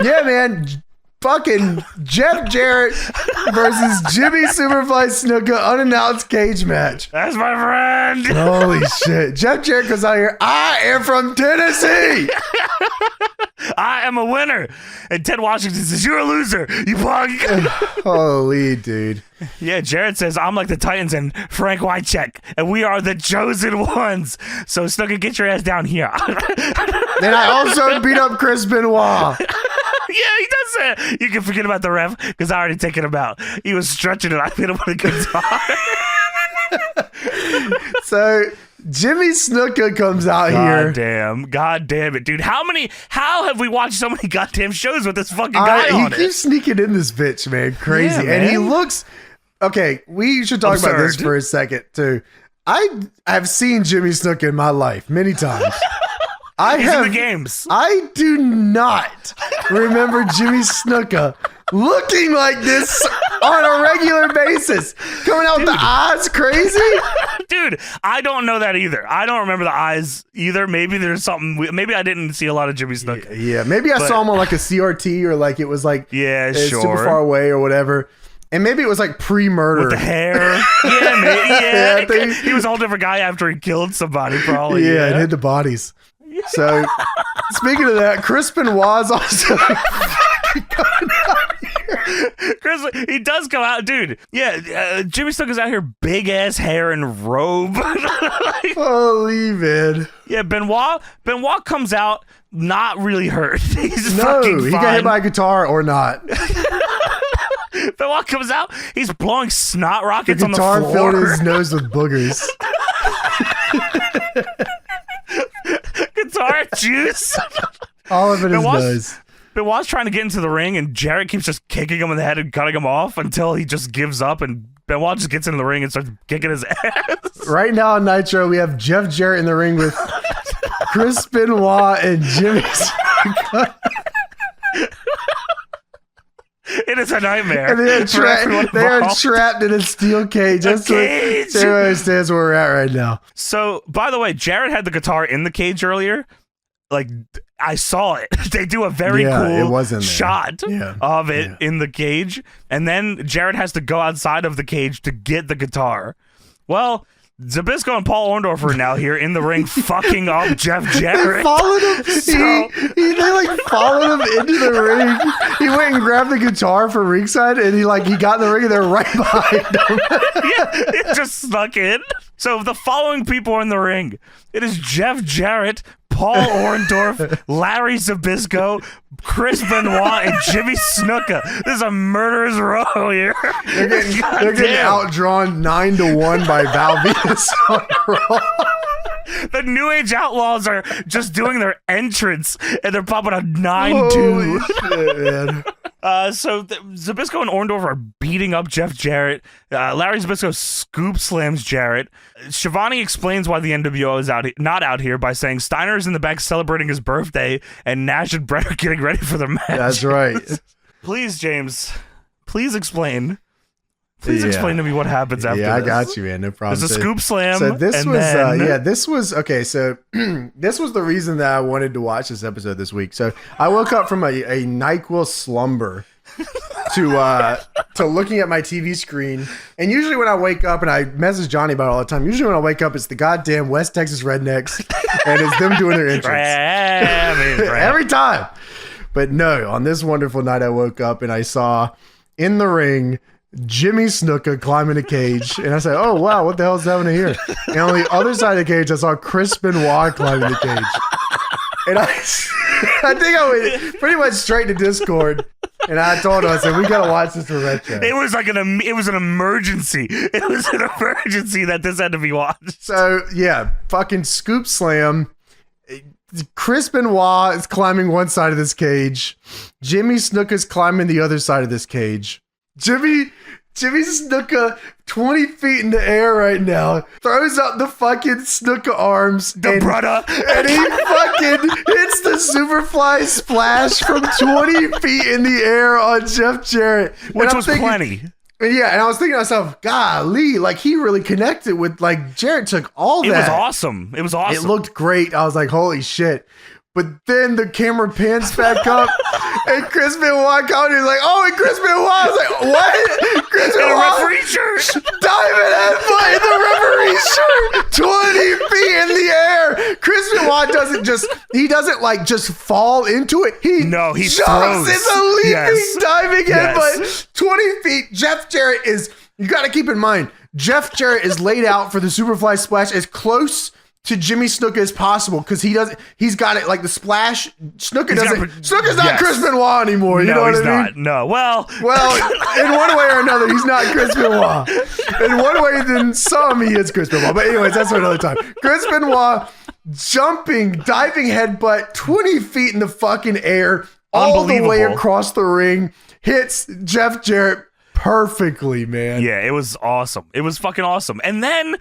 S1: Yeah, man. Fucking Jeff Jarrett versus Jimmy Superfly Snuka unannounced cage match.
S2: That's my friend.
S1: Holy shit. Jeff Jarrett goes out here. I am from Tennessee.
S2: I am a winner. And Ted Washington says, you're a loser, you punk.
S1: Holy dude.
S2: Yeah, Jarrett says, I'm like the Titans and Frank Wycheck, and we are the chosen ones. So Snuka, get your ass down here.
S1: Then I also beat up Chris Benoit.
S2: Yeah, he does that. You can forget about the ref because I already taken him out. He was stretching and I hit him with a guitar.
S1: So Jimmy Snuka comes out here.
S2: God damn it, dude. How have we watched so many goddamn shows with this fucking guy on it?
S1: He keeps sneaking in this bitch, man. Crazy.
S2: Yeah, man.
S1: And he looks... Okay, we should talk about this for a second, too. I've seen Jimmy Snuka in my life many times.
S2: He's in the games.
S1: I do not remember Jimmy Snuka looking like this on a regular basis. Coming out with the eyes crazy.
S2: Dude, I don't know that either. I don't remember the eyes either. Maybe there's something. Maybe I didn't see a lot of Jimmy Snuka.
S1: Yeah. Maybe I saw him on like a CRT or like it was like super far away or whatever. And maybe it was like pre-murder.
S2: With the hair. Yeah, maybe. Yeah. He was a whole different guy after he killed somebody, probably.
S1: Yeah, and hid the bodies. So, speaking of that, Chris Benoit's also coming out here.
S2: Chris, he does come out, dude. Yeah, Jimmy Snuka's out here, big ass hair and robe.
S1: Holy man.
S2: Yeah, Benoit comes out not really hurt. He's
S1: no,
S2: fucking fine.
S1: He got hit by a guitar or not.
S2: Benoit comes out, he's blowing snot rockets on the
S1: floor. The guitar filled his nose with boogers.
S2: Guitar juice.
S1: All of it is nose.
S2: Benoit's trying to get into the ring, and Jarrett keeps just kicking him in the head and cutting him off until he just gives up, and Benoit just gets into the ring and starts kicking his ass.
S1: Right now on Nitro, we have Jeff Jarrett in the ring with Chris Benoit and Jimmy Snuka.
S2: It is a nightmare.
S1: And they are trapped in a steel cage. That's what everyone understands where we're at right now.
S2: So, by the way, Jarrett had the guitar in the cage earlier. Like, I saw it. They do a very cool shot of it in the cage. And then Jarrett has to go outside of the cage to get the guitar. Well, Zbyszko and Paul Orndorff are now here in the ring fucking up Jeff Jarrett.
S1: They followed him. They followed him into the ring. He went and grabbed the guitar for ringside, and he got in the ring, and they're right behind him.
S2: Yeah, it just snuck in. So the following people are in the ring. It is Jeff Jarrett, Paul Orndorff, Larry Zbyszko, Chris Benoit, and Jimmy Snuka. This is a murderer's row here.
S1: They're getting outdrawn 9-1 by Val Venus on Raw.
S2: The New Age Outlaws are just doing their entrance, and they're popping a 9-2.
S1: Holy shit, man.
S2: So Zbyszko and Orndorff are beating up Jeff Jarrett. Larry Zbyszko scoop slams Jarrett. Shivani explains why the NWO is not out here by saying Steiner is in the back celebrating his birthday, and Nash and Bret are getting ready for the match.
S1: That's right.
S2: Please, James, please explain Please explain to me what happens after this.
S1: Yeah, I got you, man. No problem.
S2: There's a scoop slam.
S1: So this was okay. So this was the reason that I wanted to watch this episode this week. So I woke up from a NyQuil slumber to looking at my TV screen. And usually when I wake up, and I message Johnny about it all the time, usually when I wake up, it's the goddamn West Texas Rednecks, and it's them doing their entrance. Every time. But no, on this wonderful night, I woke up and I saw in the ring Jimmy Snuka climbing a cage, and I said, "Oh wow, what the hell is happening here?" And on the other side of the cage, I saw Chris Benoit climbing the cage, and I think I went pretty much straight to Discord, and I told him, I said, "We gotta watch this for retro."
S2: It was like it was an emergency. It was an emergency that this had to be watched.
S1: So yeah, fucking scoop slam. Chris Benoit is climbing one side of this cage. Jimmy Snuka is climbing the other side of this cage. Jimmy Snuka, 20 feet in the air right now, throws up the fucking Snuka arms.
S2: And he
S1: fucking hits the Superfly splash from 20 feet in the air on Jeff Jarrett.
S2: Which was plenty.
S1: Yeah, and I was thinking to myself, golly, like he really connected with, like Jarrett took all that.
S2: It was awesome. It was awesome.
S1: It looked great. I was like, holy shit. But then the camera pans back up, and Chris Benoit called and he's like, "Oh, and Chris Benoit." I was like, "What?" Chris Benoit,
S2: referee shirt,
S1: diamond headbutt in the referee shirt, 20 feet in the air. Chris Benoit doesn't like just fall into it. He jumps.
S2: Throws.
S1: It's a leaping diving headbutt, 20 feet. Jeff Jarrett is. You got to keep in mind, Jeff Jarrett is laid out for the Superfly splash as close to Jimmy Snuka as possible, because he's got it like the splash. Snuka's not Chris Benoit anymore. You know what I mean?
S2: No, well,
S1: in one way or another, he's not Chris Benoit. In one way, then some he is Chris Benoit. But anyways, that's for another time. Chris Benoit jumping, diving headbutt 20 feet in the fucking air, all the way across the ring, hits Jeff Jarrett perfectly, man.
S2: Yeah, it was awesome. It was fucking awesome. And then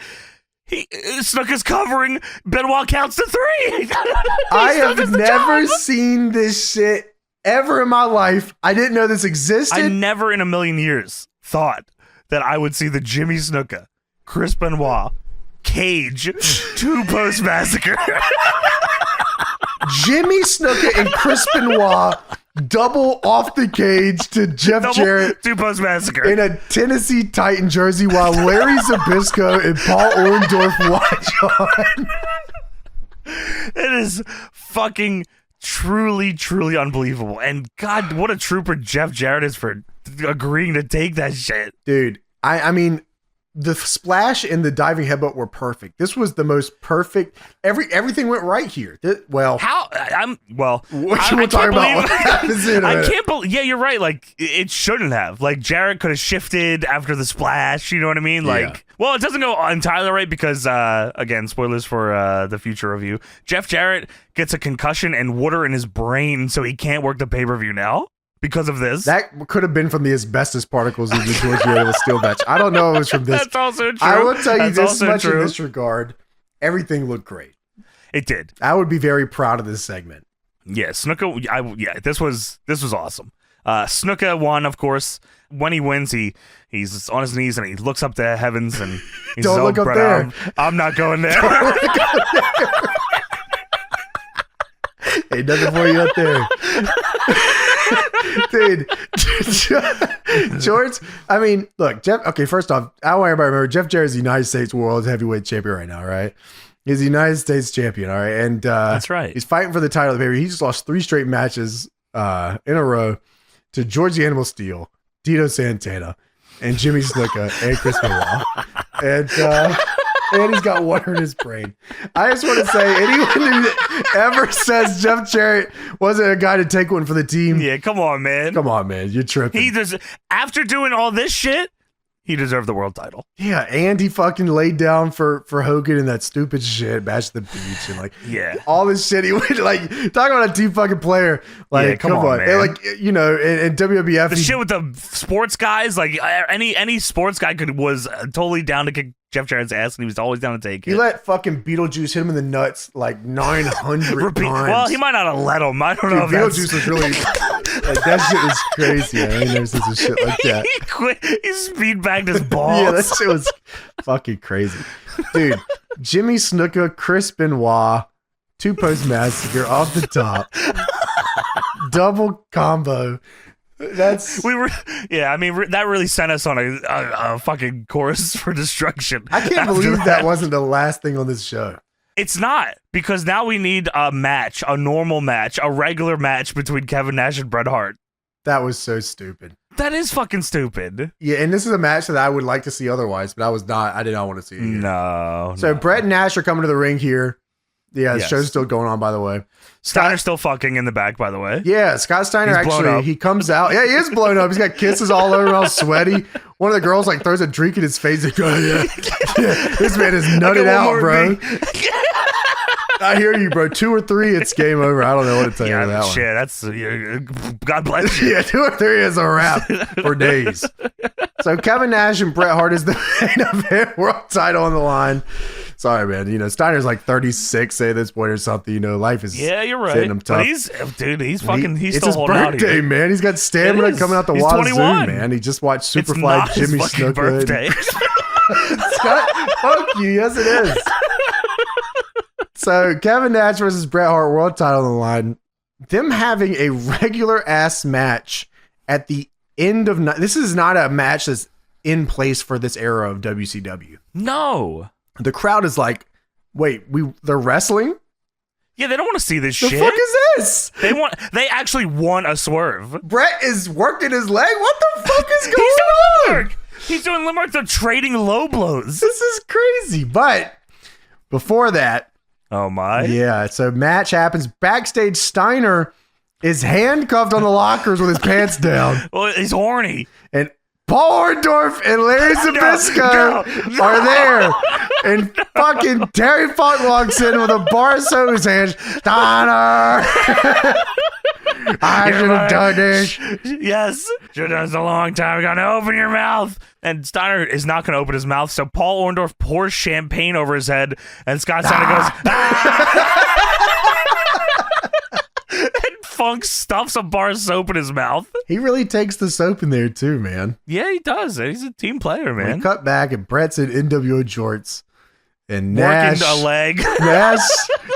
S2: Snuka's covering. Benoit counts to 3.
S1: I have never seen this shit ever in my life. I didn't know this existed.
S2: I never in a million years thought that I would see the Jimmy Snuka, Chris Benoit, cage 2-post massacre.
S1: Jimmy Snuka and Chris Benoit double off the cage to Jeff Jarrett
S2: 2-post massacre
S1: in a Tennessee Titan jersey, while Larry Zbyszko and Paul Orndorff watch on.
S2: It is fucking truly unbelievable. And God, what a trooper Jeff Jarrett is for agreeing to take that shit.
S1: Dude, I mean, the splash and the diving headbutt were perfect. This was the most perfect. Everything went right here. We'll talk about what happens in a minute.
S2: I can't believe. Yeah, you're right. Like, it shouldn't have. Like, Jarrett could have shifted after the splash. You know what I mean? Like, well, it doesn't go entirely right because, again, spoilers for the future review. Jeff Jarrett gets a concussion and water in his brain, so he can't work the pay-per-view now. Because of this.
S1: That could have been from the asbestos particles in the George The Animal Steele match. I don't know if it was from this.
S2: That's also true.
S1: I will tell you this much in this regard. Everything looked great.
S2: It did.
S1: I would be very proud of this segment.
S2: Yeah, Snuka, this was awesome. Snuka won, of course. When he wins, he's on his knees and he looks up to heavens and he's
S1: Don't look up there.
S2: I'm not going there.
S1: Ain't nothing for you up there. Dude, George, I mean, look, Jeff, okay, first off, I want everybody to remember, Jeff Jarrett is the United States World Heavyweight Champion right now, right? He's the United States champion, all right? And
S2: that's right.
S1: He's fighting for the title of the baby. He just lost 3 straight matches in a row to George The Animal Steele, Tito Santana, and Jimmy Snuka, and Chris Benoit. And he's got water in his brain. I just want to say, anyone who ever says Jeff Jarrett wasn't a guy to take one for the team.
S2: Yeah, come on, man.
S1: You're tripping.
S2: After doing all this shit, he deserved the world title.
S1: Yeah, and he fucking laid down for Hogan in that stupid shit, Bash the Beach, and all this shit. He went talk about a team fucking player. Like, yeah, come on, man. And and WWF.
S2: The shit with the sports guys, like any sports guy was totally down to kick Jeff Jarrett's ass, and he was always down to take it.
S1: He let fucking Beetlejuice hit him in the nuts like 900 times.
S2: Well, he might not have let him. I don't know.
S1: Beetlejuice was really. Like, that shit was crazy. I ain't never seen some shit like that.
S2: He speed bagged his balls.
S1: Yeah, that shit was fucking crazy. Dude, Jimmy Snuka, Chris Benoit, 2-post massacre off the top. Double combo.
S2: That really sent us on a fucking course for destruction.
S1: I can't believe that wasn't the last thing on this show.
S2: It's not, because now we need a match, a normal match, a regular match between Kevin Nash and Bret Hart.
S1: That was so stupid.
S2: That is fucking stupid.
S1: Yeah, and this is a match that I would like to see otherwise, but I did not want to see it here.
S2: No.
S1: So Bret and Nash are coming to the ring here. Yeah, the show's still going on, by the way.
S2: Steiner's still fucking in the back, by the way.
S1: Yeah, Scott Steiner he comes out. Yeah, he is blown up. He's got kisses all over him, all sweaty. One of the girls like throws a drink in his face and goes, yeah, this man is nutted out, bro. I hear you, bro. 2 or 3, it's game over. I don't know what to tell you on that one.
S2: Shit, that's God bless you.
S1: Yeah, 2 or 3 is a wrap for days. So Kevin Nash and Bret Hart is the main event, world title on the line. Sorry, man. You know, Steiner's like 36 at this point or something. You know, life is
S2: you're right.
S1: hitting him tough.
S2: But he's
S1: still holding out here. It's his birthday, man. He's got stamina coming out the wazoo, man. He just watched Superfly Jimmy Snuka.
S2: Birthday.
S1: Scott, fuck you. Yes, it is. So Kevin Nash versus Bret Hart, world title on the line. Them having a regular ass match at the end of this is not a match that's in place for this era of WCW.
S2: No.
S1: The crowd is like, wait, they're wrestling?
S2: Yeah, they don't want to see this shit.
S1: The fuck is this?
S2: They actually want a swerve.
S1: Bret is working his leg? What the fuck is going on?
S2: He's doing limb work. They're trading low blows.
S1: This is crazy. But before that,
S2: oh my.
S1: Yeah, so match happens. Backstage, Steiner is handcuffed on the lockers with his pants down.
S2: Well, he's horny.
S1: And Paul Orndorff and Larry Zbyszko are there. And fucking Terry Funk walks in with a bar of soda in his hand. Steiner! I should have done this.
S2: Yes. Should have done this a long time ago. Now open your mouth. And Steiner is not going to open his mouth, so Paul Orndorff pours champagne over his head, and Scott Steiner goes, and Funk stuffs a bar of soap in his mouth.
S1: He really takes the soap in there too, man.
S2: Yeah, he does. He's a team player, man.
S1: We cut back, and Bret's in NWO jorts. And Nash,
S2: working a leg.
S1: Nash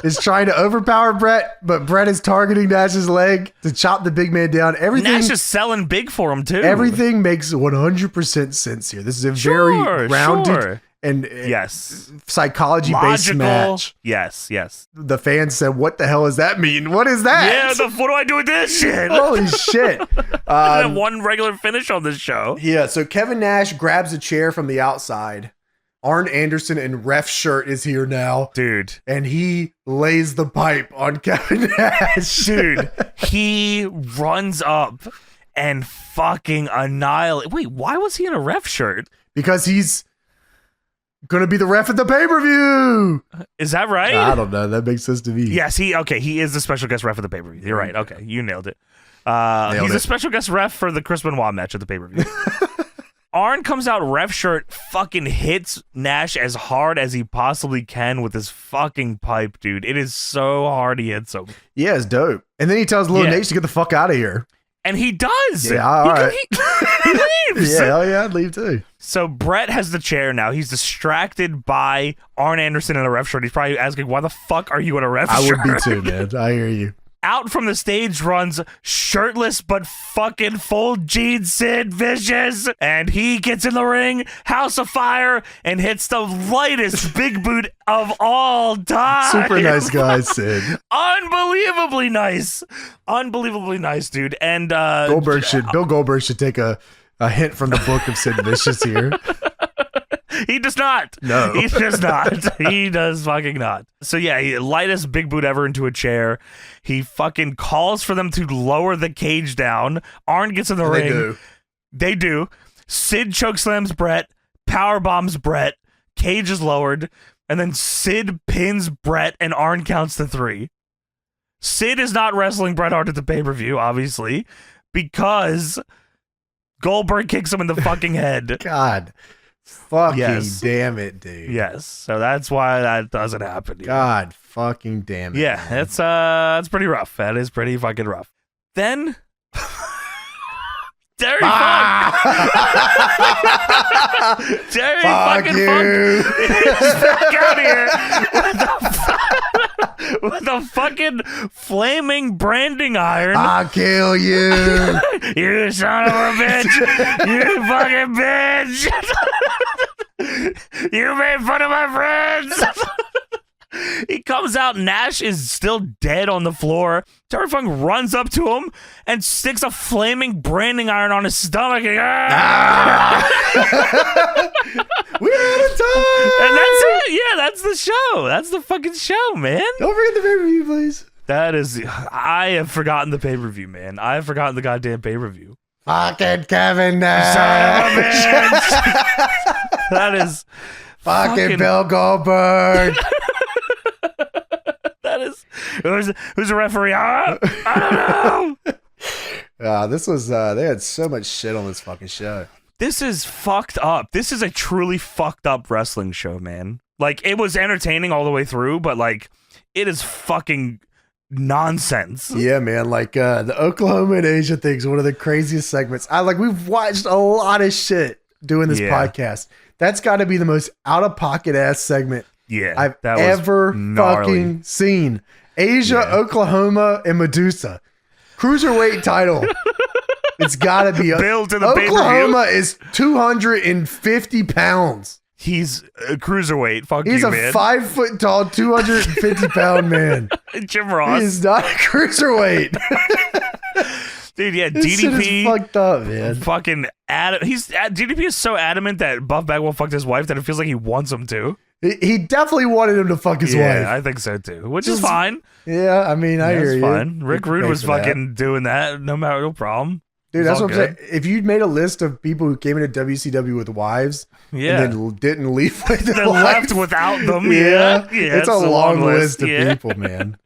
S1: is trying to overpower Bret, but Bret is targeting Nash's leg to chop the big man down.
S2: Nash is selling big for him too.
S1: Everything makes 100% sense here. This is a very rounded and psychology-based match.
S2: Yes.
S1: The fans said, "What the hell does that mean? What is that?
S2: Yeah, what do I do with this shit?
S1: Holy shit!"
S2: One regular finish on this show.
S1: Yeah. So Kevin Nash grabs a chair from the outside. Arn Anderson in ref shirt is here now.
S2: Dude.
S1: And he lays the pipe on Kevin Nash.
S2: Dude, he runs up and fucking annihilate. Wait, why was he in a ref shirt?
S1: Because he's going to be the ref at the pay-per-view.
S2: Is that right?
S1: I don't know. That makes sense to me.
S2: Yes, he is the special guest ref at the pay-per-view. You're right. Okay, you nailed it. He's a special guest ref for the Chris Benoit match at the pay-per-view. Arn comes out ref shirt, fucking hits Nash as hard as he possibly can with his fucking pipe, dude. It is so hard he hits him.
S1: Yeah, it's dope. And then he tells Lil Nate to get the fuck out of here.
S2: And he does.
S1: Yeah, all right.
S2: He leaves.
S1: Yeah, hell yeah, I'd leave too.
S2: So Bret has the chair now. He's distracted by Arn Anderson in a ref shirt. He's probably asking, why the fuck are you in a ref shirt?
S1: I would be too, man. I hear you.
S2: Out from the stage runs shirtless but fucking full jeans Sid Vicious, and he gets in the ring, House of Fire, and hits the lightest big boot of all time.
S1: Super nice guy, Sid.
S2: Unbelievably nice, dude. And
S1: Bill Goldberg should take a hint from the book of Sid Vicious here.
S2: He does not.
S1: No.
S2: He does not. He does fucking not. So yeah, he lightest big boot ever into a chair. He fucking calls for them to lower the cage down. Arn gets in the ring. They do. Sid chokeslams Bret, power bombs Bret. Cage is lowered, and then Sid pins Bret, and Arn counts to 3. Sid is not wrestling Bret Hart at the pay-per-view, obviously, because Goldberg kicks him in the fucking head.
S1: God. Fucking damn it, dude.
S2: Yes. So that's why that doesn't happen.
S1: God fucking damn it.
S2: Yeah, that's pretty rough. That is pretty fucking rough. Then Terry Funk. Terry fucking
S1: you.
S2: Funk is back out here with a fucking flaming branding iron.
S1: I'll kill you.
S2: You son of a bitch. You fucking bitch. You made fun of my friends. He comes out. Nash is still dead on the floor. Terry Funk runs up to him and sticks a flaming branding iron on his stomach. And,
S1: We're out of time.
S2: And that's it. Yeah, that's the show. That's the fucking show, man.
S1: Don't forget the pay-per-view, please.
S2: That is... I have forgotten the pay-per-view, man. I have forgotten the goddamn pay-per-view.
S1: Fucking Kevin Nash.
S2: That is...
S1: Fucking Bill Goldberg.
S2: That is... Who's the referee? I don't know.
S1: This was... they had so much shit on this fucking show.
S2: This is fucked up. This is a truly fucked up wrestling show, man. Like, it was entertaining all the way through, but, like, it is fucking nonsense.
S1: Yeah, man. Like, the Oklahoma and Asia thing's one of the craziest segments. We've watched a lot of shit doing this podcast. That's got to be the most out-of-pocket ass segment I've ever fucking seen. Asia, Oklahoma, and Medusa. Cruiserweight title. It's got to be
S2: Build to the
S1: Oklahoma is 250 pounds.
S2: He's a cruiserweight. Fuck
S1: He's
S2: you,
S1: a
S2: man.
S1: 5 foot tall, 250 pound man.
S2: Jim Ross.
S1: He's not a cruiserweight.
S2: Dude, yeah,
S1: This shit
S2: DDP
S1: is fucked up, man.
S2: fucking DDP is so adamant that Buff Bagwell fucked his wife that it feels like he wants him to.
S1: He definitely wanted him to fuck his wife.
S2: Yeah, I think so too. Which is fine.
S1: Yeah, I mean, I hear you.
S2: Fine. Rick Rude was fucking
S1: that.
S2: doing that. No problem.
S1: Dude, that's what I'm saying. If you'd made a list of people who came into WCW with wives, and then didn't leave with their
S2: Then
S1: wives,
S2: left without them.
S1: it's a long list of people, man.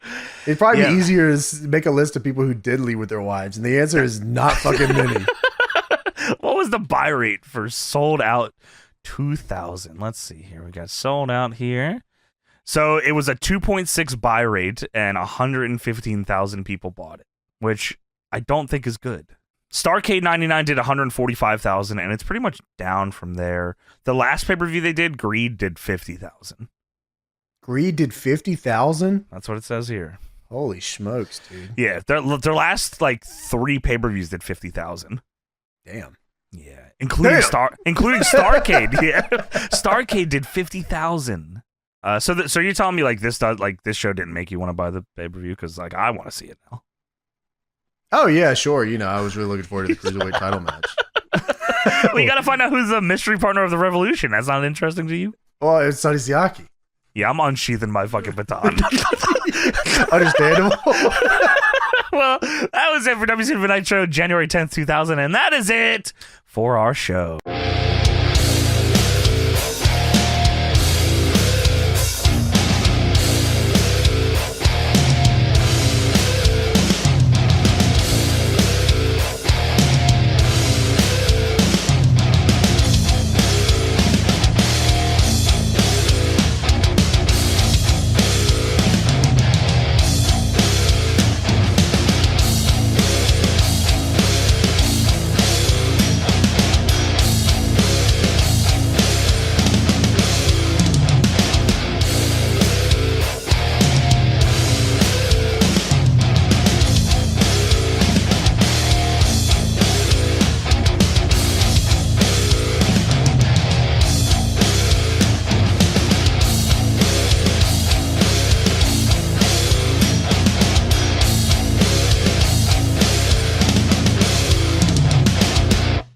S1: It'd probably be easier to make a list of people who did leave with their wives, and the answer is not fucking many.
S2: What was the buy rate for Sold Out 2000? Let's see here. We got Sold Out here. So it was a 2.6 buy rate, and 115,000 people bought it, which I don't think is good. Starrcade 99 did 145,000, and it's pretty much down from there. The last pay-per-view they did, Greed, did 50,000.
S1: Greed did 50,000?
S2: That's what it says here.
S1: Holy smokes, dude.
S2: Yeah, their last, like, 3 pay-per-views did 50,000.
S1: Damn.
S2: Yeah, including Starrcade. Yeah, Starrcade did 50,000. So you're telling me this show didn't make you want to buy the pay-per-view? Because I want to see it now.
S1: Oh, yeah, sure. I was really looking forward to the Cruiserweight title match.
S2: Well, you got to find out who's the mystery partner of the Revolution. That's not interesting to you?
S1: Well, it's Sonny Siaki.
S2: Yeah, I'm unsheathing my fucking baton.
S1: Understandable.
S2: Well, that was it for WCW Nitro, January 10th, 2000, and that is it for our show.